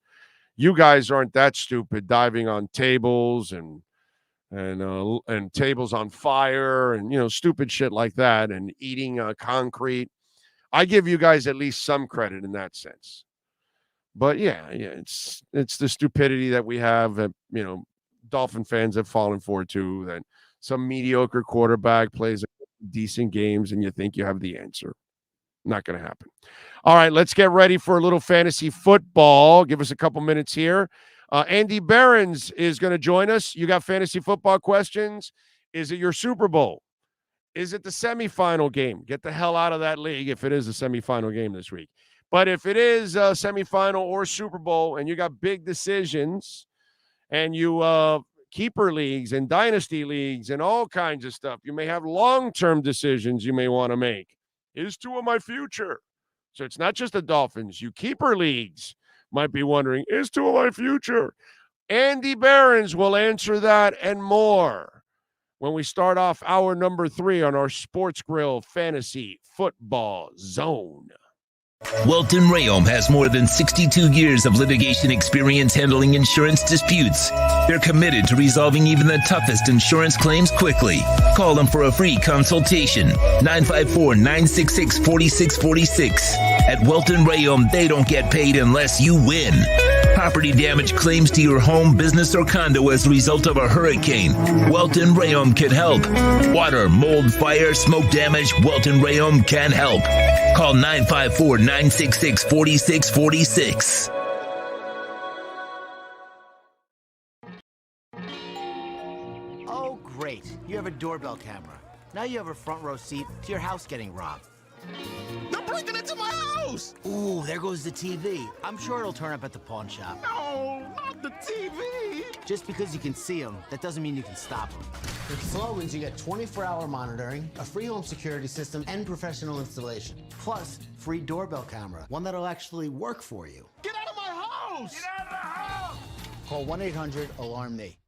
You guys aren't that stupid, diving on tables and tables on fire and, you know, stupid shit like that, and eating concrete. I give you guys at least some credit in that sense. But yeah, it's the stupidity that we have that, you know, Dolphin fans have fallen for too, that some mediocre quarterback plays decent games and you think you have the answer. Not going to happen. All right, let's get ready for a little fantasy football. Give us a couple minutes here. Andy Behrens is going to join us. You got fantasy football questions? Is it your Super Bowl? Is it the semifinal game? Get the hell out of that league if it is a semifinal game this week. But if it is a semifinal or Super Bowl and you got big decisions and you keeper leagues and dynasty leagues and all kinds of stuff, you may have long-term decisions you may want to make. Is Tua my future? So it's not just the Dolphins. You keeper leagues might be wondering, is Tua my future? Andy Behrens will answer that and more when we start off hour number 3 on our Sports Grill Fantasy Football Zone. Welton Rayom has more than 62 years of litigation experience handling insurance disputes. They're committed to resolving even the toughest insurance claims quickly. Call them for a free consultation. 954-966-4646. At Welton Rayom, they don't get paid unless you win. Property damage claims to your home, business, or condo as a result of a hurricane. Welton Rayom can help. Water, mold, fire, smoke damage, Welton Rayom can help. Call 954-966-4646. Oh, great. You have a doorbell camera. Now you have a front row seat to your house getting robbed. They're breaking into my house! Ooh, there goes the TV. I'm sure it'll turn up at the pawn shop. No, not the TV! Just because you can see them, that doesn't mean you can stop them. With Slogans, you get 24-hour monitoring, a free home security system, and professional installation. Plus, free doorbell camera, one that'll actually work for you. Get out of my house! Get out of the house! Call 1-800-ALARM-ME.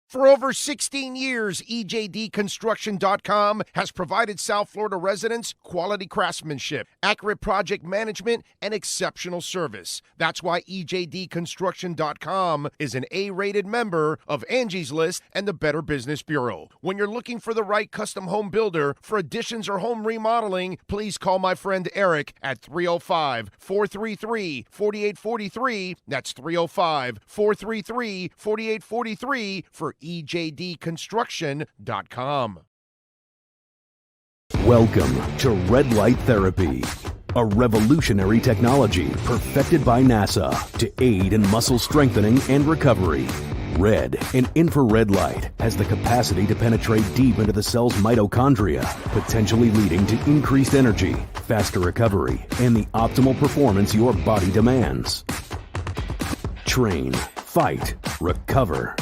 For over 16 years, EJDconstruction.com has provided South Florida residents quality craftsmanship, accurate project management, and exceptional service. That's why EJDconstruction.com is an A-rated member of Angie's List and the Better Business Bureau. When you're looking for the right custom home builder for additions or home remodeling, please call my friend Eric at 305-433-4843. That's 305-433-4843 for EJDconstruction.com. Welcome to Red Light Therapy, a revolutionary technology perfected by NASA to aid in muscle strengthening and recovery. Red and infrared light has the capacity to penetrate deep into the cell's mitochondria, potentially leading to increased energy, faster recovery, and the optimal performance your body demands. Train, fight, recover.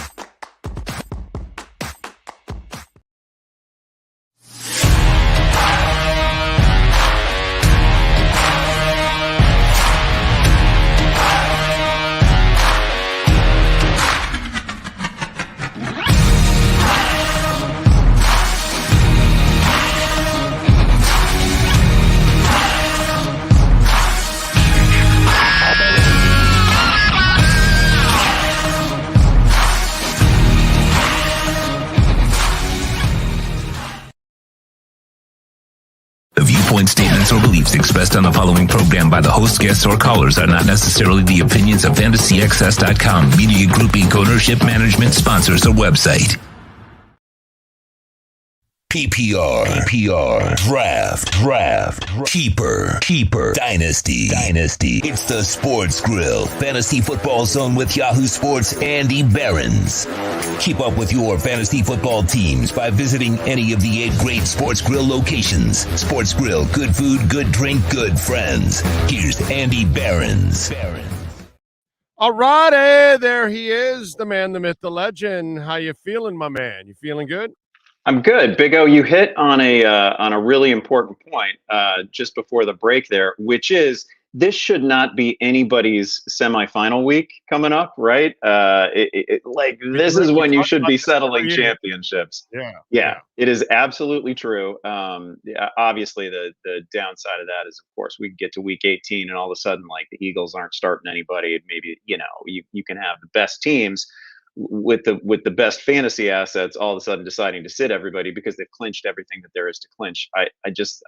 Statements or beliefs expressed on the following program by the host, guests, or callers are not necessarily the opinions of FantasyXS.com, Media Group Inc., ownership, management, sponsors, or website. PPR, draft, keeper, dynasty. It's the Sports Grill Fantasy Football Zone with Yahoo Sports' Andy Behrens. Keep up with your fantasy football teams by visiting any of the 8 great Sports Grill locations. Sports Grill, good food, good drink, good friends. Here's Andy Behrens. All righty, there he is, the man, the myth, the legend. How you feeling, my man? You feeling good? I'm good. Big O, you hit on a really important point just before the break there, which is this should not be anybody's semifinal week coming up, right? Like this is when you should be settling championships. Yeah, it is absolutely true. Yeah, obviously, the downside of that is, of course, we get to week 18 and all of a sudden, like the Eagles aren't starting anybody. Maybe you can have the best teams with the best fantasy assets all of a sudden deciding to sit everybody because they've clinched everything that there is to clinch. I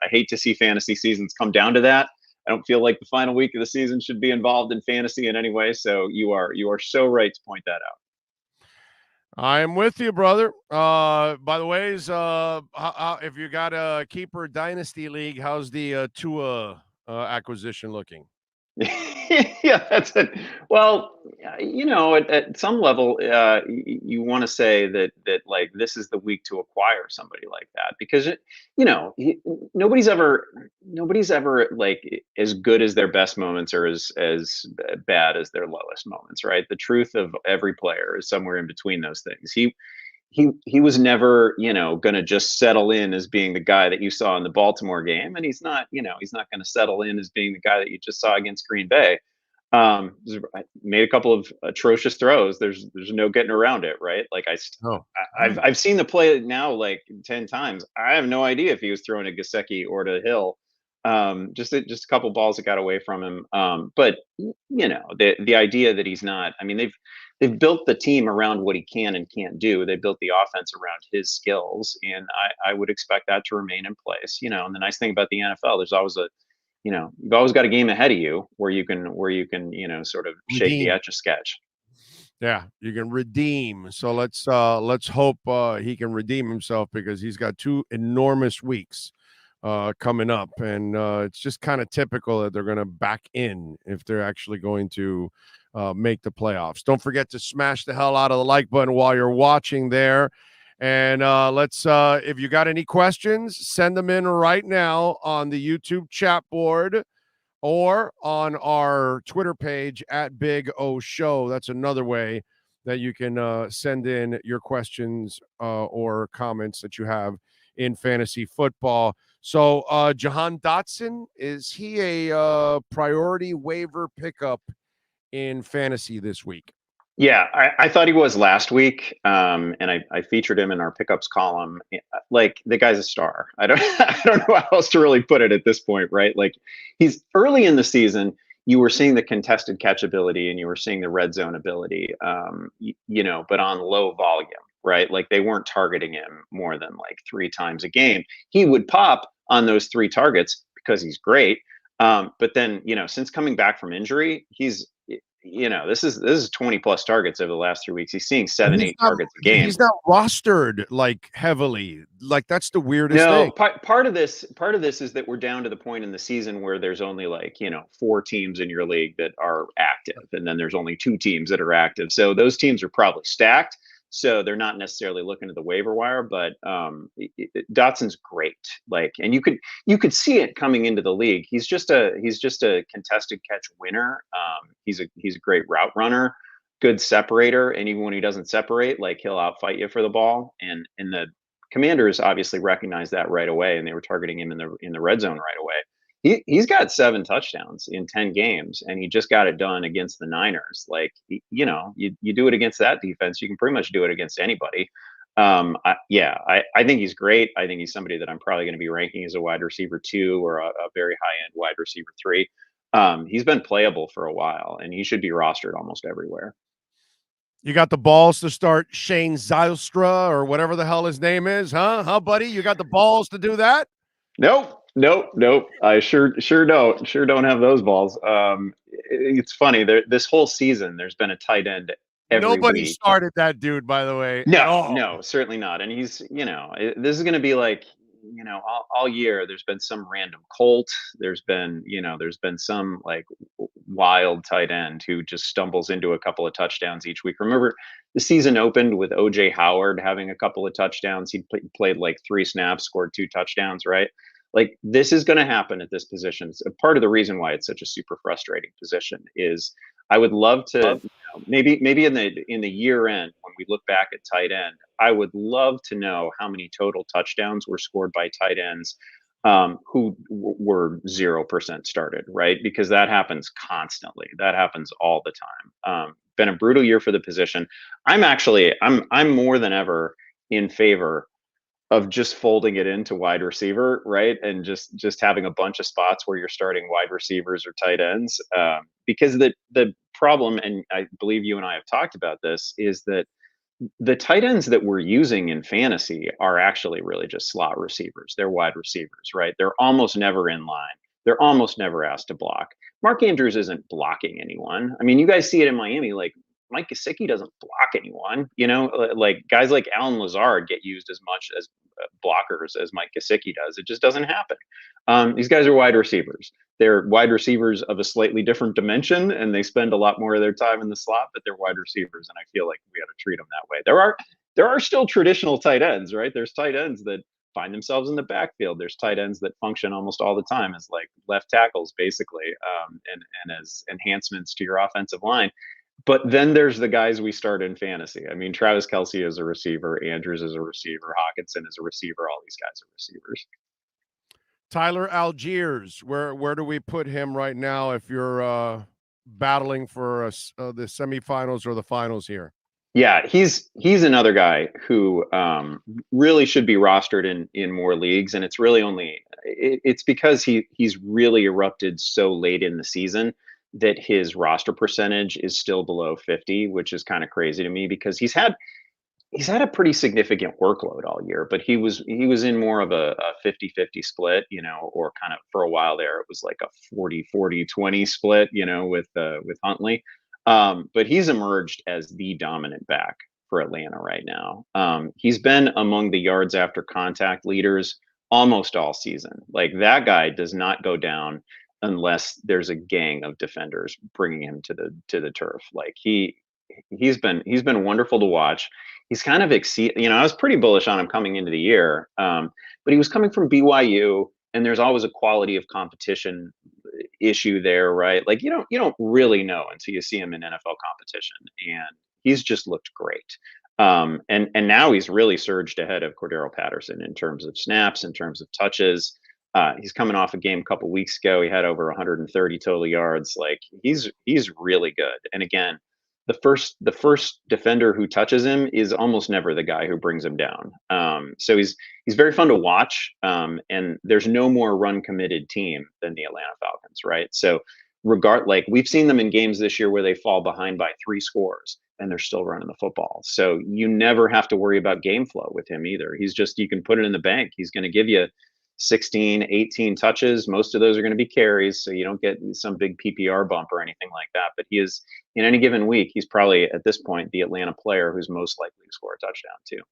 hate to see fantasy seasons come down to that. I don't feel like the final week of the season should be involved in fantasy in any way. So you are so right to point that out. I am with you, brother. By the way, if you got a keeper dynasty league, how's the Tua acquisition looking? Yeah, that's it. Well, at some level, you want to say that like this is the week to acquire somebody like that because nobody's ever like as good as their best moments or as bad as their lowest moments, right? The truth of every player is somewhere in between those things. He was never, going to just settle in as being the guy that you saw in the Baltimore game, and he's not going to settle in as being the guy that you just saw against Green Bay. Made a couple of atrocious throws. There's no getting around it, right? Like I've seen the play now like 10 times. I have no idea if he was throwing to Gesicki or to Hill. Just a couple balls that got away from him. But the idea that he's not. I mean, they've built the team around what he can and can't do. They built the offense around his skills, and I would expect that to remain in place. And the nice thing about the NFL, there's always you've always got a game ahead of you where you can sort of shake the etch a sketch. Yeah, you can redeem. So let's hope he can redeem himself because he's got 2 enormous weeks coming up, and it's just kind of typical that they're going to back in if they're actually going to make the playoffs. Don't forget to smash the hell out of the like button while you're watching there. And let's if you got any questions, send them in right now on the YouTube chat board or on our Twitter page at Big O Show. That's another way that you can send in your questions or comments that you have in fantasy football. So Jahan Dotson, is he a priority waiver pickup in fantasy this week? Yeah, I thought he was last week, and I featured him in our pickups column. Like the guy's a star. I don't know how else to really put it at this point, right? Like he's early in the season. You were seeing the contested catch ability, and you were seeing the red zone ability, but on low volume, right? Like they weren't targeting him more than like 3 times a game. He would pop on those 3 targets because he's great. But then, since coming back from injury, he's this is 20 plus targets over the last 3 weeks. He's seeing 7-8 targets a game. He's not rostered like heavily. Like that's the weirdest thing. Part of this is that we're down to the point in the season where there's only like 4 teams in your league that are active, and then there's only 2 teams that are active. So those teams are probably stacked. So they're not necessarily looking at the waiver wire, but Dotson's great. Like, and you could see it coming into the league. He's just a contested catch winner. He's a great route runner, good separator, and even when he doesn't separate, like he'll outfight you for the ball. And the Commanders obviously recognized that right away, and they were targeting him in the red zone right away. He's got 7 touchdowns in 10 games, and he just got it done against the Niners. Like, you do it against that defense, you can pretty much do it against anybody. I think he's great. I think he's somebody that I'm probably going to be ranking as a wide receiver 2 or a very high end wide receiver 3. He's been playable for a while, and he should be rostered almost everywhere. You got the balls to start Shane Zylstra or whatever the hell his name is, huh? Huh, buddy? You got the balls to do that? Nope. I sure don't have those balls. It's funny. This whole season, there's been a tight end every Nobody week. started that dude, by the way. No, certainly not. And he's, this is going to be like, all year. There's been some random Colt. There's been some like wild tight end who just stumbles into a couple of touchdowns each week. Remember, the season opened with OJ Howard having a couple of touchdowns. He played like 3 snaps, scored 2 touchdowns, right? Like this is going to happen at this position. It's part of the reason why it's such a super frustrating position is I would love to maybe in the year end when we look back at tight end, I would love to know how many total touchdowns were scored by tight ends who were 0% started, right? Because that happens constantly. That happens all the time. Been a brutal year for the position. I'm more than ever in favor of just folding it into wide receiver, right? And just having a bunch of spots where you're starting wide receivers or tight ends. Because the problem, and I believe you and I have talked about this, is that the tight ends that we're using in fantasy are actually really just slot receivers. They're wide receivers, right? They're almost never in line. They're almost never asked to block. Mark Andrews isn't blocking anyone. I mean, you guys see it in Miami. Like Mike Gesicki doesn't block anyone. Like guys like Alan Lazard get used as much as blockers as Mike Gesicki does. It just doesn't happen. These guys are wide receivers. They're wide receivers of a slightly different dimension, and they spend a lot more of their time in the slot, but they're wide receivers, and I feel like we got to treat them that way. There are still traditional tight ends, right? There's tight ends that find themselves in the backfield. There's tight ends that function almost all the time as like left tackles, basically, and as enhancements to your offensive line. But then there's the guys we start in fantasy. I mean, Travis Kelce is a receiver, Andrews is a receiver, Hawkinson is a receiver. All these guys are receivers. Tyler Algiers, where do we put him right now if you're battling for the semifinals or the finals here? Yeah, he's another guy who really should be rostered in more leagues, and it's because he's really erupted so late in the season that his roster percentage is still below 50, which is kind of crazy to me because he's had a pretty significant workload all year, but he was in more of a 50-50 split, or kind of for a while there, it was like a 40-40-20 split, with Huntley. But he's emerged as the dominant back for Atlanta right now. He's been among the yards after contact leaders almost all season. Like that guy does not go down unless there's a gang of defenders bringing him to the turf. Like he's been wonderful to watch. He's kind of I was pretty bullish on him coming into the year, but he was coming from BYU, and there's always a quality of competition issue there, right? Like you don't really know until you see him in NFL competition, and he's just looked great. And now he's really surged ahead of Cordero Patterson in terms of snaps, in terms of touches. He's coming off a game a couple weeks ago. He had over 130 total yards. Like he's really good. And again, the first defender who touches him is almost never the guy who brings him down. So he's very fun to watch. And there's no more run committed team than the Atlanta Falcons, right? So like we've seen them in games this year where they fall behind by 3 scores and they're still running the football. So you never have to worry about game flow with him either. You can put it in the bank. He's going to give you 16, 18 touches. Most of those are going to be carries, so you don't get some big PPR bump or anything like that. But he is, in any given week, he's probably at this point the Atlanta player who's most likely to score a touchdown too.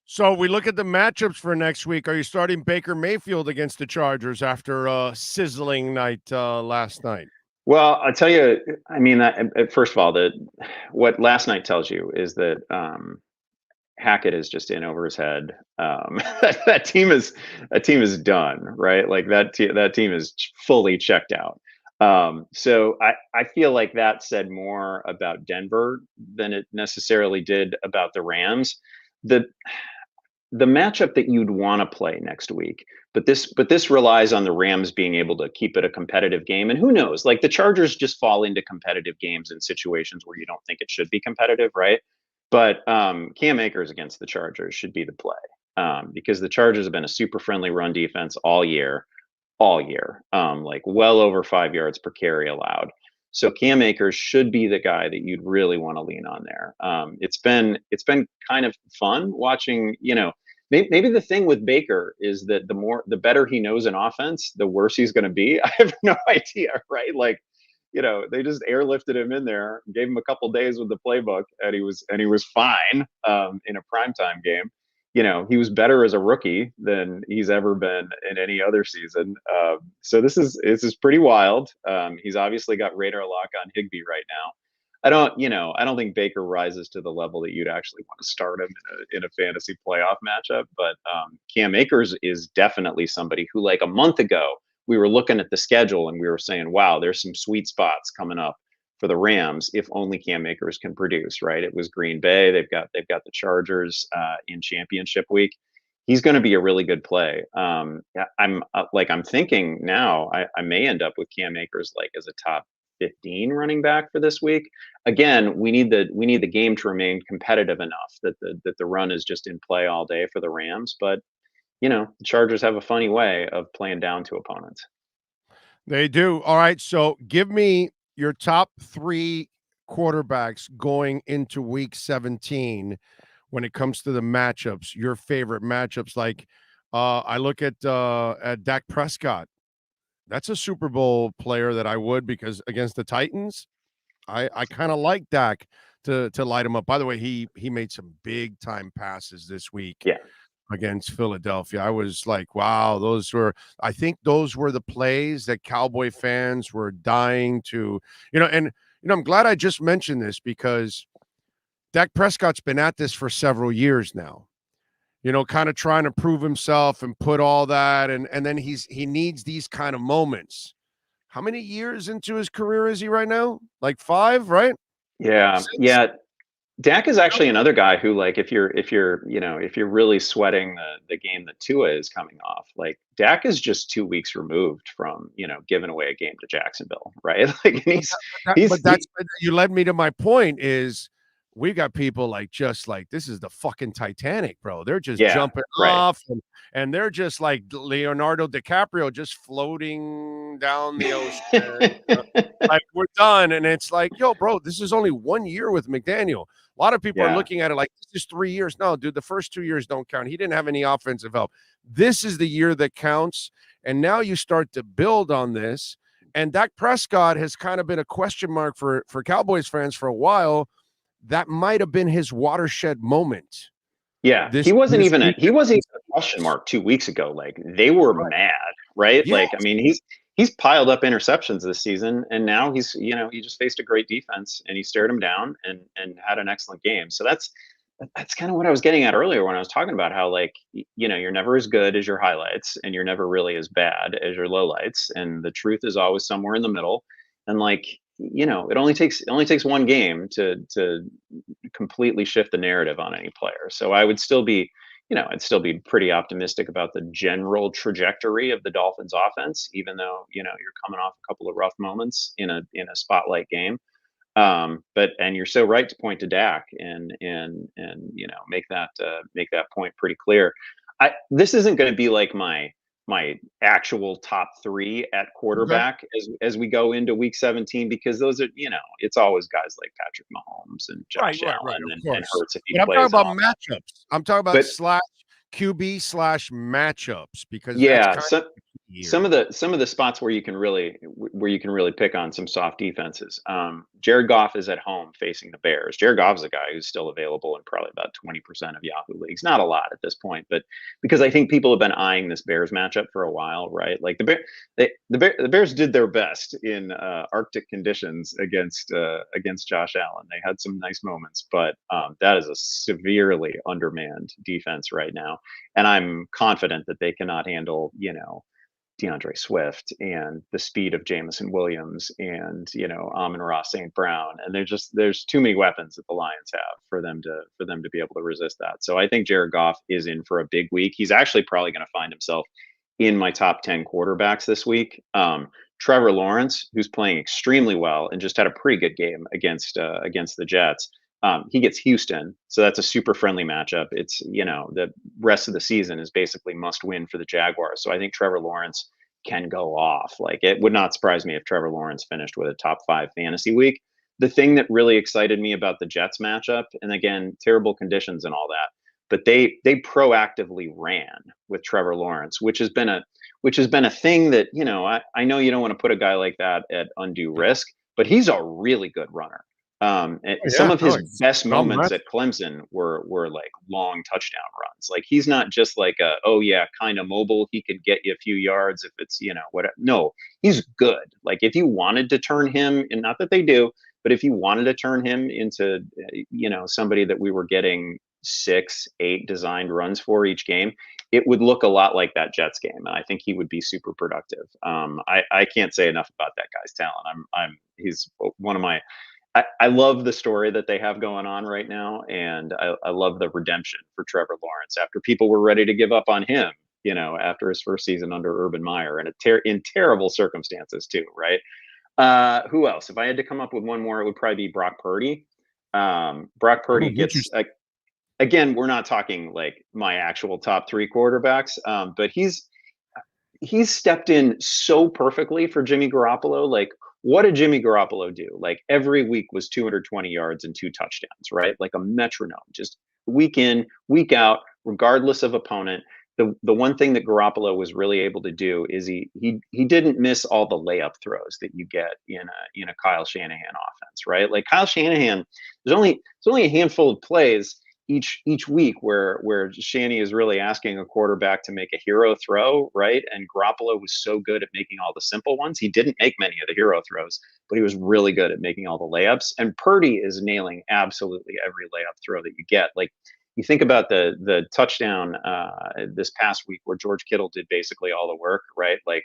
So we look at the matchups for next week. Are you starting Baker Mayfield against the Chargers after a sizzling night last night? Well, I'll tell you, I mean, first of all, what last night tells you is that Hackett is just in over his head. That team is done, right? Like that team is fully checked out. So I feel like that said more about Denver than it necessarily did about the Rams. The matchup that you'd want to play next week, but this relies on the Rams being able to keep it a competitive game. And who knows? Like the Chargers just fall into competitive games in situations where you don't think it should be competitive, right? But Cam Akers against the Chargers should be the play because the Chargers have been a super friendly run defense all year, like well over 5 yards per carry allowed. So Cam Akers should be the guy that you'd really want to lean on there. It's been kind of fun watching. Maybe the thing with Baker is that the better he knows an offense, the worse he's going to be. I have no idea, right? Like. They just airlifted him in there, gave him a couple days with the playbook, and he was fine in a primetime game. He was better as a rookie than he's ever been in any other season. So this is pretty wild. He's obviously got radar lock on Higbee right now. I don't think Baker rises to the level that you'd actually want to start him in a fantasy playoff matchup. But Cam Akers is definitely somebody who, like a month ago, we were looking at the schedule and we were saying, wow, there's some sweet spots coming up for the Rams if only Cam Akers can produce, right? It was Green Bay. They've got the Chargers in championship week. he's going to be a really good play. I'm thinking now I may end up with Cam Akers like as a top 15 running back for this week. Again, we need the game to remain competitive enough that the run is just in play all day for the Rams. But the Chargers have a funny way of playing down to opponents. They do. All right. So give me your top 3 quarterbacks going into week 17 when it comes to the matchups, your favorite matchups. Like I look at Dak Prescott. That's a Super Bowl player that I would, because against the Titans, I kind of like Dak to light him up. By the way, he made some big time passes this week. Yeah. Against Philadelphia. I was like, wow, I think those were the plays that Cowboy fans were dying to, I'm glad I just mentioned this, because Dak Prescott's been at this for several years now, kind of trying to prove himself and put all that. And then he needs these kind of moments. How many years into his career is he right now? Like 5, right? Yeah. 6? Yeah. Dak is actually another guy who, like, if you're really sweating the game that Tua is coming off, like Dak is just 2 weeks removed from giving away a game to Jacksonville, right? Like, and you led me to my point is we got people like just like this is the fucking Titanic, bro. They're just jumping off and they're just like Leonardo DiCaprio just floating down the ocean. Like we're done, and it's like, yo, bro, this is only 1 year with McDaniel. A lot of people are looking at it like this is 3 years. No, dude, the first 2 years don't count. He didn't have any offensive help. This is the year that counts, and now you start to build on this. And Dak Prescott has kind of been a question mark for Cowboys fans for a while. That might have been his watershed moment. Yeah, he wasn't even a question mark 2 weeks ago. Like they were mad, right? Yes. Like, I mean, he's piled up interceptions this season, and now he just faced a great defense and he stared him down and had an excellent game. So that's kind of what I was getting at earlier when I was talking about how, like, you're never as good as your highlights and you're never really as bad as your lowlights, and the truth is always somewhere in the middle. And like, it only takes one game to completely shift the narrative on any player. So I would still be, I'd still be pretty optimistic about the general trajectory of the Dolphins offense, even though, you're coming off a couple of rough moments in a spotlight game. And you're so right to point to Dak and make that point pretty clear. This isn't going to be like my actual top 3 at quarterback as we go into week 17, because those are, it's always guys like Patrick Mahomes and Josh Allen and Hurts if he plays. I'm talking about matchups. I'm talking about slash QB slash matchups, because that's kind of some of the spots where you can really pick on some soft defenses. Jared Goff is at home facing the Bears. Jared Goff is a guy who's still available in probably about 20% of Yahoo leagues. Not a lot at this point, but because I think people have been eyeing this Bears matchup for a while, right? Like the Bears did their best in Arctic conditions against Josh Allen. They had some nice moments, but that is a severely undermanned defense right now, and I'm confident that they cannot handle DeAndre Swift and the speed of Jamison Williams and Amon-Ra St. Brown, and there's too many weapons that the Lions have for them to be able to resist that. So I think Jared Goff is in for a big week. He's actually probably going to find himself in my top 10 quarterbacks this week. Trevor Lawrence, who's playing extremely well and just had a pretty good game against the Jets. He gets Houston, so that's a super friendly matchup. It's, the rest of the season is basically must win for the Jaguars. So I think Trevor Lawrence can go off. Like, it would not surprise me if Trevor Lawrence finished with a top 5 fantasy week. The thing that really excited me about the Jets matchup, and again, terrible conditions and all that, but they proactively ran with Trevor Lawrence, which has been a thing that, I know you don't want to put a guy like that at undue risk, but he's a really good runner. Some of his best moments at Clemson were like long touchdown runs. Like, he's not just like kind of mobile. He could get you a few yards if it's, whatever. No, he's good. Like, if you wanted to turn him, and not that they do, but if you wanted to turn him into, somebody that we were getting 6-8 designed runs for each game, it would look a lot like that Jets game. And I think he would be super productive. I can't say enough about that guy's talent. He's one of my I love the story that they have going on right now, and I love the redemption for Trevor Lawrence after people were ready to give up on him, after his first season under Urban Meyer, and in terrible circumstances too, right? Who else? If I had to come up with one more, it would probably be Brock Purdy. Brock Purdy gets again, we're not talking like my actual top three quarterbacks, but he's stepped in so perfectly for Jimmy Garoppolo. Like, what did Jimmy Garoppolo do? Like, every week was 220 yards and 2 touchdowns, right? Like a metronome, just week in, week out, regardless of opponent. The one thing that Garoppolo was really able to do is he didn't miss all the layup throws that you get in a Kyle Shanahan offense, right? Like Kyle Shanahan, there's only a handful of plays each week where Shanny is really asking a quarterback to make a hero throw, right? And Garoppolo was so good at making all the simple ones. He didn't make many of the hero throws, but he was really good at making all the layups. And Purdy is nailing absolutely every layup throw that you get. Like, you think about the touchdown this past week where George Kittle did basically all the work, right? Like,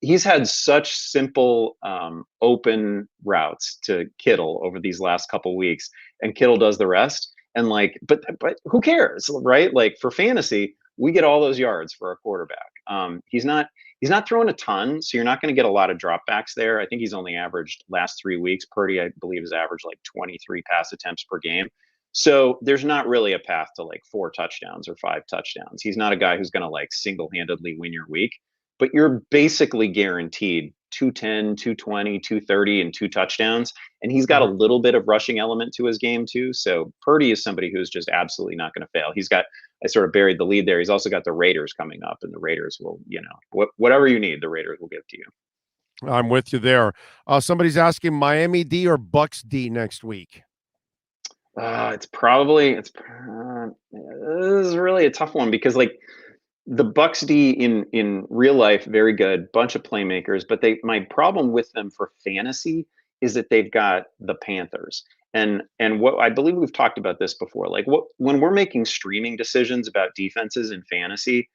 he's had such simple open routes to Kittle over these last couple weeks, and Kittle does the rest. And like, but who cares, right? Like, for fantasy, we get all those yards for a quarterback. He's not throwing a ton, so you're not going to get a lot of dropbacks there. I think he's only averaged last 3 weeks. Purdy, I believe, has averaged like 23 pass attempts per game. So there's not really a path to like 4 touchdowns or 5 touchdowns. He's not a guy who's going to like single-handedly win your week, but you're basically guaranteed 210, 220, 230, and 2 touchdowns. And he's got a little bit of rushing element to his game too. So Purdy is somebody who's just absolutely not going to fail. I sort of buried the lead there. He's also got the Raiders coming up, and the Raiders will, whatever you need, the Raiders will give to you. I'm with you there. Somebody's asking Miami D or Bucks D next week. This is really a tough one because like the Bucks D in real life, very good, bunch of playmakers, but my problem with them for fantasy is that they've got the Panthers. And what I believe we've talked about this before, like when we're making streaming decisions about defenses in fantasy,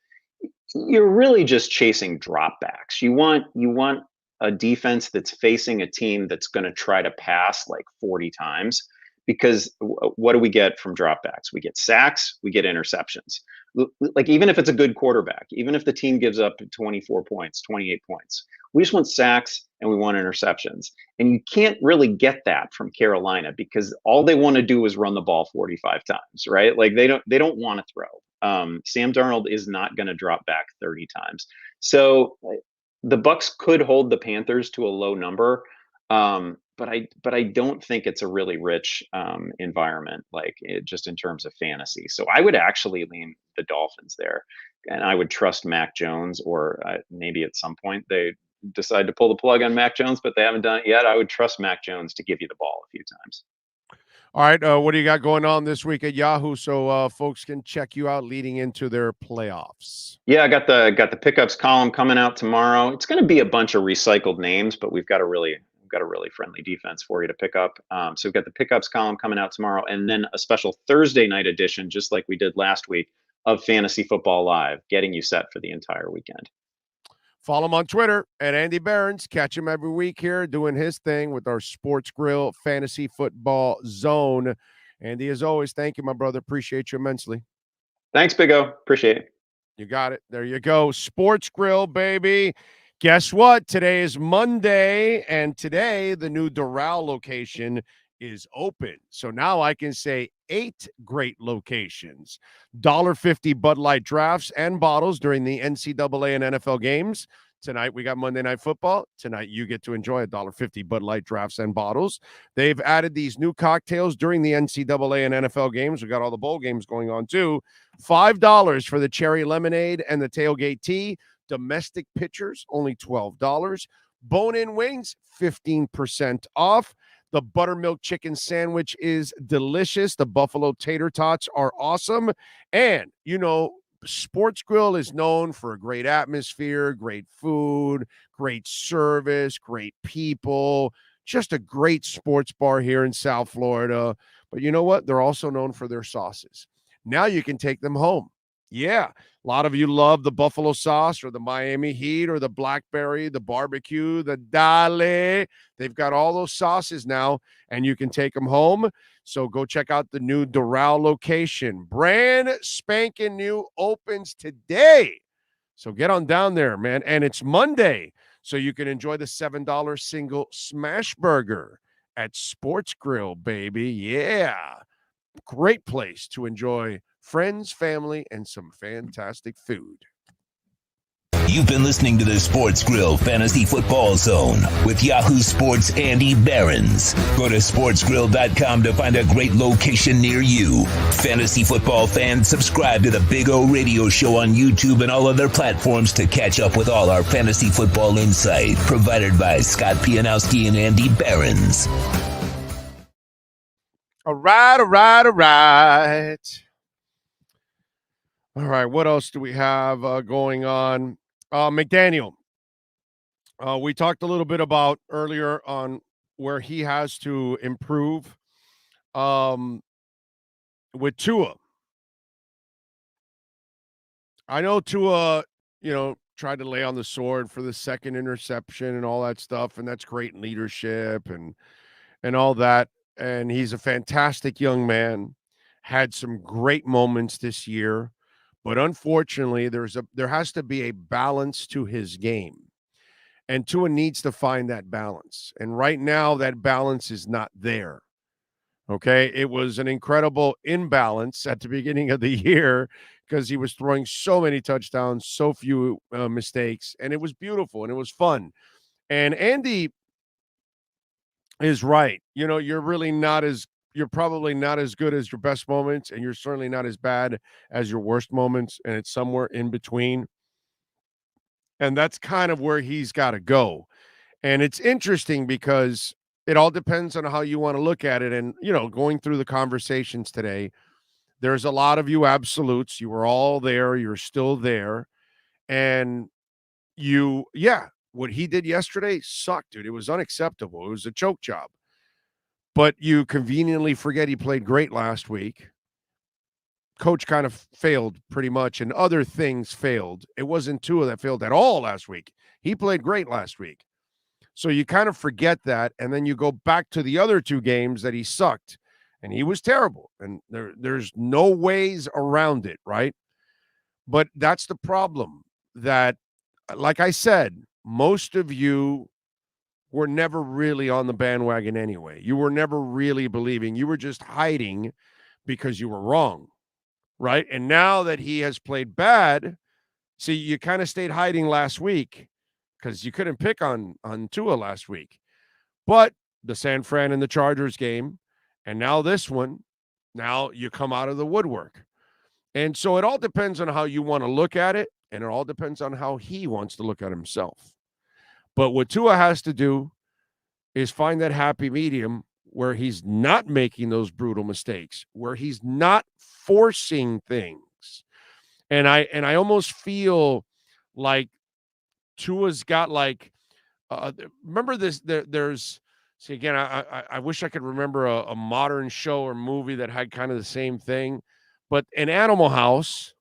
you're really just chasing dropbacks. You want a defense that's facing a team that's going to try to pass like 40 times. Because what do we get from dropbacks? We get sacks, we get interceptions. Like, even if it's a good quarterback, even if the team gives up 24 points, 28 points, we just want sacks and we want interceptions. And you can't really get that from Carolina because all they want to do is run the ball 45 times, right? Like, they don't want to throw. Sam Darnold is not going to drop back 30 times. So the Bucks could hold the Panthers to a low number. But I don't think it's a really rich environment, like just in terms of fantasy. So I would actually lean the Dolphins there, and I would trust Mac Jones, or maybe at some point they decide to pull the plug on Mac Jones, but they haven't done it yet. I would trust Mac Jones to give you the ball a few times. All right, what do you got going on this week at Yahoo so folks can check you out leading into their playoffs? Yeah, I got the pickups column coming out tomorrow. It's going to be a bunch of recycled names, but we've got a really friendly defense for you to pick up. So we've got the pickups column coming out tomorrow, and then a special Thursday night edition, just like we did last week, of Fantasy Football Live, getting you set for the entire weekend. Follow him on Twitter at Andy Behrens. Catch him every week here doing his thing with our Sports Grill Fantasy Football Zone. Andy, as always, thank you, my brother. Appreciate you immensely. Thanks, Big O. Appreciate it. You got it. There you go. Sports Grill, baby. Guess what? Today is Monday, and today the new Doral location is open. So now I can say 8 great locations. $1.50 Bud Light drafts and bottles during the NCAA and NFL games. Tonight we got Monday Night Football. Tonight you get to enjoy $1.50 Bud Light drafts and bottles. They've added these new cocktails during the NCAA and NFL games. We got all the bowl games going on too. $5 for the cherry lemonade and the tailgate tea. Domestic pitchers, only $12. Bone-in wings, 15% off. The buttermilk chicken sandwich is delicious. The buffalo tater tots are awesome. And, Sports Grill is known for a great atmosphere, great food, great service, great people, just a great sports bar here in South Florida. But you know what? They're also known for their sauces. Now you can take them home. Yeah. A lot of you love the buffalo sauce or the Miami Heat or the blackberry, the barbecue, the dale. They've got all those sauces now, and you can take them home. So go check out the new Doral location. Brand spanking new, opens today. So get on down there, man. And it's Monday, so you can enjoy the $7 single smash burger at Sports Grill, baby. Yeah. Great place to enjoy friends, family, and some fantastic food. You've been listening to the Sports Grill Fantasy Football Zone with Yahoo Sports' Andy Behrens. Go to sportsgrill.com to find a great location near you. Fantasy football fans, subscribe to the Big O Radio Show on YouTube and all other platforms to catch up with all our fantasy football insight provided by Scott Pianowski and Andy Behrens. All right. All right, what else do we have going on? McDaniel. We talked a little bit about earlier on where he has to improve with Tua. I know Tua, tried to lay on the sword for the second interception and all that stuff, and that's great leadership and all that. And he's a fantastic young man, had some great moments this year, but unfortunately, there has to be a balance to his game. And Tua needs to find that balance. And right now, that balance is not there. Okay. It was an incredible imbalance at the beginning of the year because he was throwing so many touchdowns, so few mistakes, and it was beautiful and it was fun. And Andy is right. You're probably not as good as your best moments, and you're certainly not as bad as your worst moments, and it's somewhere in between. And that's kind of where he's got to go. And it's interesting because it all depends on how you want to look at it. And, going through the conversations today, there's a lot of you absolutes. You were all there. You're still there. And what he did yesterday sucked, dude. It was unacceptable. It was a choke job. But you conveniently forget he played great last week. Coach kind of failed pretty much, and other things failed. It wasn't Tua that failed at all last week. He played great last week. So you kind of forget that, and then you go back to the other two games that he sucked, and he was terrible. And there's no ways around it, right? But that's the problem that, like I said, most of you were never really on the bandwagon anyway. You were never really believing. You were just hiding because you were wrong, right? And now that he has played bad, see, you kind of stayed hiding last week because you couldn't pick on Tua last week. But the San Fran and the Chargers game, and now this one, now you come out of the woodwork. And so it all depends on how you want to look at it, and it all depends on how he wants to look at himself. But what Tua has to do is find that happy medium where he's not making those brutal mistakes, where he's not forcing things. And I almost feel like Tua's got remember this, see, again, I wish I could remember a modern show or movie that had kind of the same thing. But in Animal House,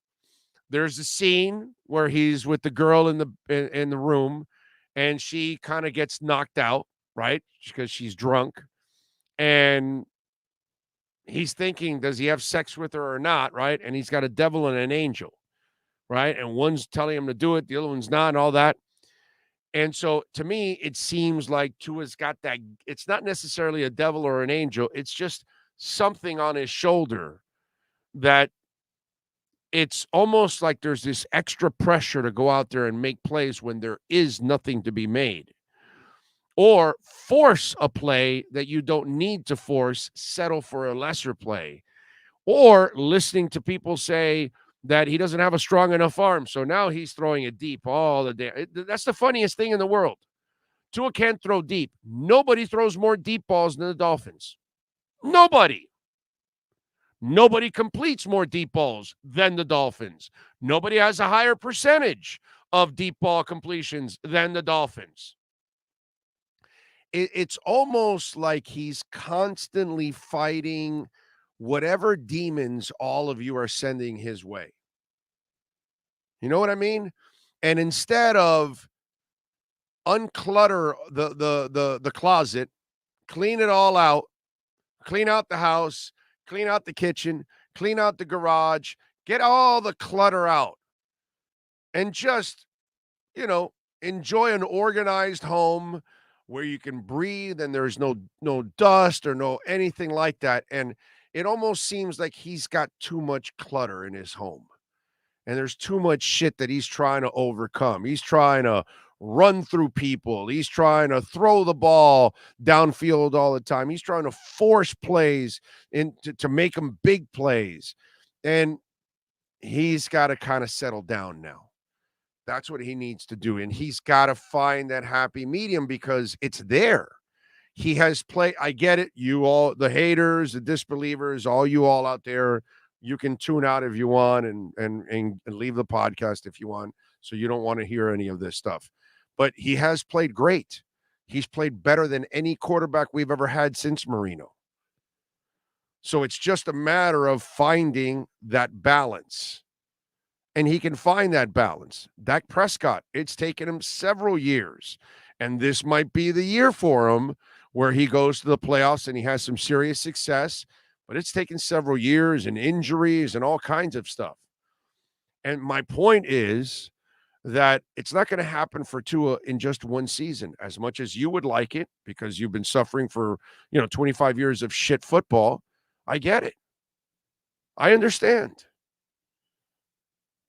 there's a scene where he's with the girl in the room, and she kind of gets knocked out, right? Because she's drunk. And he's thinking, does he have sex with her or not, right? And he's got a devil and an angel, right? And one's telling him to do it, the other one's not, and all that. And so to me, it seems like Tua's got that. It's not necessarily a devil or an angel. It's just something on his shoulder that it's almost like there's this extra pressure to go out there and make plays when there is nothing to be made. Or force a play that you don't need to force, settle for a lesser play. Or listening to people say that he doesn't have a strong enough arm, so now he's throwing it deep all the day. That's the funniest thing in the world. Tua can't throw deep. Nobody throws more deep balls than the Dolphins. Nobody. Nobody completes more deep balls than the Dolphins. Nobody has a higher percentage of deep ball completions than the Dolphins. It's almost like he's constantly fighting whatever demons all of you are sending his way. You know what I mean? And instead of unclutter the closet, clean it all out, clean out the house, clean out the kitchen, clean out the garage, get all the clutter out, and just, enjoy an organized home where you can breathe and there's no dust or no anything like that. And it almost seems like he's got too much clutter in his home. And there's too much shit that he's trying to overcome. He's trying to run through people. He's trying to throw the ball downfield all the time. He's trying to force plays to make them big plays. And he's got to kind of settle down now. That's what he needs to do. And he's got to find that happy medium because it's there. He has played. I get it. You all, the haters, the disbelievers, all you all out there, you can tune out if you want and leave the podcast if you want. So you don't want to hear any of this stuff. But he has played great. He's played better than any quarterback we've ever had since Marino. So it's just a matter of finding that balance. And he can find that balance. Dak Prescott, it's taken him several years. And this might be the year for him where he goes to the playoffs and he has some serious success. But it's taken several years and injuries and all kinds of stuff. And my point is that it's not going to happen for Tua in just one season, as much as you would like it, because you've been suffering for, 25 years of shit football. I get it. I understand.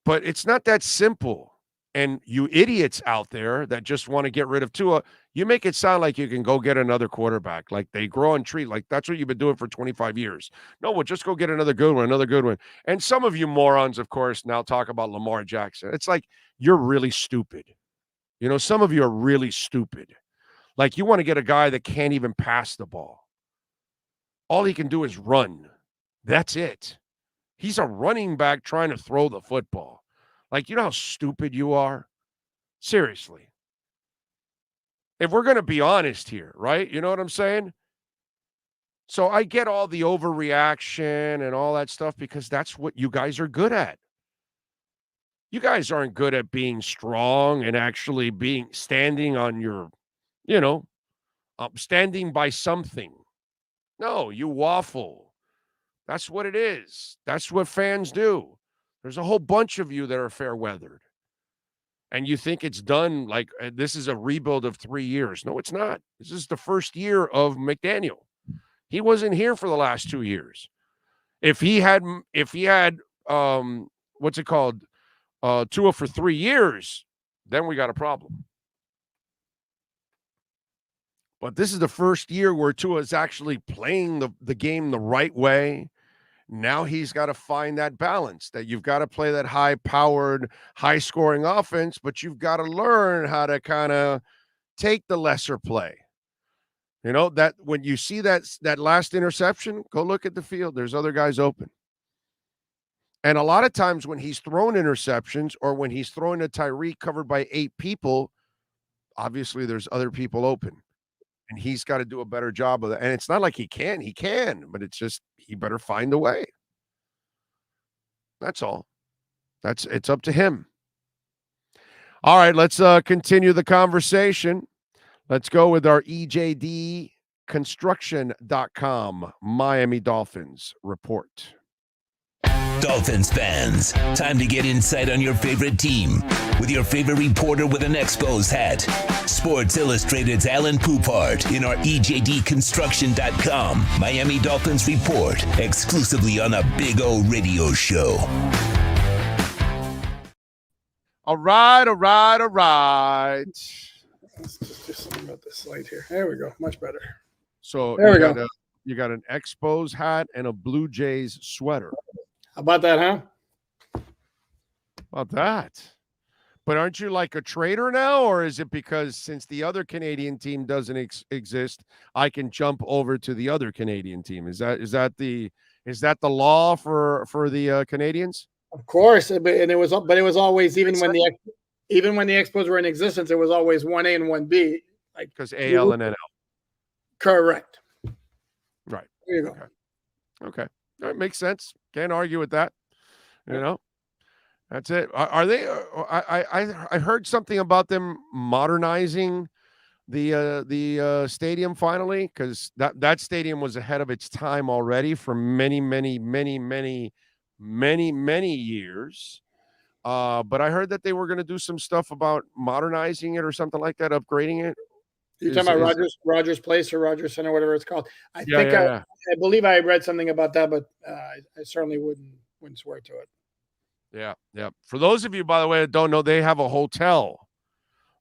But it's not that simple. And you idiots out there that just want to get rid of Tua, you make it sound like you can go get another quarterback. Like they grow on trees. Like that's what you've been doing for 25 years. No, we'll just go get another good one. And some of you morons, of course, now talk about Lamar Jackson. It's like you're really stupid. Some of you are really stupid. Like you want to get a guy that can't even pass the ball. All he can do is run. That's it. He's a running back trying to throw the football. Like, you know how stupid you are? Seriously. If we're going to be honest here, right? You know what I'm saying? So I get all the overreaction and all that stuff because that's what you guys are good at. You guys aren't good at being strong and actually standing on your, standing by something. No, you waffle. That's what it is. That's what fans do. There's a whole bunch of you that are fair weathered. And you think it's done like this is a rebuild of 3 years. No, it's not. This is the first year of McDaniel. He wasn't here for the last 2 years. If he had what's it called? Tua for 3 years, then we got a problem. But this is the first year where Tua is actually playing the game the right way. Now he's got to find that balance, that you've got to play that high-powered, high-scoring offense, but you've got to learn how to kind of take the lesser play. That when you see that last interception, go look at the field. There's other guys open. And a lot of times when he's thrown interceptions or when he's throwing a Tyreek covered by 8 people, obviously there's other people open. And he's got to do a better job of that. And it's not like he can, but it's just he better find a way. That's all. It's up to him. All right, let's continue the conversation. Let's go with our EJDconstruction.com Miami Dolphins report. Dolphins fans, time to get insight on your favorite team with your favorite reporter with an Expos hat. Sports Illustrated's Alan Poopart in our EJDconstruction.com Miami Dolphins report, exclusively on a Big O radio show. All right. Let's just do something about this light here. There we go. Much better. So there we go. You got an Expos hat and a Blue Jays sweater. How about that, huh? About that. But aren't you like a trader now, or is it because since the other Canadian team doesn't exist, I can jump over to the other Canadian team? Is that the law for the Canadians? Of course, but it was always even when the Expos were in existence, it was always 1A and 1B, like because AL and NL. Correct. Right. There you go. Okay. That makes sense. Can't argue with that. That's it. Are they? I heard something about them modernizing the stadium finally, because that stadium was ahead of its time already for many years. But I heard that they were going to do some stuff about modernizing it or something like that, upgrading it. You're talking about Rogers Place or Rogers Center, whatever it's called. I believe I read something about that, but I certainly wouldn't swear to it. Yeah. For those of you, by the way, that don't know, they have a hotel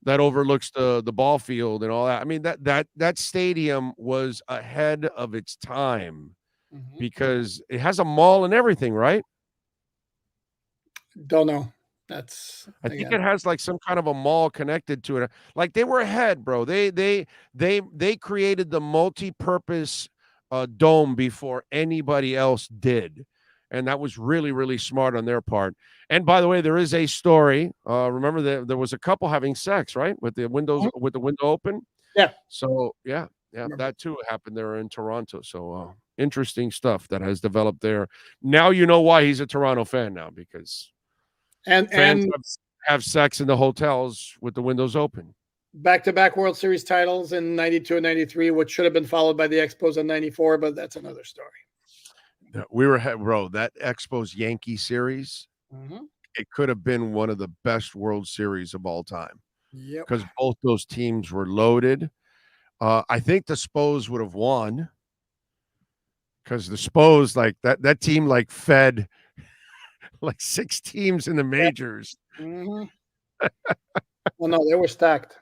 that overlooks the ball field and all that. I mean, that stadium was ahead of its time because it has a mall and everything, right? Don't know. I think it has like some kind of a mall connected to it. Like they were ahead, bro. They created the multi-purpose dome before anybody else did. And that was really, really smart on their part. And by the way, there is a story. Remember that there was a couple having sex, right? With the window open. Yeah. So yeah, that too happened there in Toronto. So interesting stuff that has developed there. Now you know why he's a Toronto fan now, because fans have sex in the hotels with the windows open. Back-to-back World Series titles in 92 and 93, which should have been followed by the Expos in 94, but that's another story. We were, bro, that Expos Yankee series, it could have been one of the best World Series of all time. Yep. Because both those teams were loaded. I think the Spos would have won because the Spos, like that team, like fed like 6 teams in the majors. Well, no, they were stacked.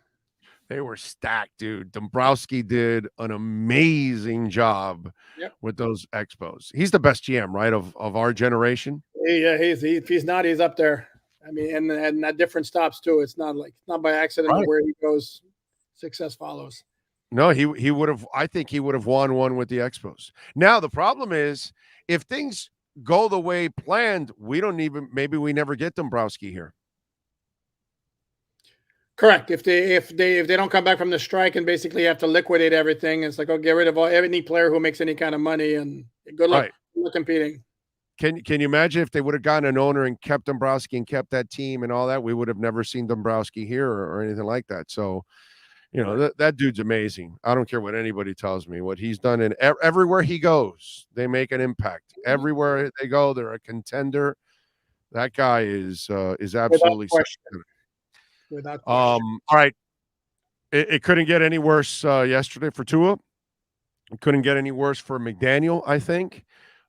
They were stacked, dude. Dombrowski did an amazing job with those Expos. He's the best GM, right, of our generation. Yeah, if he's not, he's up there. I mean, and at different stops too. It's not by accident where he goes, success follows. No, he would have. I think he would have won one with the Expos. Now the problem is, if things go the way planned, maybe we never get Dombrowski here. Correct. If they don't come back from the strike and basically have to liquidate everything, it's like, get rid of any player who makes any kind of money, and good luck competing. Can you imagine if they would have gotten an owner and kept Dombrowski and kept that team and all that? We would have never seen Dombrowski here or anything like that. So, that dude's amazing. I don't care what anybody tells me. What he's done everywhere he goes, they make an impact. Everywhere they go, they're a contender. That guy is absolutely. All right. It couldn't get any worse yesterday for Tua. It couldn't get any worse for McDaniel, I think.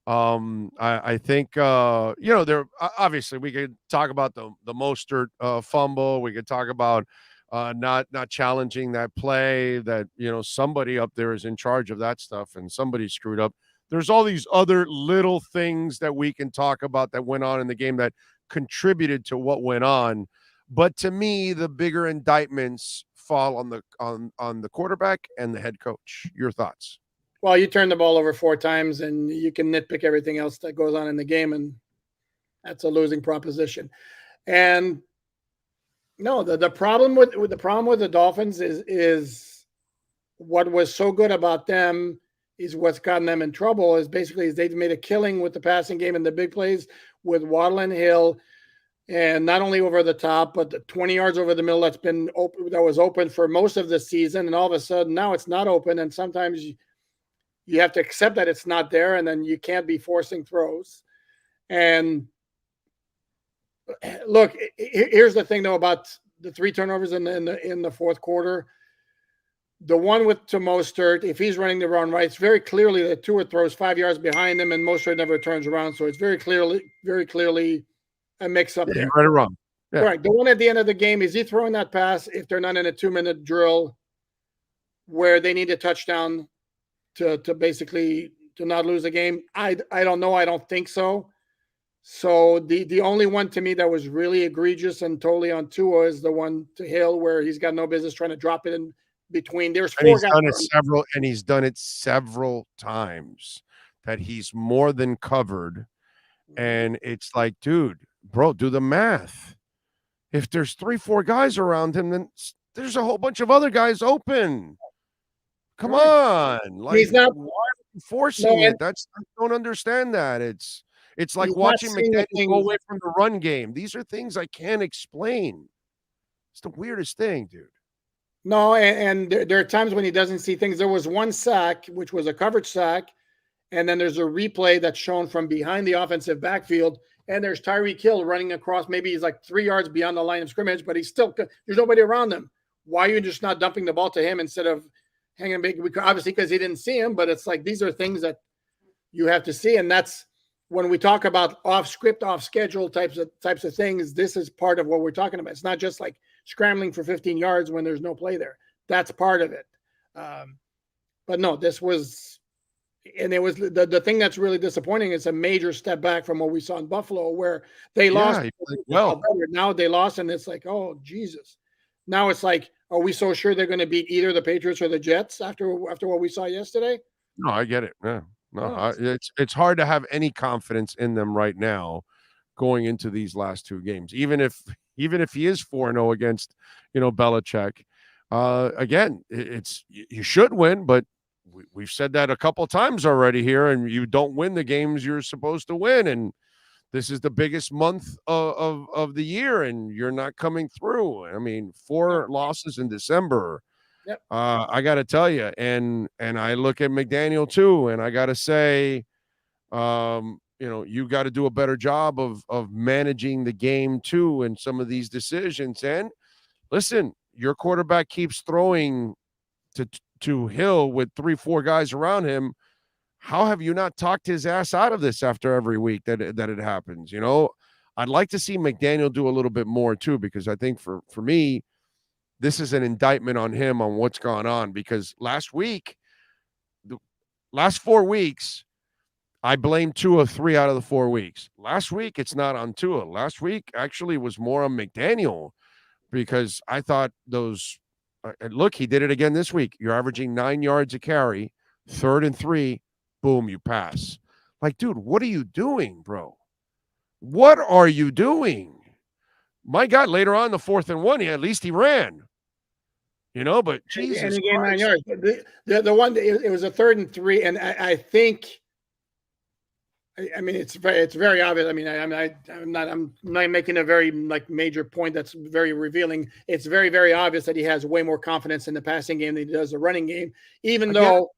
I think there obviously we could talk about the Mostert fumble. We could talk about not challenging that play, that somebody up there is in charge of that stuff and somebody screwed up. There's all these other little things that we can talk about that went on in the game that contributed to what went on. But to me, the bigger indictments fall on the quarterback and the head coach. Your thoughts? Well, you turn the ball over 4 times, and you can nitpick everything else that goes on in the game, and that's a losing proposition. And no, the problem with the Dolphins is what was so good about them is what's gotten them in trouble. Is basically they've made a killing with the passing game and the big plays with Waddle and Hill. And not only over the top, but the 20 yards over the middle that was open for most of the season. And all of a sudden now it's not open. And sometimes you have to accept that it's not there, and then you can't be forcing throws. And look, here's the thing though about the 3 turnovers in the fourth quarter. The one to Mostert, if he's running the run right, it's very clearly that Tua throws 5 yards behind him, and Mostert never turns around. So it's very clearly a mix-up there. Right or wrong. Yeah. Right. The one at the end of the game, is he throwing that pass if they're not in a 2-minute drill where they need a touchdown to basically to not lose the game? I don't know. I don't think so. So the only one to me that was really egregious and totally on Tua is the one to Hill where he's got no business trying to drop it in between. There's 4 guys. He's done it several times that he's more than covered. And it's like, dude, bro, do the math. If there's 3-4 guys around him, then there's a whole bunch of other guys open. Come on. Like, he's not why are you forcing it? I don't understand that. It's It's like He's not watching seeing the McDaniel go things. away from the run game. These are things I can't explain. It's the weirdest thing, dude. No, and there are times when he doesn't see things. There was one sack, which was a coverage sack, and then there's a replay that's shown from behind the offensive backfield, and there's Tyreek Hill running across. Maybe he's like 3 yards beyond the line of scrimmage, but he's still there's nobody around him. Why are you just not dumping the ball to him instead of hanging big? Obviously, because he didn't see him, but it's like these are things that you have to see, and that's when we talk about off script, off schedule types of things. This is part of what we're talking about. It's not just like scrambling for 15 yards when there's no play there. That's part of it. But no, this was, and it was the thing that's really disappointing. It's a major step back from what we saw in Buffalo, where they lost. Well, now they lost, and it's like, oh Jesus. Now it's like, are we so sure they're going to beat either the Patriots or the Jets after what we saw yesterday? No, I get it. Yeah. No, It's hard to have any confidence in them right now going into these last 2 games, even if he is 4-0 against, Belichick. Again, it's you should win, but we've said that a couple of times already here, and you don't win the games you're supposed to win, and this is the biggest month of the year, and you're not coming through. I mean, 4 losses in December. Yep. I got to tell you, and I look at McDaniel too, and I got to say, you got to do a better job of managing the game too, and some of these decisions. And listen, your quarterback keeps throwing to Hill with 3-4 guys around him. How have you not talked his ass out of this after every week that it happens? I'd like to see McDaniel do a little bit more too, because I think for me, this is an indictment on him on what's gone on, because last 4 weeks, I blame Tua 3 out of the 4 weeks. Last week, it's not on Tua. Last week actually was more on McDaniel, because I thought those look, he did it again this week. You're averaging 9 yards a carry, 3rd and 3, boom, you pass. Like, dude, what are you doing, bro? What are you doing? My God, later on, the 4th and 1, at least he ran. But Jesus and he gained 9 Christ. yards. The one, it was a 3rd and 3, and I think, I mean, it's very obvious. I mean, I'm not making a very major point that's very revealing. It's very, very obvious that he has way more confidence in the passing game than he does the running game. Even though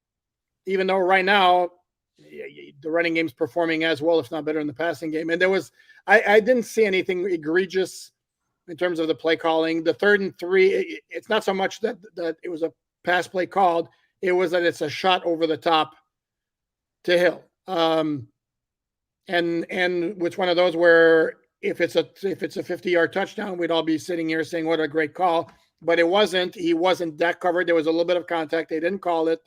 right now the running game's performing as well, if not better, in the passing game. And I didn't see anything egregious in terms of the play calling. The 3rd and 3, it's not so much that it was a pass play called. It was that it's a shot over the top to Hill. And it's one of those where if it's a 50-yard touchdown, we'd all be sitting here saying what a great call. But it wasn't. He wasn't that covered. There was a little bit of contact. They didn't call it,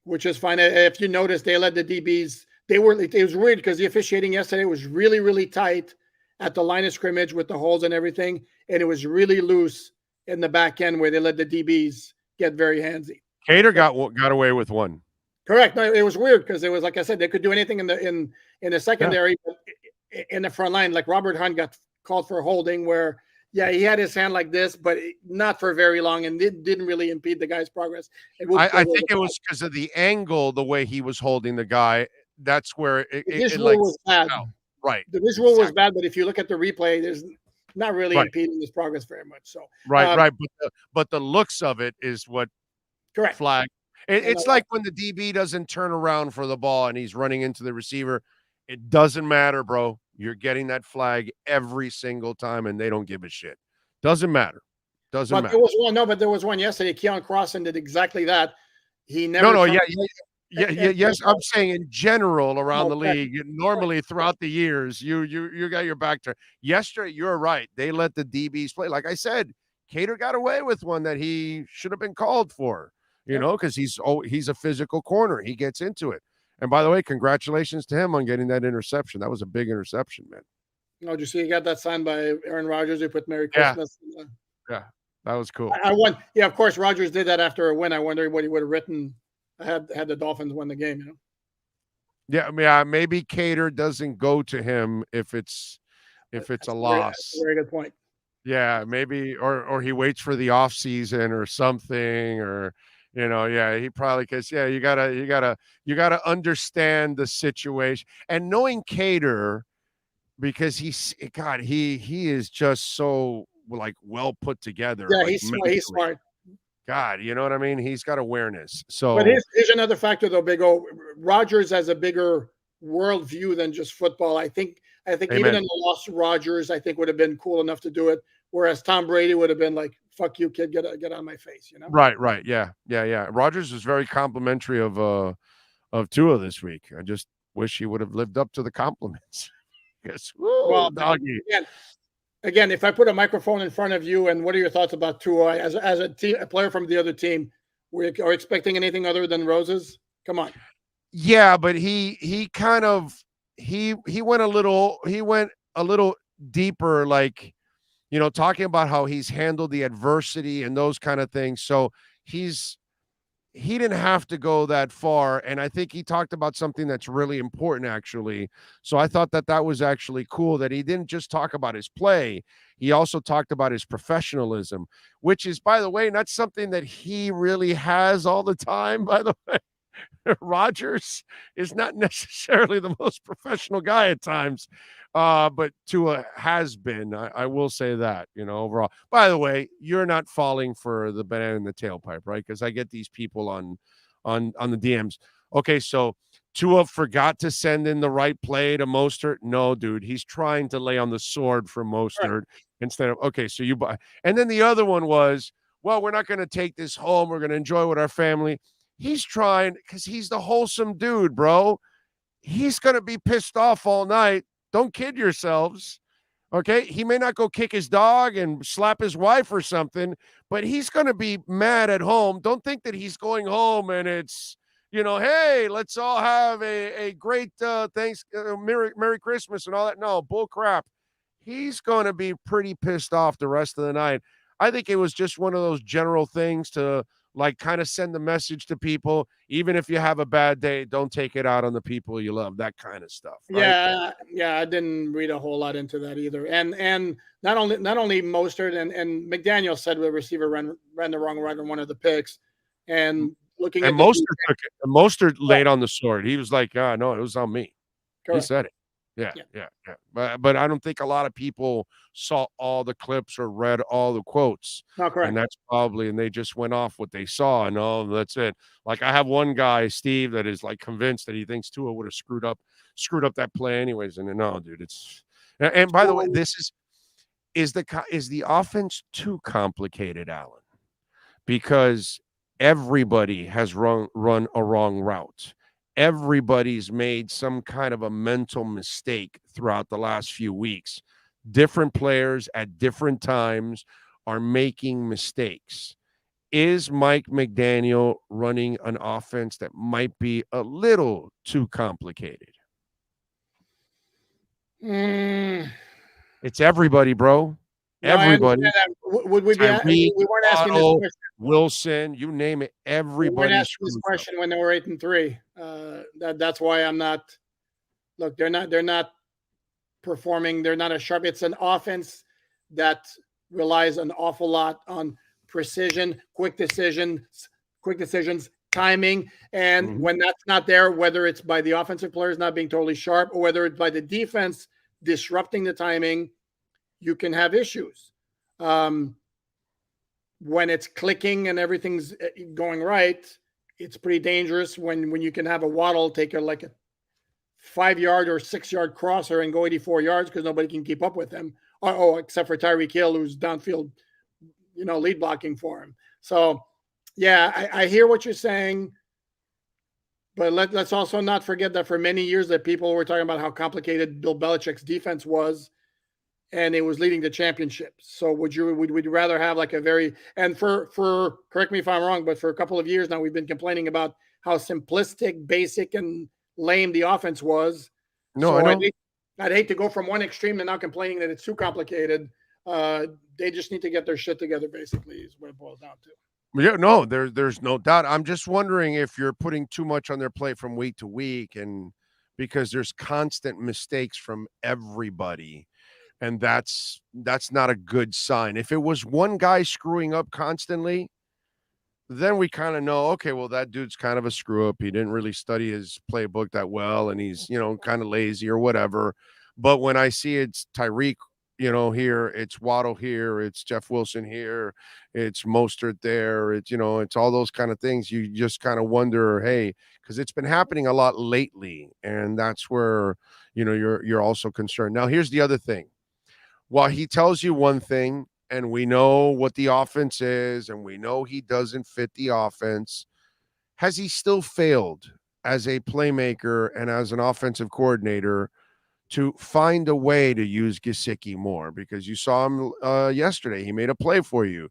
which is fine. If you notice, they let the DBs. It was weird because the officiating yesterday was really, really tight at the line of scrimmage with the holes and everything, and it was really loose in the back end where they let the DBs get very handsy. Cater got away with one. Correct. No, it was weird because it was, like I said, they could do anything in the secondary, but in the front line, like Robert Hunt got called for holding where, he had his hand like this, but not for very long, and it didn't really impede the guy's progress. I think it was because of the angle, the way he was holding the guy. That's where this rule was bad. Right. This rule was bad, but if you look at the replay, there's not really impeding his progress very much. So right. But the looks of it is what correct flag. It's like when the DB doesn't turn around for the ball and he's running into the receiver. It doesn't matter, bro. You're getting that flag every single time, and they don't give a shit. Doesn't matter. Doesn't matter. But there was one yesterday. Keon Crossan did exactly that. He never. Yes. I'm saying in general around the league. Normally throughout the years, you got your back turned. Yesterday, you're right. They let the DBs play. Like I said, Cater got away with one that he should have been called for. Because he's a physical corner. He gets into it. And by the way, congratulations to him on getting that interception. That was a big interception, man. Oh, did you see he got that signed by Aaron Rodgers? He put Merry Christmas. Yeah, that was cool. I won. Yeah, of course, Rodgers did that after a win. I wonder what he would have written had the Dolphins won the game. Yeah, maybe Cater doesn't go to him if it's a loss. That's a very good point. Yeah, maybe, or he waits for the off season or something, or Yeah, he probably because you gotta understand the situation and knowing Cater because he is just so like well put together, Yeah, like he's smart. He's mentally. smart. God, you know what I mean? He's got awareness. But So here's another factor, though, Big O. Rodgers has a bigger worldview than just football. I think even amen. in the loss, Rodgers, I think, would have been cool enough to do it. Whereas Tom Brady would have been like, "Fuck you, kid, get out of my face," Right. Yeah. Rogers was very complimentary of Tua this week. I just wish he would have lived up to the compliments. Yes. Woo, Well, doggy. again, if I put a microphone in front of you, and what are your thoughts about Tua as a player from the other team? We are expecting anything other than roses? Come on. Yeah, but he kind of he went a little deeper, like talking about how he's handled the adversity and those kind of things. So he didn't have to go that far. And I think he talked about something that's really important, actually. So I thought that was actually cool that he didn't just talk about his play. He also talked about his professionalism, which is, by the way, not something that he really has all the time, by the way. Rodgers is not necessarily the most professional guy at times, but Tua has been. I will say that, overall. By the way, you're not falling for the banana in the tailpipe, right? Because I get these people on the DMs. Okay, so Tua forgot to send in the right play to Mostert. No, dude, he's trying to lay on the sword for Mostert instead of okay. So you buy, and then the other one was, well, we're not going to take this home. We're going to enjoy with our family. He's trying because he's the wholesome dude, bro. He's going to be pissed off all night. Don't kid yourselves. Okay. He may not go kick his dog and slap his wife or something, but he's going to be mad at home. Don't think that he's going home and it's, hey, let's all have a great Merry Christmas and all that. No, bull crap. He's going to be pretty pissed off the rest of the night. I think it was just one of those general things to like kind of send the message to people. Even if you have a bad day, don't take it out on the people you love, that kind of stuff. Right? Yeah. I didn't read a whole lot into that either. And not only Mostert and McDaniel said the receiver ran the wrong route on one of the picks. And looking at Mostert laid on the sword. He was like, no, it was on me. Correct. He said it. Yeah. But I don't think a lot of people saw all the clips or read all the quotes. No, correct. And that's and they just went off what they saw and that's it. Like I have one guy, Steve, that is like convinced that he thinks Tua would have screwed up that play anyways. And no, dude, it's and by the way, this is the offense too complicated, Alan? Because everybody has run a wrong route. Everybody's made some kind of a mental mistake throughout the last few weeks. Different players at different times are making mistakes. Is Mike McDaniel running an offense that might be a little too complicated? It's everybody, bro. No, everybody. Would we be? We weren't asking this question. Wilson, you name it. Everybody. We weren't asking this question when they were 8-3. That's why I'm not. Look, they're not performing. They're not as sharp. It's an offense that relies an awful lot on precision, quick decisions, timing. And when that's not there, whether it's by the offensive players not being totally sharp or whether it's by the defense disrupting the timing, you can have issues. When it's clicking and everything's going right, it's pretty dangerous when you can have a Waddle take a 5-yard or 6-yard crosser and go 84 yards because nobody can keep up with him. Except for Tyreek Hill, who's downfield, lead blocking for him. So, yeah, I hear what you're saying, but let's also not forget that for many years that people were talking about how complicated Bill Belichick's defense was, and it was leading to championships. So would you rather have for correct me if I'm wrong, but for a couple of years now we've been complaining about how simplistic, basic, and lame the offense was. No, so I'd hate to go from one extreme to now complaining that it's too complicated. They just need to get their shit together, basically, is what it boils down to. Yeah, no, there's no doubt. I'm just wondering if you're putting too much on their plate from week to week, and because there's constant mistakes from everybody, and that's not a good sign. If it was one guy screwing up constantly, then we kind of know, okay, well, that dude's kind of a screw up. He didn't really study his playbook that well, and he's, kind of lazy or whatever. But when I see it's Tyreek, here, it's Waddle here, it's Jeff Wilson here, it's Mostert there, it's all those kind of things. You just kind of wonder, hey, because it's been happening a lot lately, and that's where you're also concerned. Now, here's the other thing. While he tells you one thing, and we know what the offense is, and we know he doesn't fit the offense, has he still failed as a playmaker and as an offensive coordinator to find a way to use Gesicki more? Because you saw him yesterday. He made a play for you.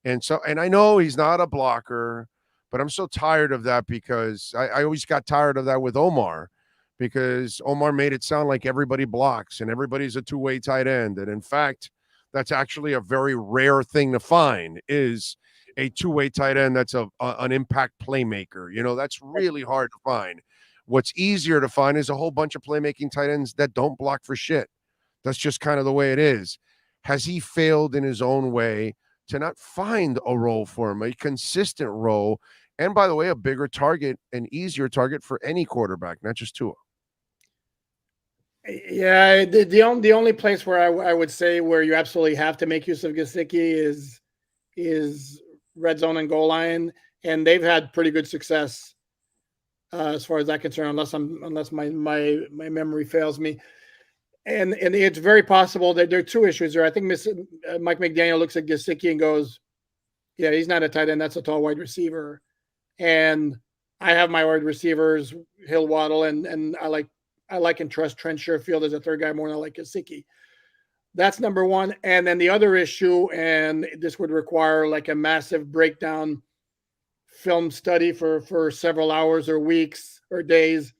And I know he's not a blocker, but I'm so tired of that because I always got tired of that with Omar, because Omar made it sound like everybody blocks and everybody's a two-way tight end. And in fact, that's actually a very rare thing to find, is a two-way tight end that's an impact playmaker. That's really hard to find. What's easier to find is a whole bunch of playmaking tight ends that don't block for shit. That's just kind of the way it is. Has he failed in his own way to not find a role for him, a consistent role? And by the way, a bigger target, an easier target for any quarterback, not just Tua. Yeah, the only place where I would say where you absolutely have to make use of Gesicki is red zone and goal line, and they've had pretty good success as far as that concerned, unless my memory fails me. And it's very possible that there are two issues there. I think Mike McDaniel looks at Gesicki and goes, "Yeah, he's not a tight end. That's a tall wide receiver." And I have my wide receivers, Hill, Waddle, and I like and trust Trent Sherfield as a third guy more than I like Gesicki. That's number one. And then the other issue, and this would require like a massive breakdown film study for several hours or weeks or days.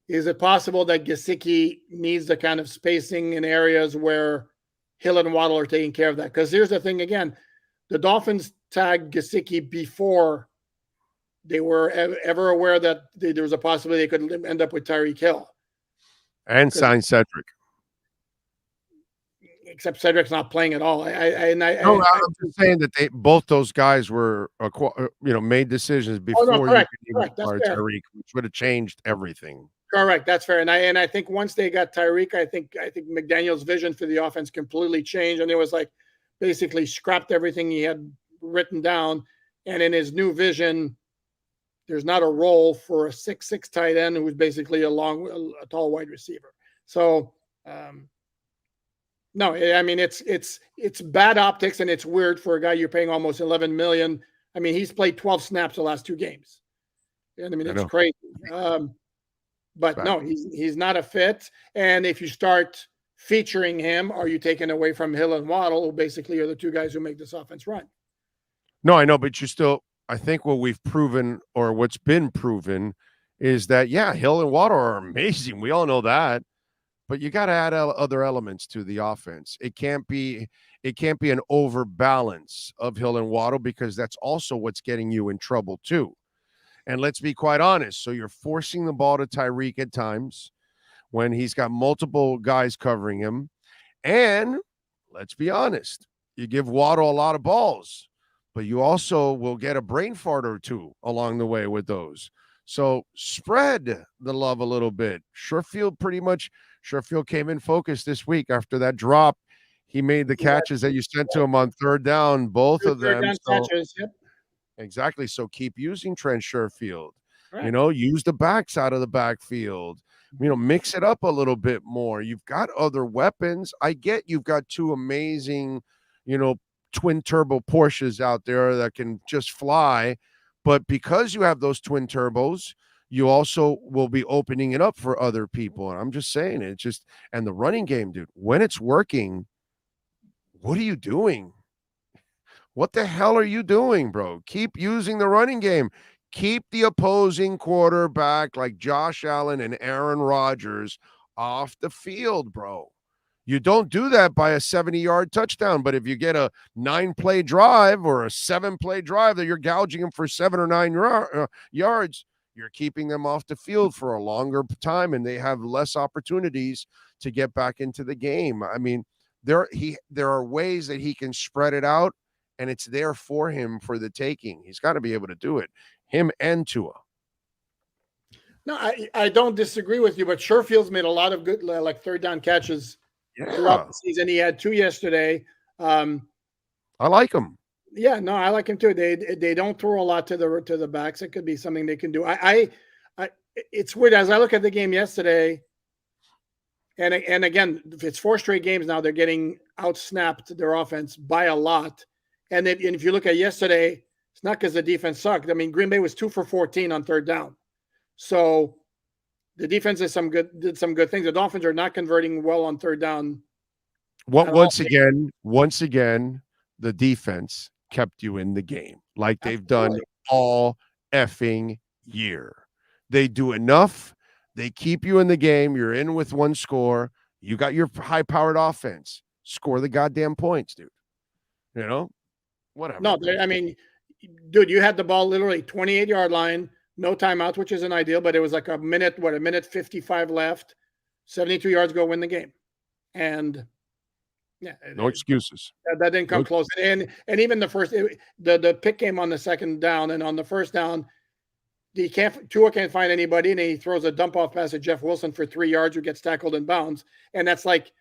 Is it possible that Gesicki needs the kind of spacing in areas where Hill and Waddle are taking care of that? Because here's the thing again, the Dolphins tagged Gesicki before they were ever aware that there was a possibility they could end up with Tyreek Hill. And sign Cedric. Except Cedric's not playing at all. I'm just saying that both those guys were, made decisions before you could even acquire Tyreek, which would have changed everything. Correct. That's fair. And I think once they got Tyreek, I think McDaniel's vision for the offense completely changed. And it was like basically scrapped everything he had written down. And in his new vision, there's not a role for a 6'6" tight end who's basically a tall wide receiver. So, no, I mean, it's bad optics, and it's weird for a guy you're paying almost $11 million. I mean, he's played 12 snaps the last two games. And I mean, it's crazy. But no, he's not a fit. And if you start featuring him, are you taking away from Hill and Waddle, who basically are the two guys who make this offense run? No, I know, but I think what we've proven, or what's been proven, is that, yeah, Hill and Waddle are amazing. We all know that. But you got to add other elements to the offense. It can't be an overbalance of Hill and Waddle, because that's also what's getting you in trouble too. And let's be quite honest. So you're forcing the ball to Tyreek at times when he's got multiple guys covering him. And let's be honest, you give Waddle a lot of balls, but you also will get a brain fart or two along the way with those. So spread the love a little bit. Sherfield came in focused this week after that drop. He made the catches that you sent to him on third down, both of them. Catches, yep. Exactly. So keep using Trent Sherfield. Right. Use the backs out of the backfield. Mix it up a little bit more. You've got other weapons. I get you've got two amazing, twin turbo Porsches out there that can just fly. But because you have those twin turbos, you also will be opening it up for other people. And I'm just saying, and the running game, dude, when it's working, what are you doing? What the hell are you doing, bro? Keep using the running game. Keep the opposing quarterback like Josh Allen and Aaron Rodgers off the field, bro. You don't do that by a 70-yard touchdown, but if you get a 9-play drive or a 7-play drive that you're gouging them for 7 or 9 yards, you're keeping them off the field for a longer time, and they have less opportunities to get back into the game. I mean, there are ways that he can spread it out and it's there for him for the taking. He's got to be able to do it, him and Tua. No, I don't disagree with you, but Sherfield's made a lot of good like third down catches throughout the season. He had 2 yesterday. I like him. Yeah, no, I like him too. They don't throw a lot to the backs. It could be something they can do. It's weird as I look at the game yesterday, and again, it's 4 straight games now. They're getting outsnapped their offense by a lot. And if you look at yesterday, it's not because the defense sucked. I mean, Green Bay was 2 for 14 on third down. So the defense did some good things. The Dolphins are not converting well on third down. Once again, the defense kept you in the game like they've done all effing year. They do enough. They keep you in the game. You're in with 1 score. You got your high-powered offense. Score the goddamn points, dude. You know, whatever. No, I mean, dude, you had the ball literally 28-yard line. No timeouts, which isn't ideal, but it was like a minute 55 left, 72 yards, go win the game. And yeah, no excuses. That didn't come close. And even the first, the pick came on the second down, and on the first down, Tua can't find anybody, and he throws a dump off pass to Jeff Wilson for 3 yards, who gets tackled in bounds. And that's like,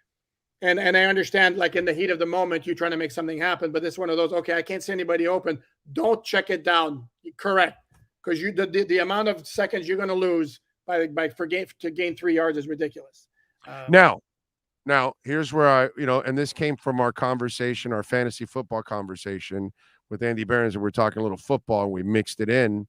and I understand, like in the heat of the moment, you're trying to make something happen, but this is one of those, okay, I can't see anybody open. Don't check it down. Correct. Because the amount of seconds you're going to lose to gain 3 yards is ridiculous. Now, here's where and this came from our conversation, our fantasy football conversation with Andy Behrens, and we're talking a little football, and we mixed it in.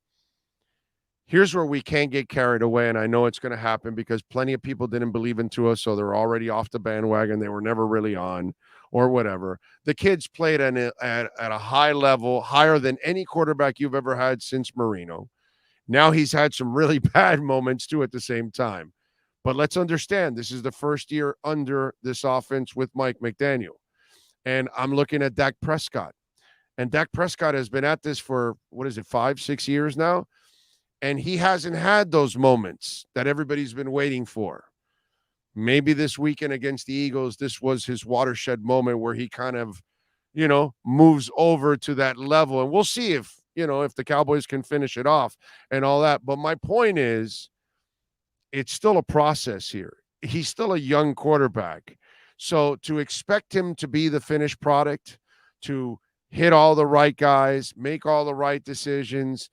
Here's where we can't get carried away, and I know it's going to happen because plenty of people didn't believe in Tua, so they're already off the bandwagon. They were never really on or whatever. The kids played at a high level, higher than any quarterback you've ever had since Marino. Now he's had some really bad moments, too, at the same time. But let's understand, this is the first year under this offense with Mike McDaniel. And I'm looking at Dak Prescott. And Dak Prescott has been at this for, 5-6 years now? And he hasn't had those moments that everybody's been waiting for. Maybe this weekend against the Eagles, this was his watershed moment where he kind of, moves over to that level. And we'll see if the Cowboys can finish it off and all that. But my point is, it's still a process here. He's still a young quarterback. So to expect him to be the finished product, to hit all the right guys, make all the right decisions,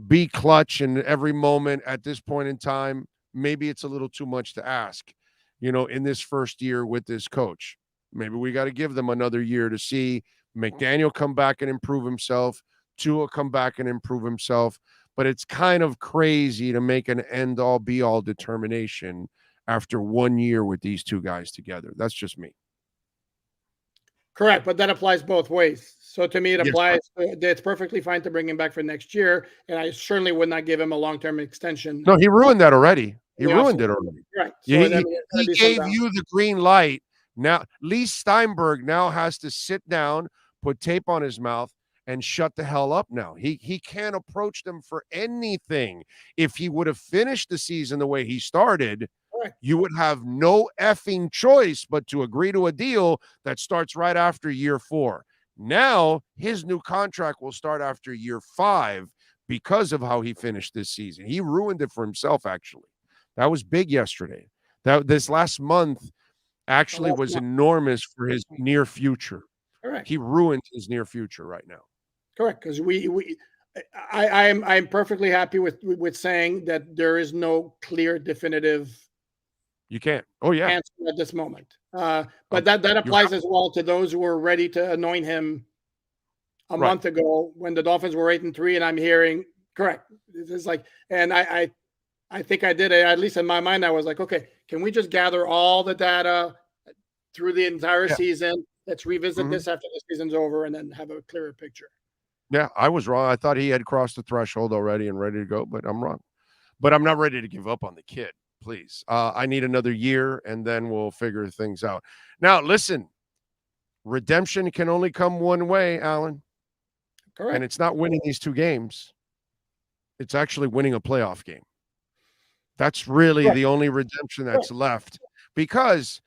be clutch in every moment at this point in time, maybe it's a little too much to ask, in this first year with this coach. Maybe we got to give them another year to see McDaniel come back and improve himself, Tua come back and improve himself. But it's kind of crazy to make an end-all, be-all determination after 1 year with these two guys together. That's just me. Correct, but that applies both ways. So to me, it applies. It's perfectly fine to bring him back for next year, and I certainly would not give him a long-term extension. No, he ruined that already. He ruined it already. Right. So he gave you the green light. Now, Lee Steinberg now has to sit down, put tape on his mouth, and shut the hell up now. He can't approach them for anything. If he would have finished the season the way he started, you would have no effing choice but to agree to a deal that starts right after year 4. Now, his new contract will start after year 5 because of how he finished this season. He ruined it for himself, actually. That was big yesterday. This last month actually was enormous for his near future. Correct. He ruined his near future right now. Correct, because I'm perfectly happy with saying that there is no clear definitive. You can't. Oh yeah. Answer at this moment, but that applies as well to those who were ready to anoint him a month ago when the Dolphins were 8-3, and I'm hearing correct. It's like, and I think I did it, at least in my mind. I was like, okay, can we just gather all the data through the entire season? Let's revisit this after the season's over, and then have a clearer picture. Yeah, I was wrong. I thought he had crossed the threshold already and ready to go, but I'm wrong. But I'm not ready to give up on the kid, please. I need another year, and then we'll figure things out. Now, listen, redemption can only come one way, Alan. Correct. And it's not winning these 2 games. It's actually winning a playoff game. That's really the only redemption that's left. Because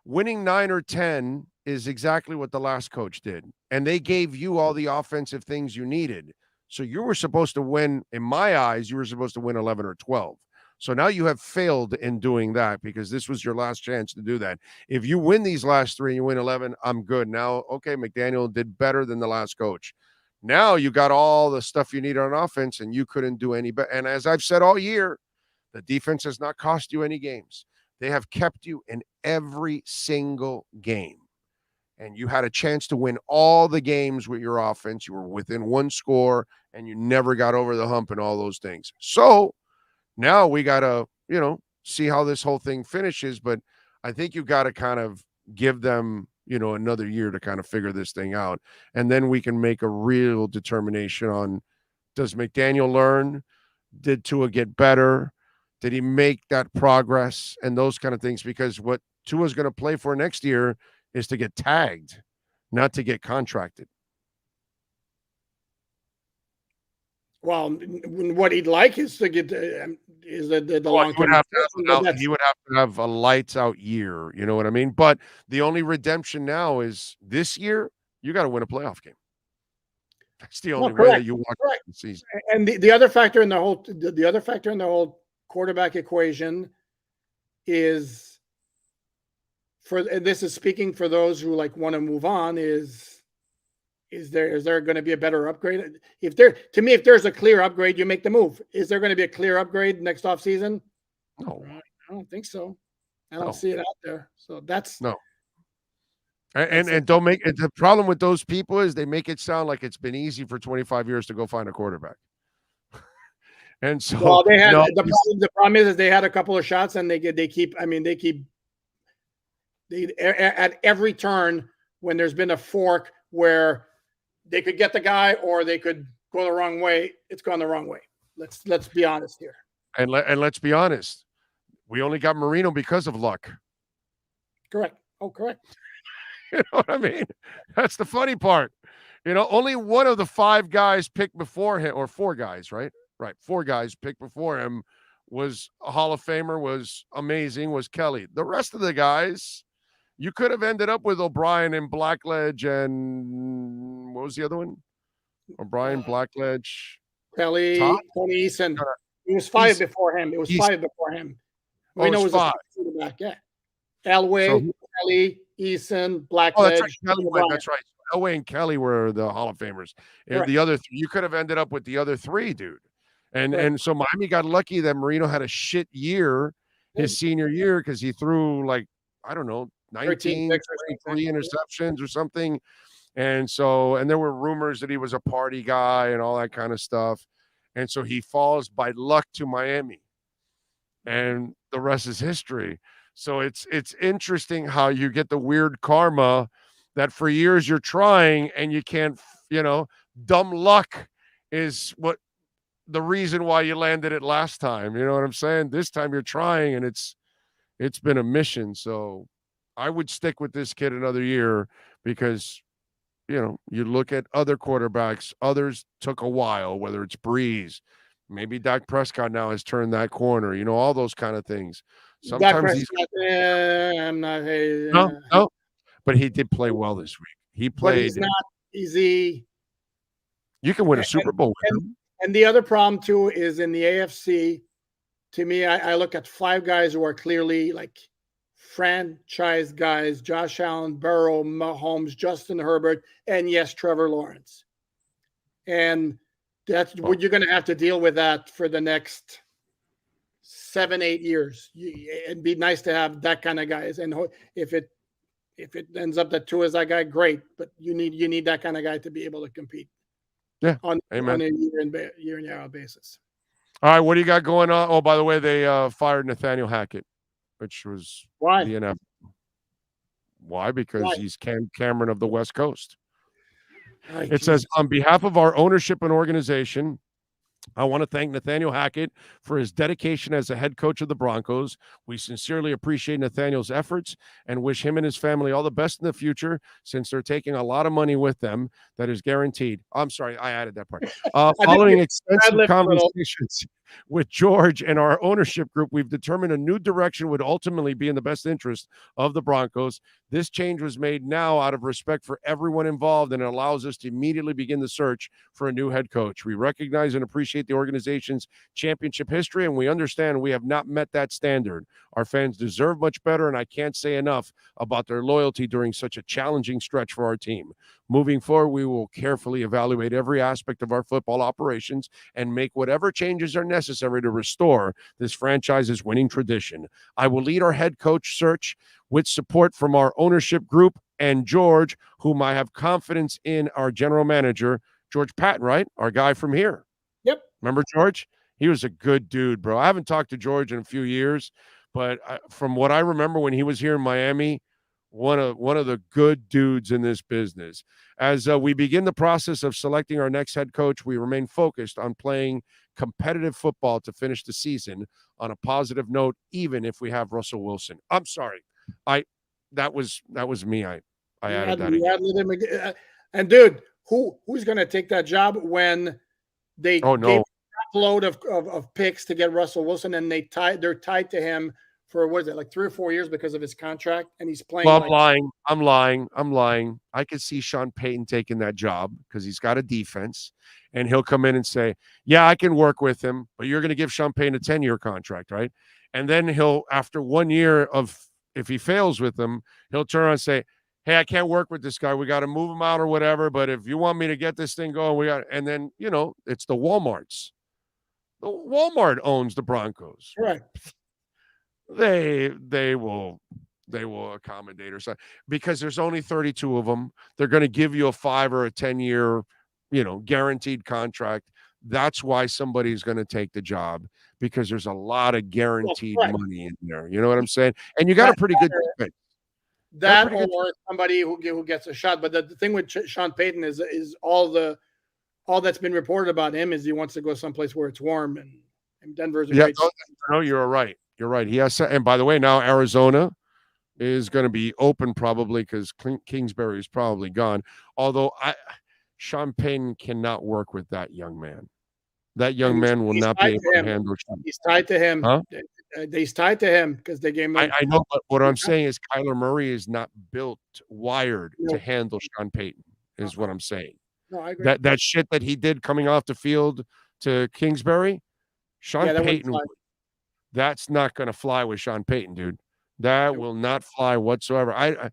winning 9 or 10 is exactly what the last coach did. And they gave you all the offensive things you needed. So you were supposed to win, in my eyes, you were supposed to win 11 or 12. So now you have failed in doing that because this was your last chance to do that. If you win these last 3 and you win 11, I'm good. Now, okay, McDaniel did better than the last coach. Now you got all the stuff you need on offense and you couldn't do any better. And as I've said all year, the defense has not cost you any games. They have kept you in every single game. And you had a chance to win all the games with your offense. You were within 1 score and you never got over the hump and all those things. So now we got to, see how this whole thing finishes. But I think you got to kind of give them, another year to kind of figure this thing out. And then we can make a real determination on, does McDaniel learn? Did Tua get better? Did he make that progress and those kind of things? Because what Tua's going to play for next year is to get tagged, not to get contracted. Well, what he'd like is to get the long term. He would have to have a lights out year. You know what I mean? But the only redemption now is this year. You got to win a playoff game. That's the only way that you watch the season. And the other factor in the whole quarterback equation is and this is speaking for those who want to move on, is there going to be a better upgrade? If there's a clear upgrade, you make the move. Is there going to be a clear upgrade next offseason? No. I don't think so. I don't see it out there. So that's no. And don't make it. The problem with those people is they make it sound like it's been easy for 25 years to go find a quarterback. And so they had the problem is they had a couple of shots and they keep at every turn when there's been a fork where they could get the guy or they could go the wrong way, it's gone the wrong way. Let's be honest here. And let's be honest. We only got Marino because of luck. Correct. Oh, correct. You know what I mean? That's the funny part. Only one of the 5 guys picked before him, or 4 guys, right? Right. 4 guys picked before him was a Hall of Famer, was amazing, was Kelly. The rest of the guys, you could have ended up with O'Brien and Blackledge and what was the other one? O'Brien, Blackledge. Kelly, Tony Eason. It was 5 before him. It was 5 before him. We know it was 5. Back. Yeah. Elway, Kelly, Eason, Blackledge. Oh, that's right. That's right. Elway and Kelly were the Hall of Famers. Right. The other 3, you could have ended up with the other 3, dude. And so Miami got lucky that Marino had a shit year his senior year because he threw 19, 23 interceptions or something. And there were rumors that he was a party guy and all that kind of stuff. And so he falls by luck to Miami. And the rest is history. So it's interesting how you get the weird karma that for years you're trying and you can't, dumb luck is what the reason why you landed it last time. You know what I'm saying? This time you're trying and it's been a mission. So I would stick with this kid another year because, you look at other quarterbacks, others took a while, whether it's Breeze, maybe Dak Prescott now has turned that corner, all those kind of things. Sometimes I'm not. No, but he did play well this week. He played. But he's not easy. You can win a Super Bowl with him. And the other problem too is in the AFC. To me, I look at 5 guys who are clearly franchise guys: Josh Allen, Burrow, Mahomes, Justin Herbert, and yes, Trevor Lawrence. And that's what you're going to have to deal with that for the next 7-8 years. It'd be nice to have that kind of guys. And if it ends up that Tua is that guy, great. But you need that kind of guy to be able to compete. Yeah, on a year in year out basis. All right, what do you got going on? Oh, by the way, they fired Nathaniel Hackett, which was why the NFL. Why? Because he's Cameron of the West Coast. It says, on behalf of our ownership and organization, I want to thank Nathaniel Hackett for his dedication as a head coach of the Broncos. We sincerely appreciate Nathaniel's efforts and wish him and his family all the best in the future, since they're taking a lot of money with them that is guaranteed. I'm sorry, I added that part. Following extensive conversations With George and our ownership group, we've determined a new direction would ultimately be in the best interest of the Broncos. This change was made now out of respect for everyone involved, and it allows us to immediately begin the search for a new head coach. We recognize and appreciate the organization's championship history, and we understand we have not met that standard. Our fans deserve much better, and I can't say enough about their loyalty during such a challenging stretch for our team. Moving forward, we will carefully evaluate every aspect of our football operations and make whatever changes are necessary to restore this franchise's winning tradition. I will lead our head coach search with support from our ownership group and George, whom I have confidence in, our general manager, George Patton, right? Our guy from here. Yep. Remember George? He was a good dude, bro. I haven't talked to George in a few years, but from what I remember when he was here in Miami, one of the good dudes in this business. As we begin the process of selecting our next head coach, we remain focused on playing competitive football to finish the season on a positive note, even if we have Russell Wilson. I'm sorry. That was me. I added that again. And dude, who's going to take that job when they gave a load of picks to get Russell Wilson, and they're tied to him for, what is it, like 3 or 4 years because of his contract, and he's playing. Well, I'm lying. I could see Sean Payton taking that job because he's got a defense, and he'll come in and say, yeah, I can work with him, but you're going to give Sean Payton a 10-year contract, right? And then he'll, after 1 year if he fails with them, he'll turn around and say, hey, I can't work with this guy. We got to move him out or whatever, but if you want me to get this thing going, and then, it's the Walmarts. The Walmart owns the Broncos. Right. They will accommodate or something because there's only 32 of them. They're going to give you a 5 or a 10-year, guaranteed contract. That's why somebody's going to take the job, because there's a lot of guaranteed money in there. You know what I'm saying? And you got a pretty good defense. That or somebody who gets a shot. But the thing with Sean Payton is all that's been reported about him is he wants to go someplace where it's warm, and Denver's a great. No, you're right. You're right. He has, and by the way, now Arizona is going to be open probably because Kingsbury is probably gone. Although Sean Payton cannot work with that young man. That young man will not be able to handle Sean. He's tied to him. Huh? He's tied to him because they gave him. I know, but what I'm saying is Kyler Murray is not wired to handle Sean Payton, is what I'm saying. No, I agree. That shit that he did coming off the field to Kingsbury, Sean Payton, that's not going to fly with Sean Payton, dude. That will not fly whatsoever. I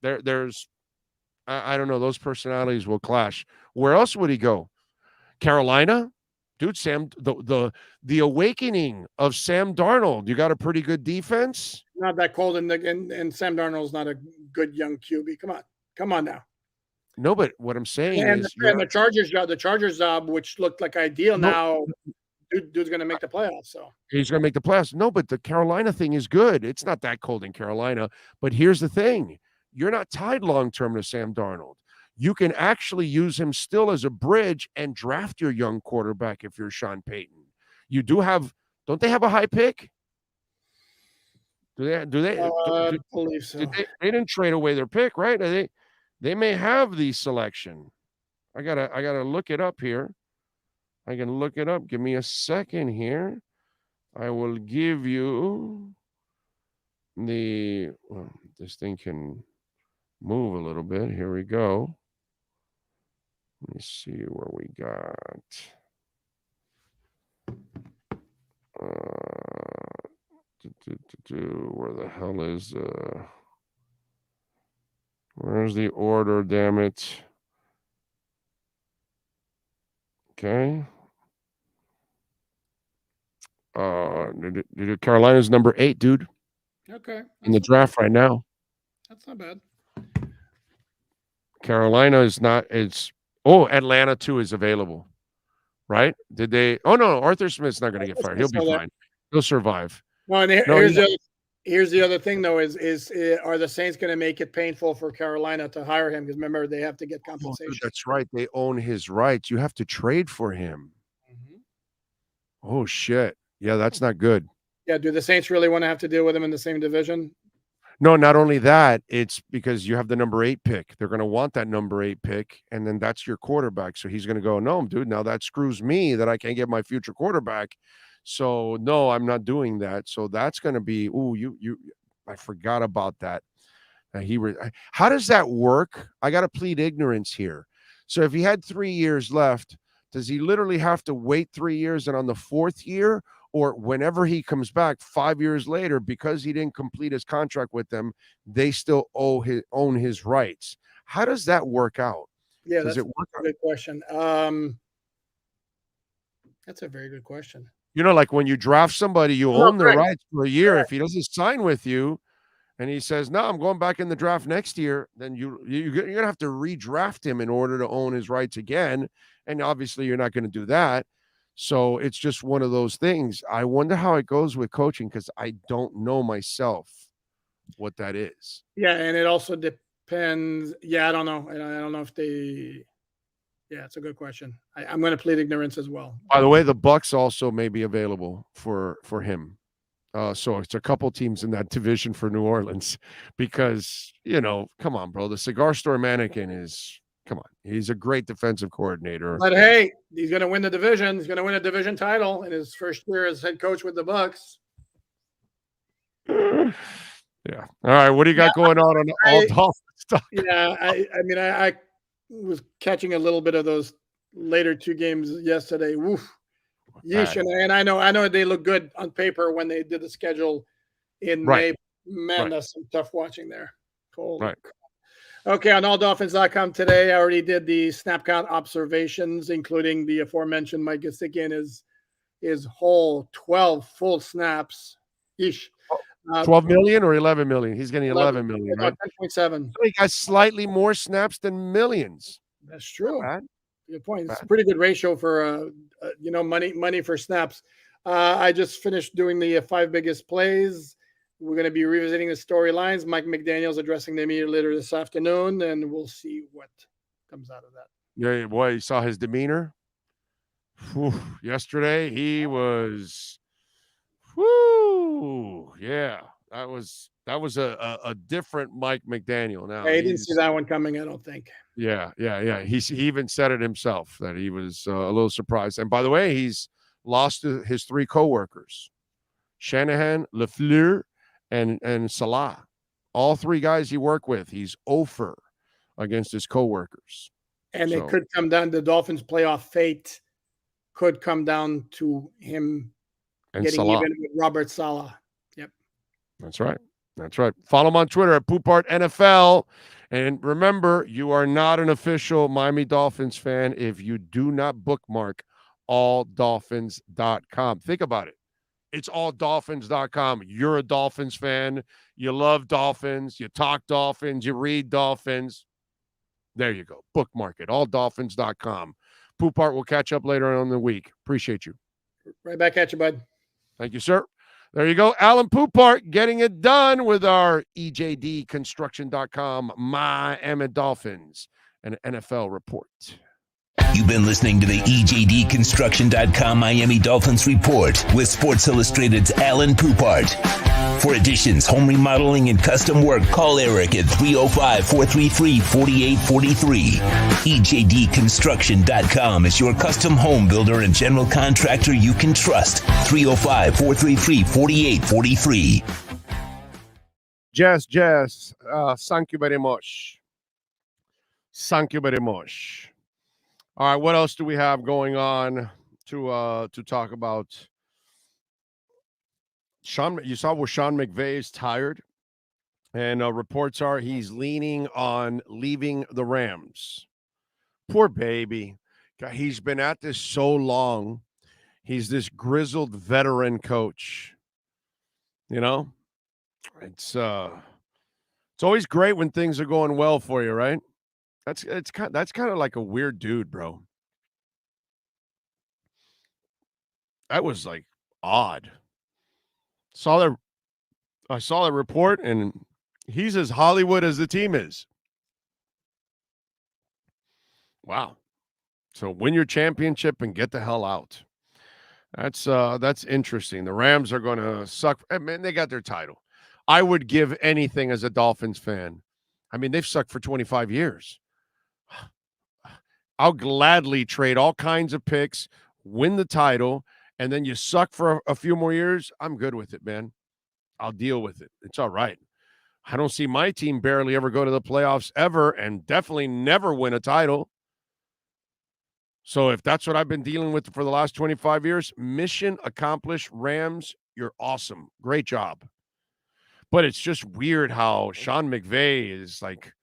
don't know. Those personalities will clash. Where else would he go? Carolina? Dude, Sam, the awakening of Sam Darnold. You got a pretty good defense. Not that cold, and Sam Darnold's not a good young QB. Come on now. No, but what I'm saying is, the Chargers job, which looked like ideal, now dude's going to make the playoffs. So he's going to make the playoffs. No, but the Carolina thing is good. It's not that cold in Carolina. But here's the thing: you're not tied long term to Sam Darnold. You can actually use him still as a bridge and draft your young quarterback if you're Sean Payton. You don't they have a high pick? Do they? I believe so. They didn't trade away their pick, right? They may have the selection. I gotta look it up here. I can look it up. Give me a second here. I will give you this thing can move a little bit. Here we go. Let me see where we got. Where the hell is where's the order, damn it? Okay. Carolina's number 8, dude. Okay. In the draft right now. That's not bad. Carolina is not. Atlanta too is available, right? Did they? Oh no, Arthur Smith's not going to get fired. He'll be fine. He'll survive. No, and here's the other thing though: is are the Saints going to make it painful for Carolina to hire him? Because remember, they have to get compensation. That's right. They own his rights. You have to trade for him. Mm-hmm. Oh shit! Yeah, that's not good. Yeah, do the Saints really want to have to deal with him in the same division? No, not only that, it's because you have the number 8 pick. They're going to want that number 8 pick, and then that's your quarterback. So he's going to go, no, dude, now that screws me that I can't get my future quarterback. So no, I'm not doing that. So that's going to be, I forgot about that. How does that work? I got to plead ignorance here. So if he had 3 years left, does he literally have to wait 3 years and on the fourth year, or whenever he comes back 5 years later, because he didn't complete his contract with them, they still own his rights? How does that work out? Yeah, Does that's it work a good question. That's a very good question. Like when you draft somebody, you No, own their correct. rights for a year. If he doesn't sign with you and he says, no, I'm going back in the draft next year, then you're going to have to redraft him in order to own his rights again. And obviously you're not going to do that. So it's just one of those things. I wonder how it goes with coaching, because I don't know myself what that is. Yeah, and it also depends. Yeah, I don't know. I don't know if they. Yeah, it's a good question. I'm going to plead ignorance as well. By the way, the Bucks also may be available for him. So it's a couple teams in that division for New Orleans, because, come on, bro. The cigar store mannequin come on. He's a great defensive coordinator. But hey, he's going to win the division. He's going to win a division title in his first year as head coach with the Bucks. Yeah. All right. What do you got going on all Dolphins stuff? Yeah. I was catching a little bit of those later two games yesterday. Woof. Yeesh. And I know they look good on paper when they did the schedule in May. Man, that's some tough watching there. Holy crap. Okay, on alldolphins.com today, I already did the snap count observations, including the aforementioned Mike Gesicki his whole 12 full snaps. Yeesh. 12 million or 11 million? He's getting 11 million, right? 10.7. So he got slightly more snaps than millions. That's true. Good point. It's a pretty good ratio for money for snaps. I just finished doing the 5 biggest plays. We're going to be revisiting the storylines. Mike McDaniel's addressing them either later this afternoon, and we'll see what comes out of that. Yeah, boy, you saw his demeanor. Whew, yesterday, he was. Whoo, yeah, that was a different Mike McDaniel. Now I didn't see that one coming, I don't think. Yeah. He even said it himself that he was a little surprised. And by the way, he's lost his 3 coworkers: Shanahan, LaFleur, and Salah. All 3 guys he worked with, he's 0 against his coworkers. And it could come down to the Dolphins' playoff fate. Could come down to him getting Salah. even with Robert Salah. Yep. That's right. Follow him on Twitter at Poopart NFL. And remember, you are not an official Miami Dolphins fan if you do not bookmark alldolphins.com. Think about it. It's alldolphins.com. You're a Dolphins fan. You love Dolphins. You talk Dolphins. You read Dolphins. There you go. Bookmark it. Alldolphins.com. Poopart will catch up later on in the week. Appreciate you. Right back at you, bud. Thank you, sir. There you go. Alan Poopart getting it done with our EJDconstruction.com Miami Dolphins and NFL report. You've been listening to the EJDconstruction.com Miami Dolphins report with Sports Illustrated's Alan Poopart. For additions, home remodeling, and custom work, call Eric at 305-433-4843. EJDconstruction.com is your custom home builder and general contractor you can trust. 305-433-4843. Jess, thank you very much. Thank you very much. All right, what else do we have going on to talk about? You saw where Sean McVay is tired, and reports are he's leaning on leaving the Rams. Poor baby. God, he's been at this so long. He's this grizzled veteran coach. It's always great when things are going well for you, right? That's kind of like a weird dude, bro. That was like odd. I saw the report, and he's as Hollywood as the team is. Wow. So win your championship and get the hell out. That's interesting. The Rams are going to suck. Man, they got their title. I would give anything as a Dolphins fan. I mean, they've sucked for 25 years. I'll gladly trade all kinds of picks, win the title, and then you suck for a few more years, I'm good with it, man. I'll deal with it. It's all right. I don't see my team barely ever go to the playoffs ever and definitely never win a title. So if that's what I've been dealing with for the last 25 years, mission accomplished. Rams, you're awesome. Great job. But it's just weird how Sean McVay is like,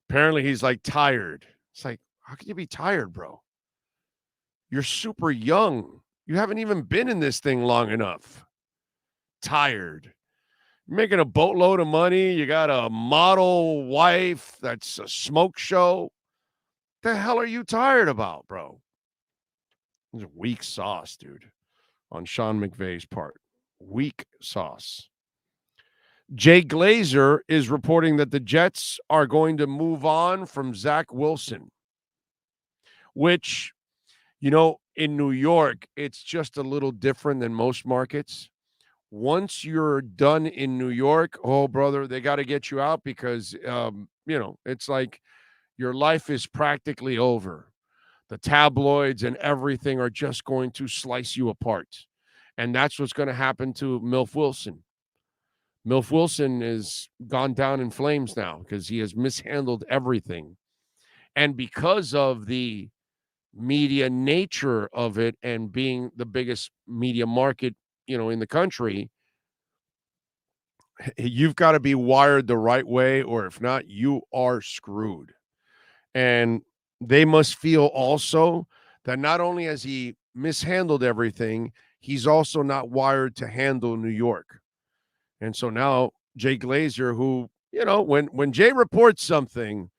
apparently he's like tired. It's like, how can you be tired, bro? You're super young. You haven't even been in this thing long enough. Tired. You're making a boatload of money. You got a model wife that's a smoke show. The hell are you tired about, bro? It's weak sauce, dude, on Sean McVay's part. Weak sauce. Jay Glazer is reporting that the Jets are going to move on from Zach Wilson, which, you know, in New York, it's just a little different than most markets. Once you're done in New York, oh, brother, they got to get you out because, it's like your life is practically over. The tabloids and everything are just going to slice you apart. And that's what's going to happen to Milf Wilson. Milf Wilson is gone down in flames now because he has mishandled everything. And because of the media nature of it and being the biggest media market, in the country, you've got to be wired the right way, or if not, you are screwed. And they must feel also that not only has he mishandled everything, he's also not wired to handle New York. And so now Jay Glazer, who, when Jay reports something,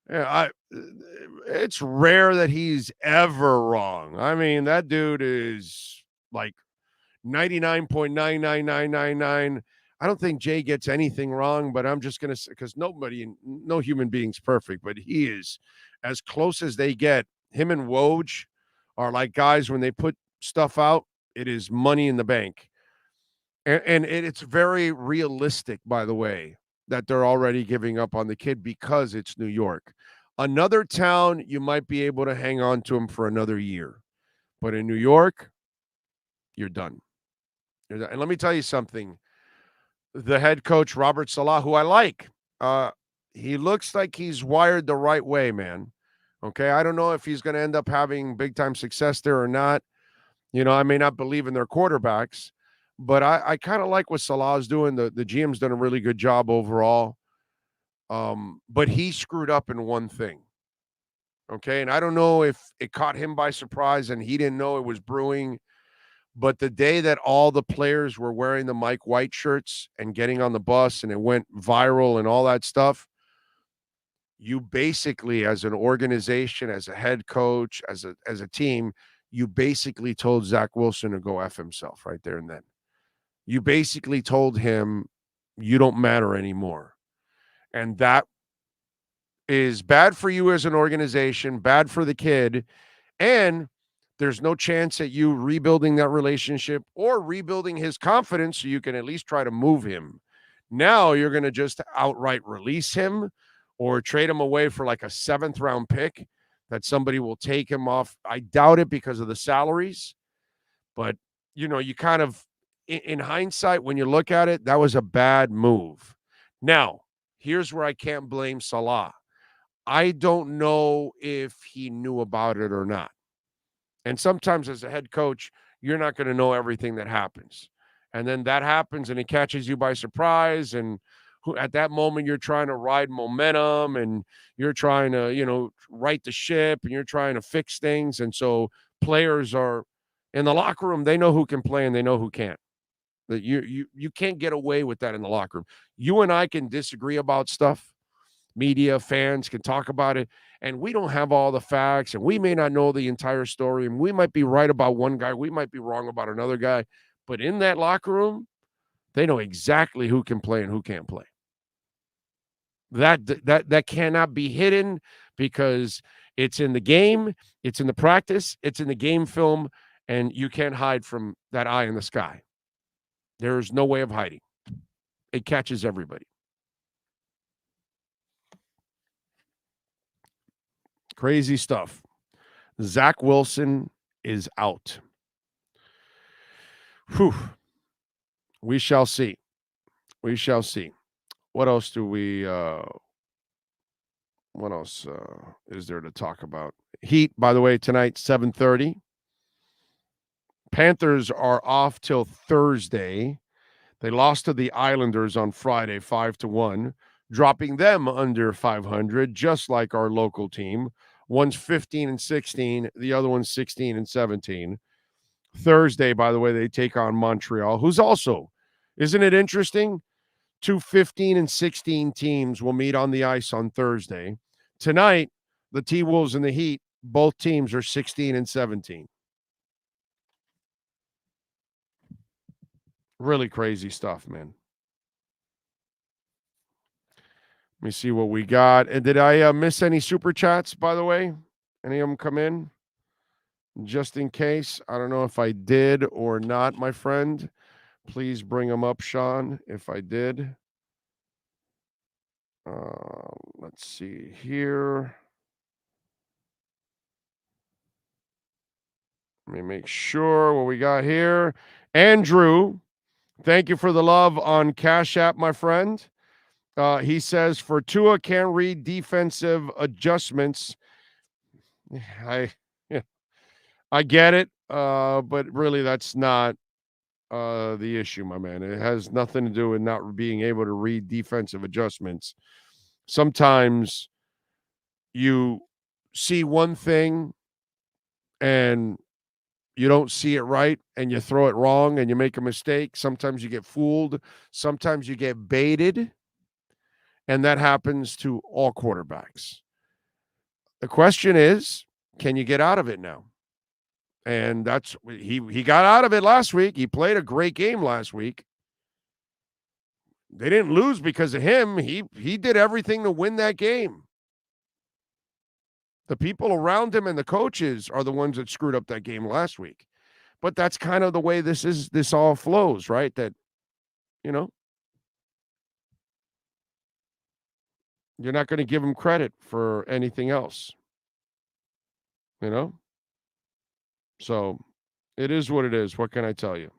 it's rare that he's ever wrong. I mean, that dude is like 99.99999. I don't think Jay gets anything wrong, but I'm just going to say, because no human being's perfect, but he is as close as they get. Him and Woj are like guys, when they put stuff out, it is money in the bank. And it's very realistic, by the way, that they're already giving up on the kid because it's New York. Another town, you might be able to hang on to him for another year. But in New York, you're done. And let me tell you something. The head coach, Robert Saleh, who I like, he looks like he's wired the right way, man. Okay, I don't know if he's going to end up having big-time success there or not. I may not believe in their quarterbacks, but I kind of like what Salah's doing. The GM's done a really good job overall. But he screwed up in one thing. Okay, and I don't know if it caught him by surprise and he didn't know it was brewing. But the day that all the players were wearing the Mike White shirts and getting on the bus and it went viral and all that stuff, you basically, as an organization, as a head coach, as a team, you basically told Zach Wilson to go F himself right there and then. You basically told him, you don't matter anymore. And that is bad for you as an organization, bad for the kid, and there's no chance at you rebuilding that relationship or rebuilding his confidence so you can at least try to move him. Now you're going to just outright release him or trade him away for like a 7th-round pick that somebody will take him off. I doubt it because of the salaries. But, you kind of, in hindsight, when you look at it, that was a bad move. Now, here's where I can't blame Saleh. I don't know if he knew about it or not. And sometimes as a head coach, you're not going to know everything that happens. And then that happens and it catches you by surprise. And at that moment, you're trying to ride momentum and you're trying to, right the ship and you're trying to fix things. And so players are in the locker room. They know who can play and they know who can't. That you can't get away with that in the locker room. You and I can disagree about stuff. Media, fans can talk about it, and we don't have all the facts, and we may not know the entire story, and we might be right about one guy, we might be wrong about another guy, but in that locker room, they know exactly who can play and who can't play. That cannot be hidden because it's in the game, it's in the practice, it's in the game film, and you can't hide from that eye in the sky. There's no way of hiding. It catches everybody. Crazy stuff. Zach Wilson is out. Whew. We shall see. We shall see. What else do we what else is there to talk about? Heat, by the way, tonight, 7:30. Panthers are off till Thursday. They lost to the Islanders on Friday, 5-1, dropping them under 500, just like our local team. One's 15-16, the other one's 16-17. Thursday, by the way, they take on Montreal, who's also, isn't it interesting? Two 15-16 teams will meet on the ice on Thursday. Tonight, the T-Wolves and the Heat, both teams are 16-17. Really crazy stuff, man. Let me see what we got. And did I miss any super chats, by the way? Any of them come in? Just in case. I don't know if I did or not, my friend. Please bring them up, Sean, if I did. Let's see here. Let me make sure what we got here. Andrew, thank you for the love on Cash App, my friend. He says, for Tua can't read defensive adjustments. I get it, but really that's not the issue, my man. It has nothing to do with not being able to read defensive adjustments. Sometimes you see one thing and you don't see it right and you throw it wrong and you make a mistake. Sometimes you get fooled. Sometimes you get baited. And that happens to all quarterbacks. The question is, can you get out of it now? And that's he got out of it last week. He played a great game last week. They didn't lose because of him. He did everything to win that game. The people around him and the coaches are the ones that screwed up that game last week. But that's kind of the way this all flows, right? That, you're not going to give him credit for anything else. So it is what it is. What can I tell you?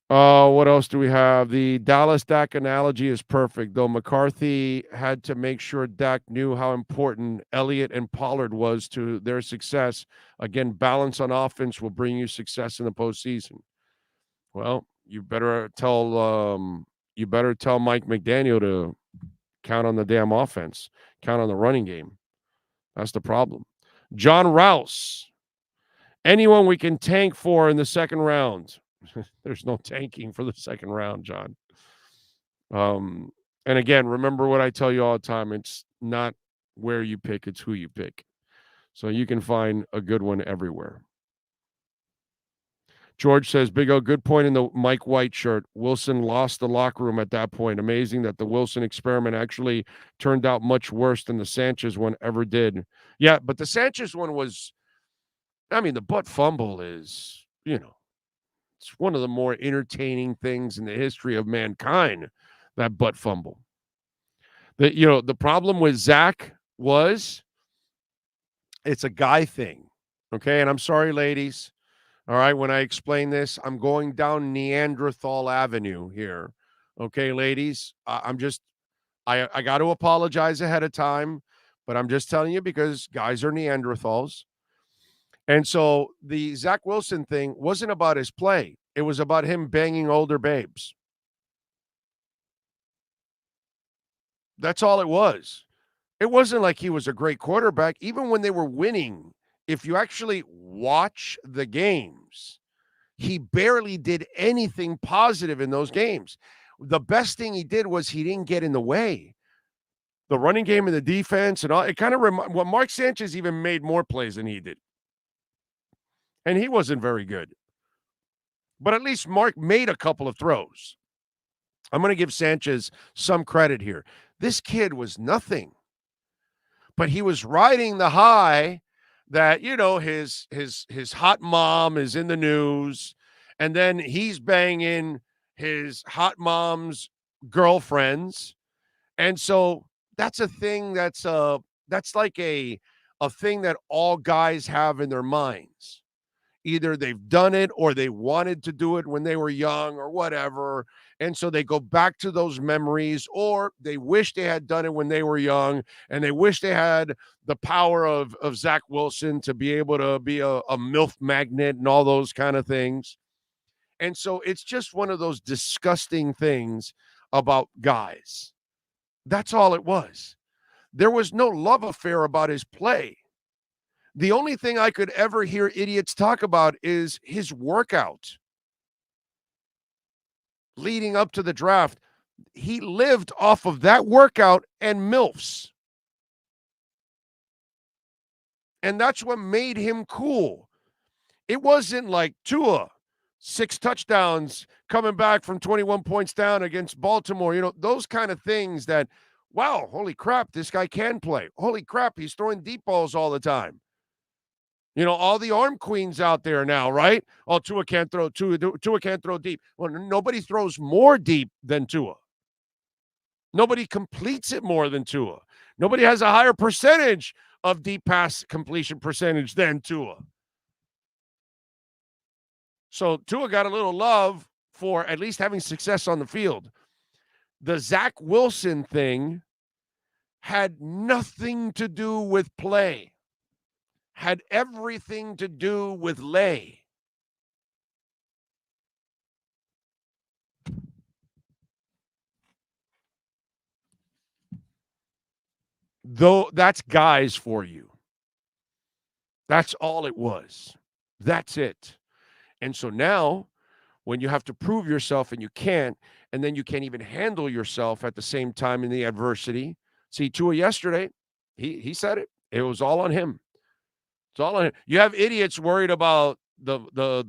What else do we have? The Dallas Dak analogy is perfect, though McCarthy had to make sure Dak knew how important Elliott and Pollard was to their success. Again, balance on offense will bring you success in the postseason. Well, you better tell Mike McDaniel to count on the damn offense, count on the running game. That's the problem. John Rouse, anyone we can tank for in the second round. There's no tanking for the second round, John. And again, remember what I tell you all the time. It's not where you pick, it's who you pick. So you can find a good one everywhere. George says, Big O, good point in the Mike White shirt. Wilson lost the locker room at that point. Amazing that the Wilson experiment actually turned out much worse than the Sanchez one ever did. Yeah, but the Sanchez one was, the butt fumble is, it's one of the more entertaining things in the history of mankind, that butt fumble. The problem with Zach was it's a guy thing, okay? And I'm sorry, ladies. All right, when I explain this, I'm going down Neanderthal Avenue here. Okay, ladies, I got to apologize ahead of time, but I'm just telling you because guys are Neanderthals. And so the Zach Wilson thing wasn't about his play. It was about him banging older babes. That's all it was. It wasn't like he was a great quarterback. Even when they were winning, if you actually watch the games, he barely did anything positive in those games. The best thing he did was he didn't get in the way. The running game and the defense and all, it kind of Mark Sanchez even made more plays than he did. And he wasn't very good. But at least Mark made a couple of throws. I'm going to give Sanchez some credit here. This kid was nothing. But he was riding the high that, his hot mom is in the news, and then he's banging his hot mom's girlfriends. And so that's a thing that's like a a thing that all guys have in their minds. Either they've done it or they wanted to do it when they were young or whatever. And so they go back to those memories, or they wish they had done it when they were young and they wish they had the power of Zach Wilson to be able to be a MILF magnet and all those kind of things. And so it's just one of those disgusting things about guys. That's all it was. There was no love affair about his play. The only thing I could ever hear idiots talk about is his workout leading up to the draft. He lived off of that workout and MILFs. And that's what made him cool. It wasn't like Tua, 6 touchdowns coming back from 21 points down against Baltimore. You know, those kind of things that, wow, holy crap, this guy can play. Holy crap, he's throwing deep balls all the time. You know, all the arm queens out there now, right? Oh, Tua can't throw deep. Well, nobody throws more deep than Tua. Nobody completes it more than Tua. Nobody has a higher percentage of deep pass completion percentage than Tua. So Tua got a little love for at least having success on the field. The Zach Wilson thing had nothing to do with play. Had everything to do with lay. Though that's guys for you. That's all it was. That's it. And so now, when you have to prove yourself and you can't, and then you can't even handle yourself at the same time in the adversity. See, Tua yesterday, he said it. It was all on him. It's all on him. You have idiots worried about the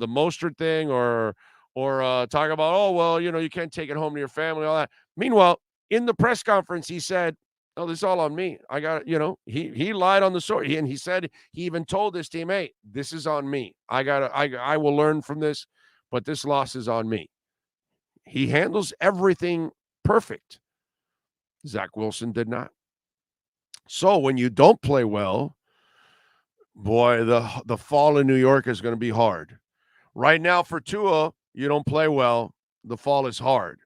Mostert thing or talking about, oh, well, you know, you can't take it home to your family, all that. Meanwhile, in the press conference, he said, oh, this is all on me. I got, you know, he lied on the story. And he said, he even told his team, hey, this is on me. I will learn from this, but this loss is on me. He handles everything perfect. Zach Wilson did not. So when you don't play well, boy, the fall in New York is going to be hard. Right now for Tua, you don't play well, the fall is hard.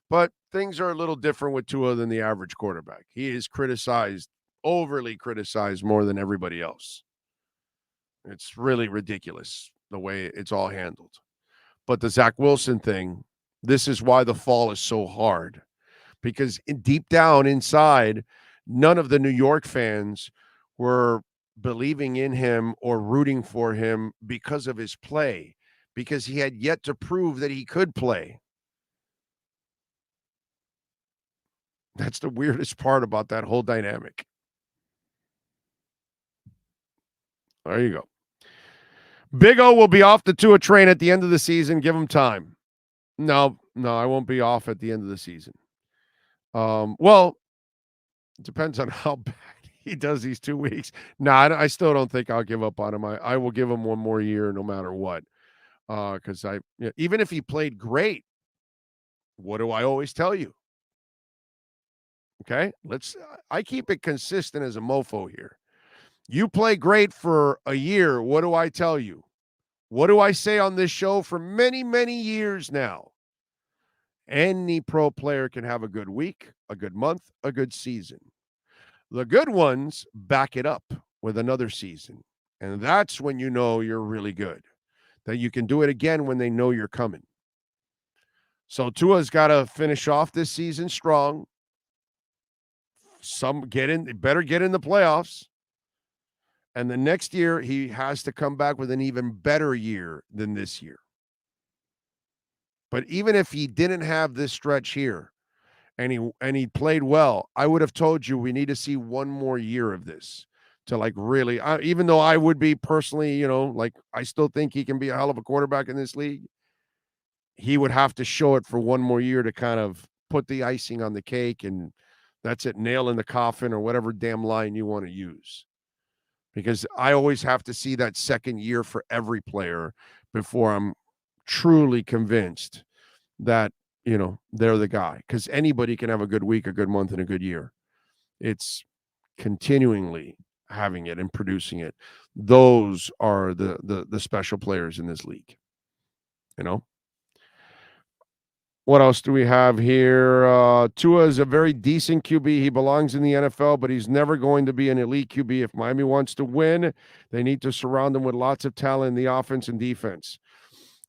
But things are a little different with Tua than the average quarterback. He is criticized, overly criticized more than everybody else. It's really ridiculous the way it's all handled. But the Zach Wilson thing, this is why the fall is so hard. Because deep down inside, none of the New York fans were believing in him or rooting for him because of his play, because he had yet to prove that he could play. That's the weirdest part about that whole dynamic. There you go. Big O will be off the Tua train at the end of the season. Give him time. No, I won't be off at the end of the season. Well, it depends on how bad he does these 2 weeks. No, I still don't think I'll give up on him. I will give him one more year no matter what. Because even if he played great, what do I always tell you? Okay, I keep it consistent as a mofo here. You play great for a year. What do I tell you? What do I say on this show for many, many years now? Any pro player can have a good week, a good month, a good season. The good ones back it up with another season. And that's when you know you're really good. That you can do it again when they know you're coming. So Tua's got to finish off this season strong. Better get in the playoffs. And the next year, he has to come back with an even better year than this year. But even if he didn't have this stretch here and he played well, I would have told you we need to see one more year of this to like really, even though I would be personally, like I still think he can be a hell of a quarterback in this league. He would have to show it for one more year to kind of put the icing on the cake, and that's it, nail in the coffin or whatever damn line you want to use. Because I always have to see that second year for every player before I'm truly convinced that, they're the guy. Because anybody can have a good week, a good month, and a good year. It's continually having it and producing it. Those are the special players in this league. You know? What else do we have here? Tua is a very decent QB. He belongs in the NFL, but he's never going to be an elite QB. If Miami wants to win, they need to surround him with lots of talent in the offense and defense.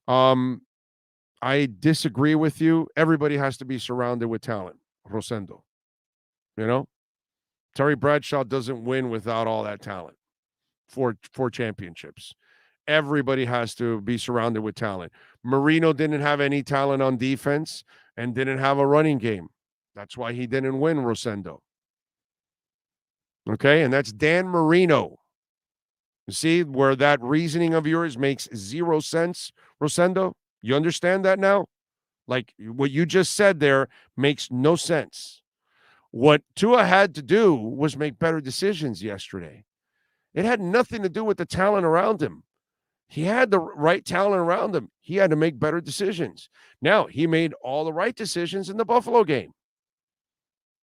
I disagree with you. Everybody has to be surrounded with talent, Rosendo. You know? Terry Bradshaw doesn't win without all that talent for championships. Everybody has to be surrounded with talent. Marino didn't have any talent on defense and didn't have a running game. That's why he didn't win, Rosendo. Okay, and that's Dan Marino. You see where that reasoning of yours makes zero sense, Rosendo? You understand that now? Like what you just said there makes no sense. What Tua had to do was make better decisions yesterday. It had nothing to do with the talent around him. He had the right talent around him. He had to make better decisions. Now, he made all the right decisions in the Buffalo game.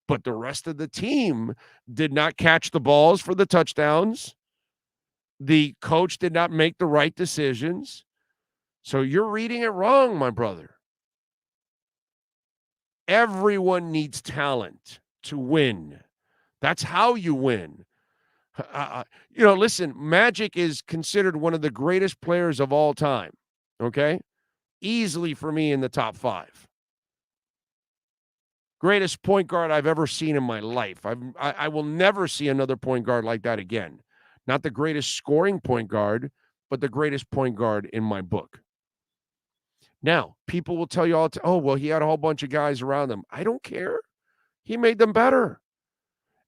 But the rest of the team did not catch the balls for the touchdowns. The coach did not make the right decisions. So you're reading it wrong, my brother. Everyone needs talent to win. That's how you win. Listen, Magic is considered one of the greatest players of all time, okay? Easily for me in the top 5. Greatest point guard I've ever seen in my life. I will never see another point guard like that again. Not the greatest scoring point guard, but the greatest point guard in my book. Now, people will tell you all, he had a whole bunch of guys around him. I don't care. He made them better.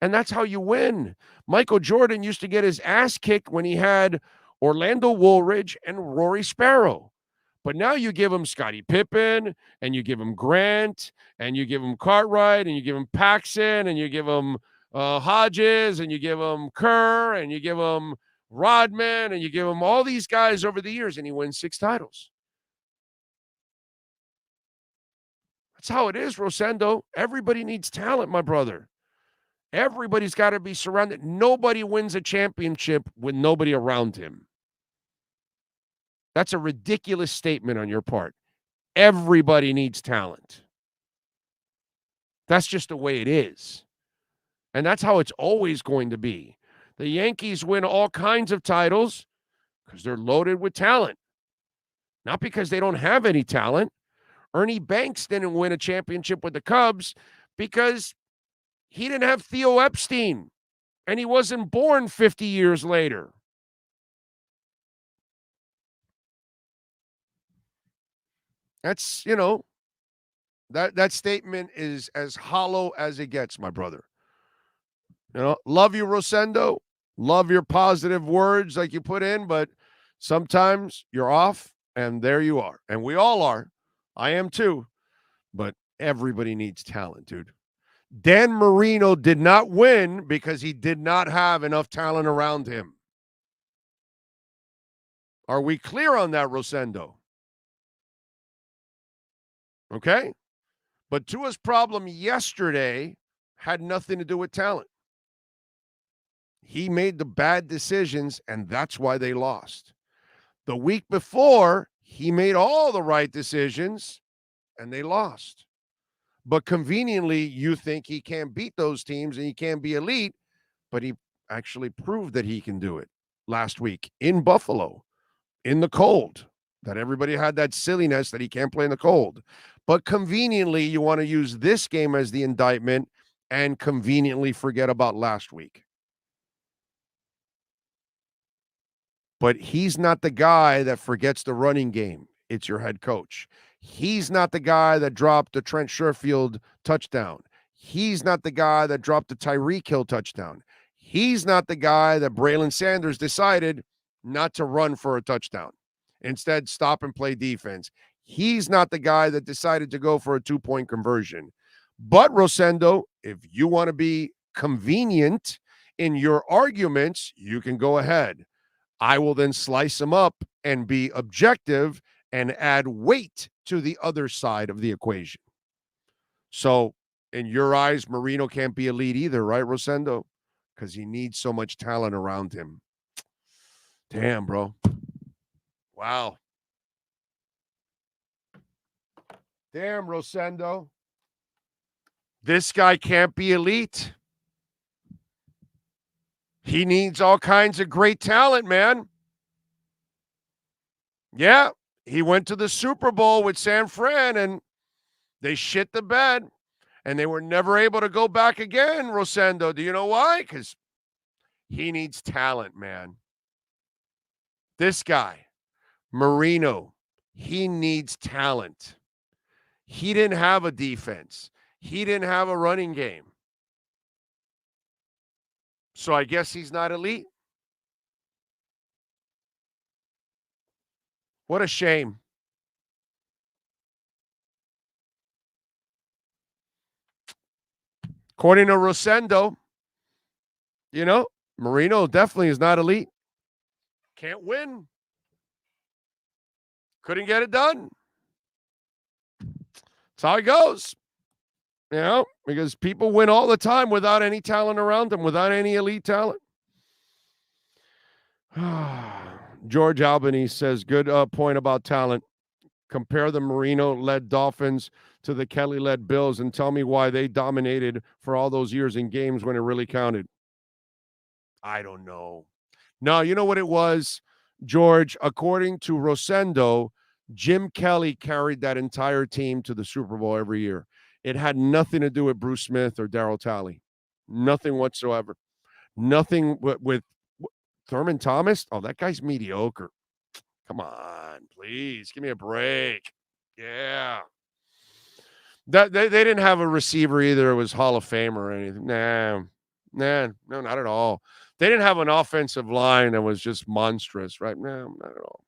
And that's how you win. Michael Jordan used to get his ass kicked when he had Orlando Woolridge and Rory Sparrow. But now you give him Scottie Pippen, and you give him Grant, and you give him Cartwright, and you give him Paxson, and you give him Hodges, and you give him Kerr, and you give him Rodman, and you give him all these guys over the years, and he wins 6 titles. That's how it is, Rosendo. Everybody needs talent, my brother. Everybody's got to be surrounded. Nobody wins a championship with nobody around him. That's a ridiculous statement on your part. Everybody needs talent. That's just the way it is. And that's how it's always going to be. The Yankees win all kinds of titles because they're loaded with talent. Not because they don't have any talent. Ernie Banks didn't win a championship with the Cubs because he didn't have Theo Epstein, and he wasn't born 50 years later. That's, that statement is as hollow as it gets, my brother. Love you, Rosendo. Love your positive words like you put in, but sometimes you're off, and there you are. And we all are. I am too. But everybody needs talent, dude. Dan Marino did not win because he did not have enough talent around him. Are we clear on that, Rosendo? Okay? But Tua's problem yesterday had nothing to do with talent. He made the bad decisions, and that's why they lost. The week before, he made all the right decisions, and they lost. But conveniently, you think he can't beat those teams and he can't be elite, but he actually proved that he can do it last week in Buffalo, in the cold, that everybody had that silliness that he can't play in the cold. But conveniently, you want to use this game as the indictment and conveniently forget about last week. But he's not the guy that forgets the running game. It's your head coach. He's not the guy that dropped the Trent Sherfield touchdown. He's not the guy that dropped the Tyreek Hill touchdown. He's not the guy that Braylon Sanders decided not to run for a touchdown. Instead, stop and play defense. He's not the guy that decided to go for a 2-point conversion. But, Rosendo, if you want to be convenient in your arguments, you can go ahead. I will then slice them up and be objective and add weight to the other side of the equation. So, in your eyes, Marino can't be elite either, right, Rosendo? because he needs so much talent around him. Damn, bro. Wow. Damn, Rosendo. This guy can't be elite. He needs all kinds of great talent, man. Yeah, he went to the Super Bowl with San Fran, and they shit the bed, and they were never able to go back again, Rosendo. Do you know why? Because he needs talent, man. This guy, Marino, he needs talent. He didn't have a defense. He didn't have a running game. So I guess he's not elite. What a shame. According to Rosendo, Marino definitely is not elite. Can't win. Couldn't get it done. That's how it goes. Because people win all the time without any talent around them, without any elite talent. George Albany says, good point about talent. Compare the Marino-led Dolphins to the Kelly-led Bills and tell me why they dominated for all those years in games when it really counted. I don't know. No, you know what it was, George? According to Rosendo, Jim Kelly carried that entire team to the Super Bowl every year. It had nothing to do with Bruce Smith or Darryl Talley. Nothing whatsoever. Nothing with Thurman Thomas. Oh, that guy's mediocre. Come on, please. Give me a break. Yeah. They didn't have a receiver either. It was Hall of Famer or anything. No, not at all. They didn't have an offensive line that was just monstrous, right? No, not at all.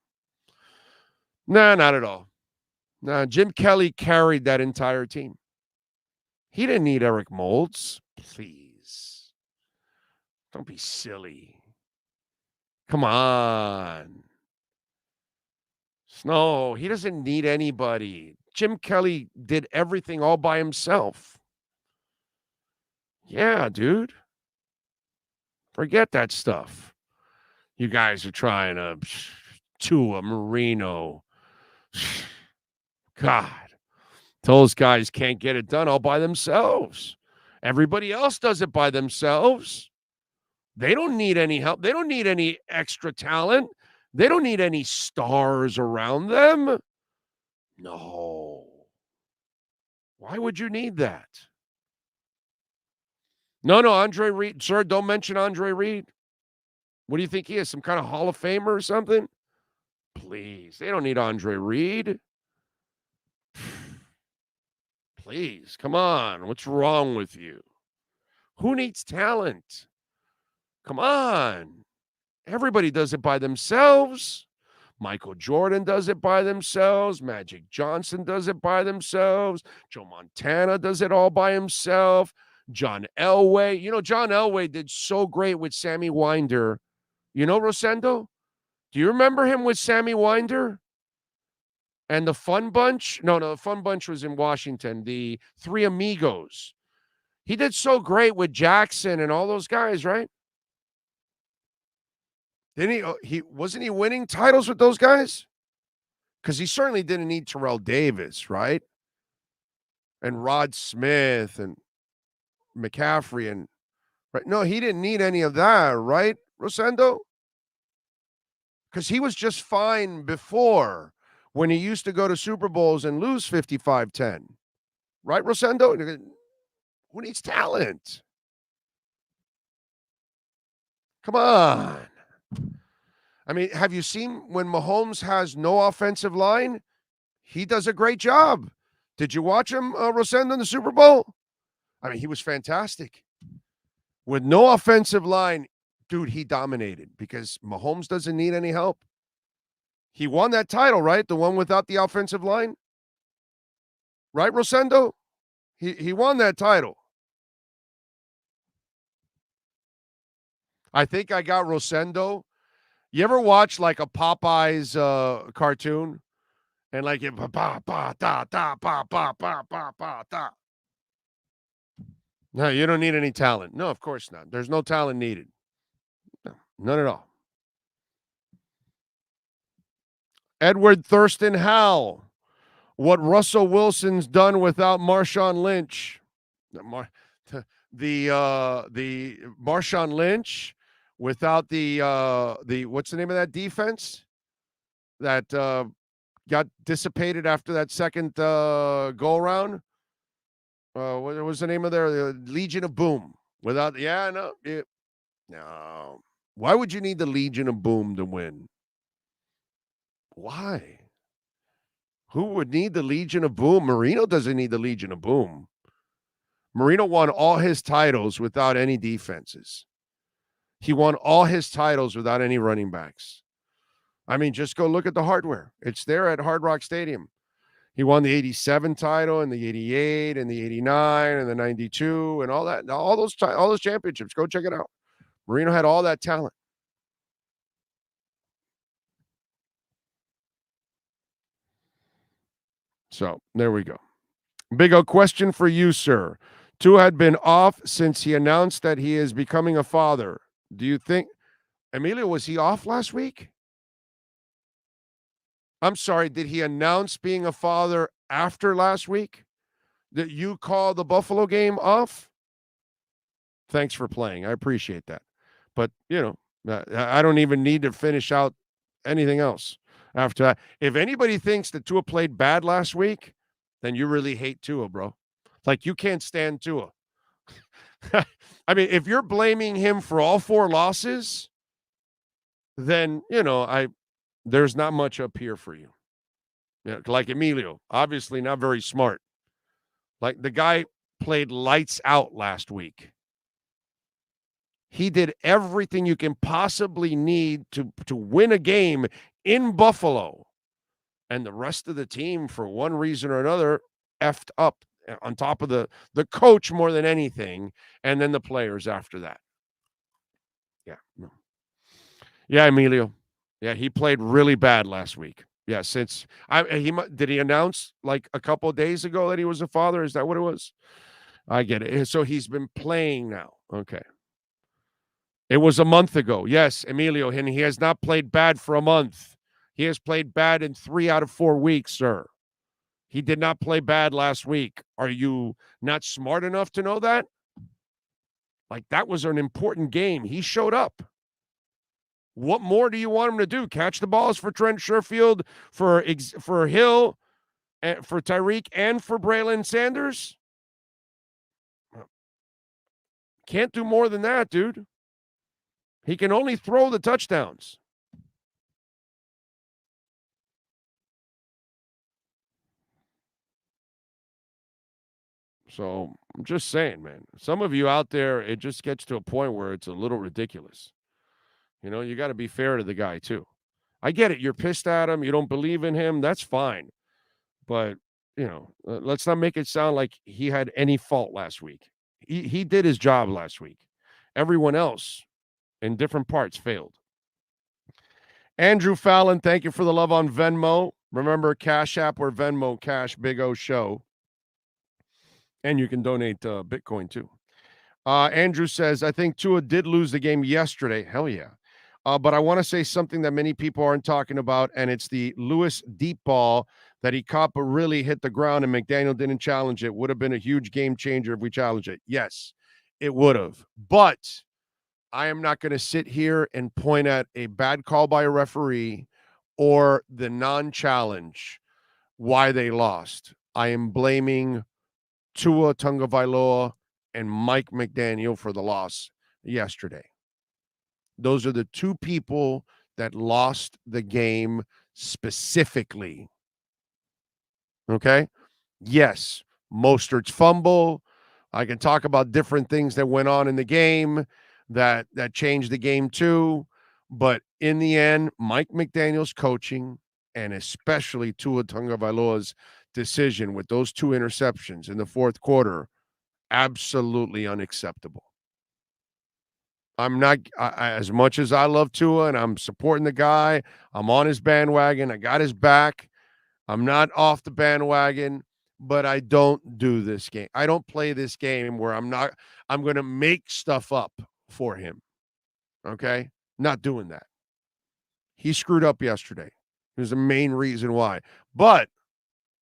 No, not at all. No, Jim Kelly carried that entire team. He didn't need Eric Moulds. Please. Don't be silly. Come on. No, he doesn't need anybody. Jim Kelly did everything all by himself. Yeah, dude. Forget that stuff. You guys are trying to Tua, Marino. God. Those guys can't get it done all by themselves. Everybody else does it by themselves. They don't need any help. They don't need any extra talent. They don't need any stars around them. No. Why would you need that? No, Andre Reed. Sir, don't mention Andre Reed. What do you think he is? Some kind of Hall of Famer or something? Please. They don't need Andre Reed. Please, come on. What's wrong with you? Who needs talent? Come on. Everybody does it by themselves. Michael Jordan does it by themselves. Magic Johnson does it by themselves. Joe Montana does it all by himself. John Elway. John Elway did so great with Sammy Winder. Rosendo? Do you remember him with Sammy Winder? And the Fun Bunch? No, the Fun Bunch was in Washington. The Three Amigos. He did so great with Jackson and all those guys, right? Didn't he wasn't he winning titles with those guys? Because he certainly didn't need Terrell Davis, right? And Rod Smith and McCaffrey and right. No, he didn't need any of that, right, Rosendo? Because he was just fine before when he used to go to Super Bowls and lose 55-10. Right, Rosendo? Who needs talent? Come on. I mean, have you seen when Mahomes has no offensive line? He does a great job. Did you watch him, Rosendo, in the Super Bowl? I mean, he was fantastic. With no offensive line, dude, he dominated because Mahomes doesn't need any help. He won that title, right? The one without the offensive line? Right, Rosendo? He won that title. I think I got Rosendo. You ever watch like a Popeyes cartoon? And like it, ba ba da da ba ba ba ba ba da. No, you don't need any talent. No, of course not. There's no talent needed. No, none at all. Edward Thurston Howell. What Russell Wilson's done without Marshawn Lynch. The Marshawn Lynch without the what's the name of that defense that got dissipated after that second go round? What was the name of their Legion of Boom? Without no. Why would you need the Legion of Boom to win? Why? Who would need the Legion of Boom? Marino doesn't need the Legion of Boom. Marino won all his titles without any defenses. He won all his titles without any running backs. I mean, just go look at the hardware. It's there at Hard Rock Stadium. He won the 87 title and the 88 and the 89 and the 92 and all that. All those championships. Go check it out. Marino had all that talent. So there we go. Big O, question for you, sir. Tua had been off since he announced that he is becoming a father. Do you think, Emilio, was he off last week? I'm sorry, did he announce being a father after last week? Did you call the Buffalo game off? Thanks for playing. I appreciate that. But, I don't even need to finish out anything else after that. If anybody thinks that Tua played bad last week, then you really hate Tua, bro. Like, you can't stand Tua. I mean, if you're blaming him for all 4 losses, then, there's not much up here for you. Like Emilio, obviously not very smart. Like, the guy played lights out last week. He did everything you can possibly need to win a game in Buffalo. And the rest of the team, for one reason or another, effed up on top of the coach more than anything, and then the players after that. Yeah. No. Yeah, Emilio. Yeah, he played really bad last week. Yeah, did he announce like a couple of days ago that he was a father? Is that what it was? I get it. So he's been playing now. Okay. It was a month ago. Yes, Emilio, and he has not played bad for a month. He has played bad in 3 out of 4 weeks, sir. He did not play bad last week. Are you not smart enough to know that? Like, that was an important game. He showed up. What more do you want him to do? Catch the balls for Trent Sherfield, for Hill, for Tyreek, and for Braylon Sanders? Can't do more than that, dude. He can only throw the touchdowns. So I'm just saying, man, some of you out there, it just gets to a point where it's a little ridiculous. You got to be fair to the guy too. I get it. You're pissed at him. You don't believe in him. That's fine. But, let's not make it sound like he had any fault last week. He did his job last week. Everyone else in different parts failed. Andrew Fallon, thank you for the love on Venmo. Remember, Cash App or Venmo, Cash Big O Show. And you can donate Bitcoin too. Andrew says, I think Tua did lose the game yesterday. Hell yeah. But I want to say something that many people aren't talking about, and it's the Lewis deep ball that he caught but really hit the ground, and McDaniel didn't challenge it. Would have been a huge game changer if we challenged it. Yes, it would have. But I am not going to sit here and point at a bad call by a referee or the non-challenge why they lost. I am blaming Tua Tagovailoa and Mike McDaniel for the loss yesterday. Those are the 2 people that lost the game specifically. Okay? Yes, Mostert's fumble. I can talk about different things that went on in the game that changed the game too. But in the end, Mike McDaniel's coaching, and especially Tua Tagovailoa's decision with those 2 interceptions in the fourth quarter, absolutely unacceptable. I'm not, as much as I love Tua and I'm supporting the guy, I'm on his bandwagon. I got his back. I'm not off the bandwagon, but I don't do this game. I don't play this game where I'm going to make stuff up for him. Okay? Not doing that. He screwed up yesterday. There's the main reason why. But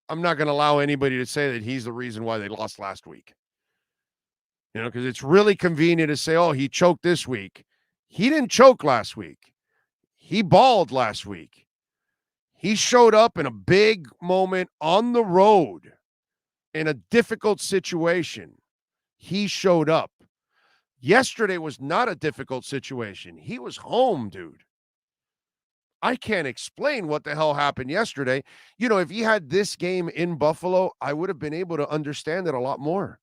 I'm not going to allow anybody to say that he's the reason why they lost last week. Because it's really convenient to say, oh, he choked this week. He didn't choke last week. He balled last week. He showed up in a big moment on the road in a difficult situation. He showed up. Yesterday was not a difficult situation. He was home, dude. I can't explain what the hell happened yesterday. If he had this game in Buffalo, I would have been able to understand it a lot more.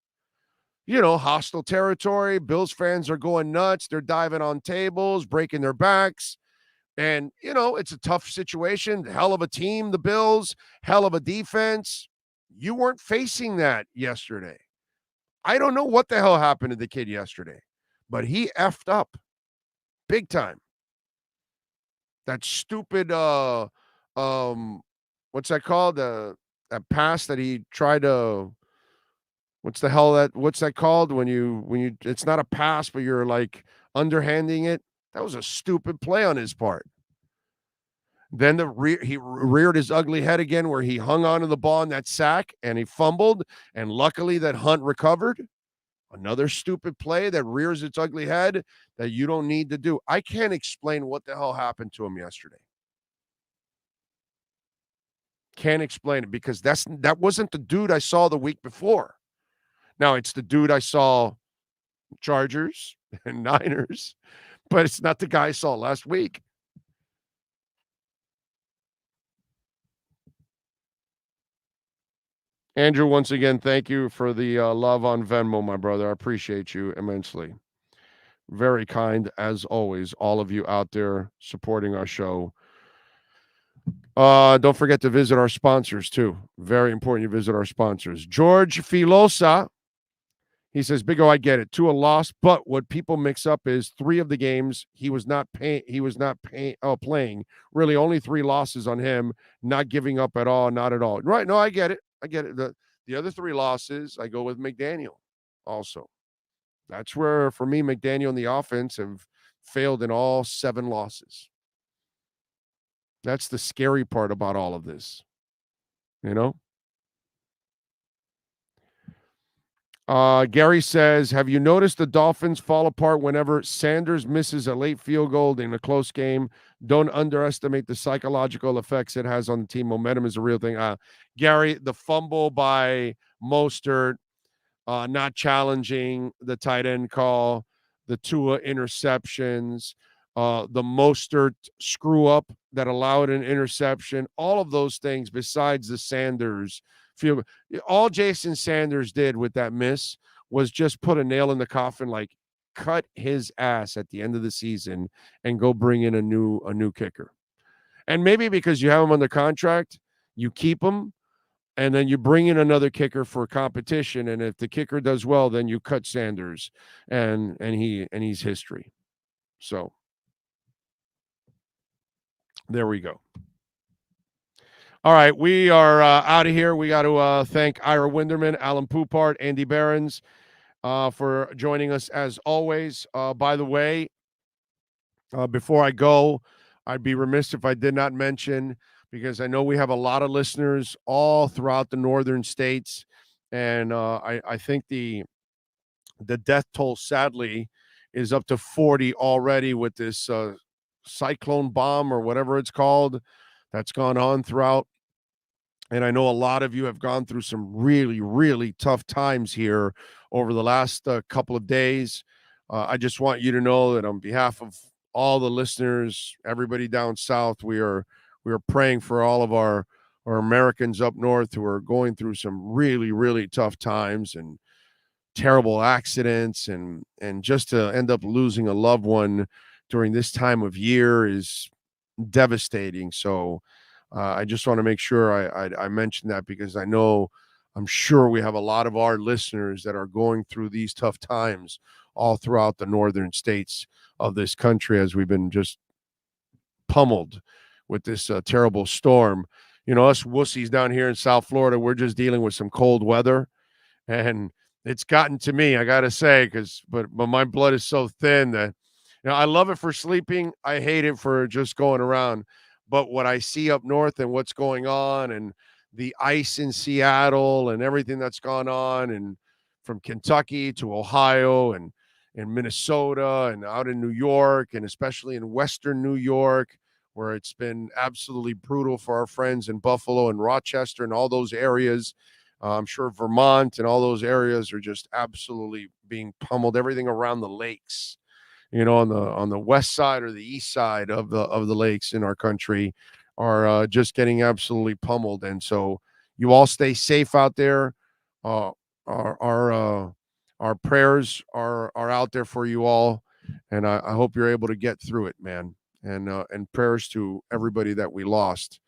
Hostile territory. Bills fans are going nuts. They're diving on tables, breaking their backs. And, it's a tough situation. Hell of a team, the Bills. Hell of a defense. You weren't facing that yesterday. I don't know what the hell happened to the kid yesterday, but he effed up big time. That stupid, what's that called? That pass that he tried to, what's that called when you, it's not a pass, but you're like underhanding it. That was a stupid play on his part. Then he reared his ugly head again where he hung onto the ball in that sack and he fumbled. And luckily that Hunt recovered. Another stupid play that rears its ugly head that you don't need to do. I can't explain what the hell happened to him yesterday. Can't explain it because that wasn't the dude I saw the week before. Now it's the dude I saw Chargers and Niners, but it's not the guy I saw last week. Andrew, once again, thank you for the love on Venmo, my brother. I appreciate you immensely. Very kind, as always, all of you out there supporting our show. Don't forget to visit our sponsors, too. Very important you visit our sponsors. George Filosa, he says, Big O, I get it. Tua lost, but what people mix up is 3 of the games he was not playing. Really, only 3 losses on him, not giving up at all, not at all. Right, no, I get it. The other 3 losses, I go with McDaniel also. That's where, for me, McDaniel and the offense have failed in all 7 losses. That's the scary part about all of this. Gary says, have you noticed the Dolphins fall apart whenever Sanders misses a late field goal in a close game? Don't underestimate the psychological effects it has on the team. Momentum is a real thing. Gary, the fumble by Mostert, not challenging the tight end call, the Tua interceptions, the Mostert screw up that allowed an interception, all of those things besides the Sanders field. All Jason Sanders did with that miss was just put a nail in the coffin, like cut his ass at the end of the season and go bring in a new kicker. And maybe because you have him under contract, you keep him and then you bring in another kicker for competition. And if the kicker does well, then you cut Sanders and he's history. So there we go. All right, we are out of here. We got to thank Ira Winderman, Alan Poopart, Andy Behrens for joining us as always. By the way, before I go, I'd be remiss if I did not mention, because I know we have a lot of listeners all throughout the northern states, and I think the death toll, sadly, is up to 40 already with this cyclone bomb or whatever it's called that's gone on throughout. And I know a lot of you have gone through some really, really tough times here over the last couple of days. I just want you to know that on behalf of all the listeners, everybody down south, we are praying for all of our Americans up north who are going through some really, really tough times and terrible accidents, and just to end up losing a loved one during this time of year is devastating. So I just want to make sure I mention that, because I'm sure we have a lot of our listeners that are going through these tough times all throughout the northern states of this country, as we've been just pummeled with this terrible storm. us wussies down here in South Florida, we're just dealing with some cold weather, and it's gotten to me, I gotta say, but my blood is so thin that I love it for sleeping. I hate it for just going around. But what I see up north and what's going on, and the ice in Seattle and everything that's gone on, and from Kentucky to Ohio and Minnesota and out in New York, and especially in Western New York, where it's been absolutely brutal for our friends in Buffalo and Rochester and all those areas. I'm sure Vermont and all those areas are just absolutely being pummeled. Everything around the lakes, on the west side or the east side of the lakes in our country are just getting absolutely pummeled. And so you all stay safe out there. Our prayers are out there for you all, and I hope you're able to get through it, man. And prayers to everybody that we lost,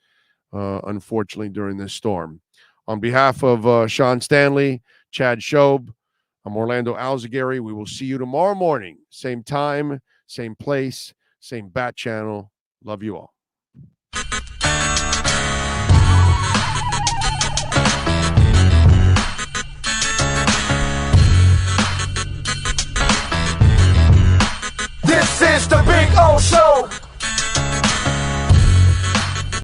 unfortunately, during this storm. On behalf of Sean Stanley, Chad Shobe, I'm Orlando Alzagari. We will see you tomorrow morning. Same time, same place, same bat channel. Love you all. This is the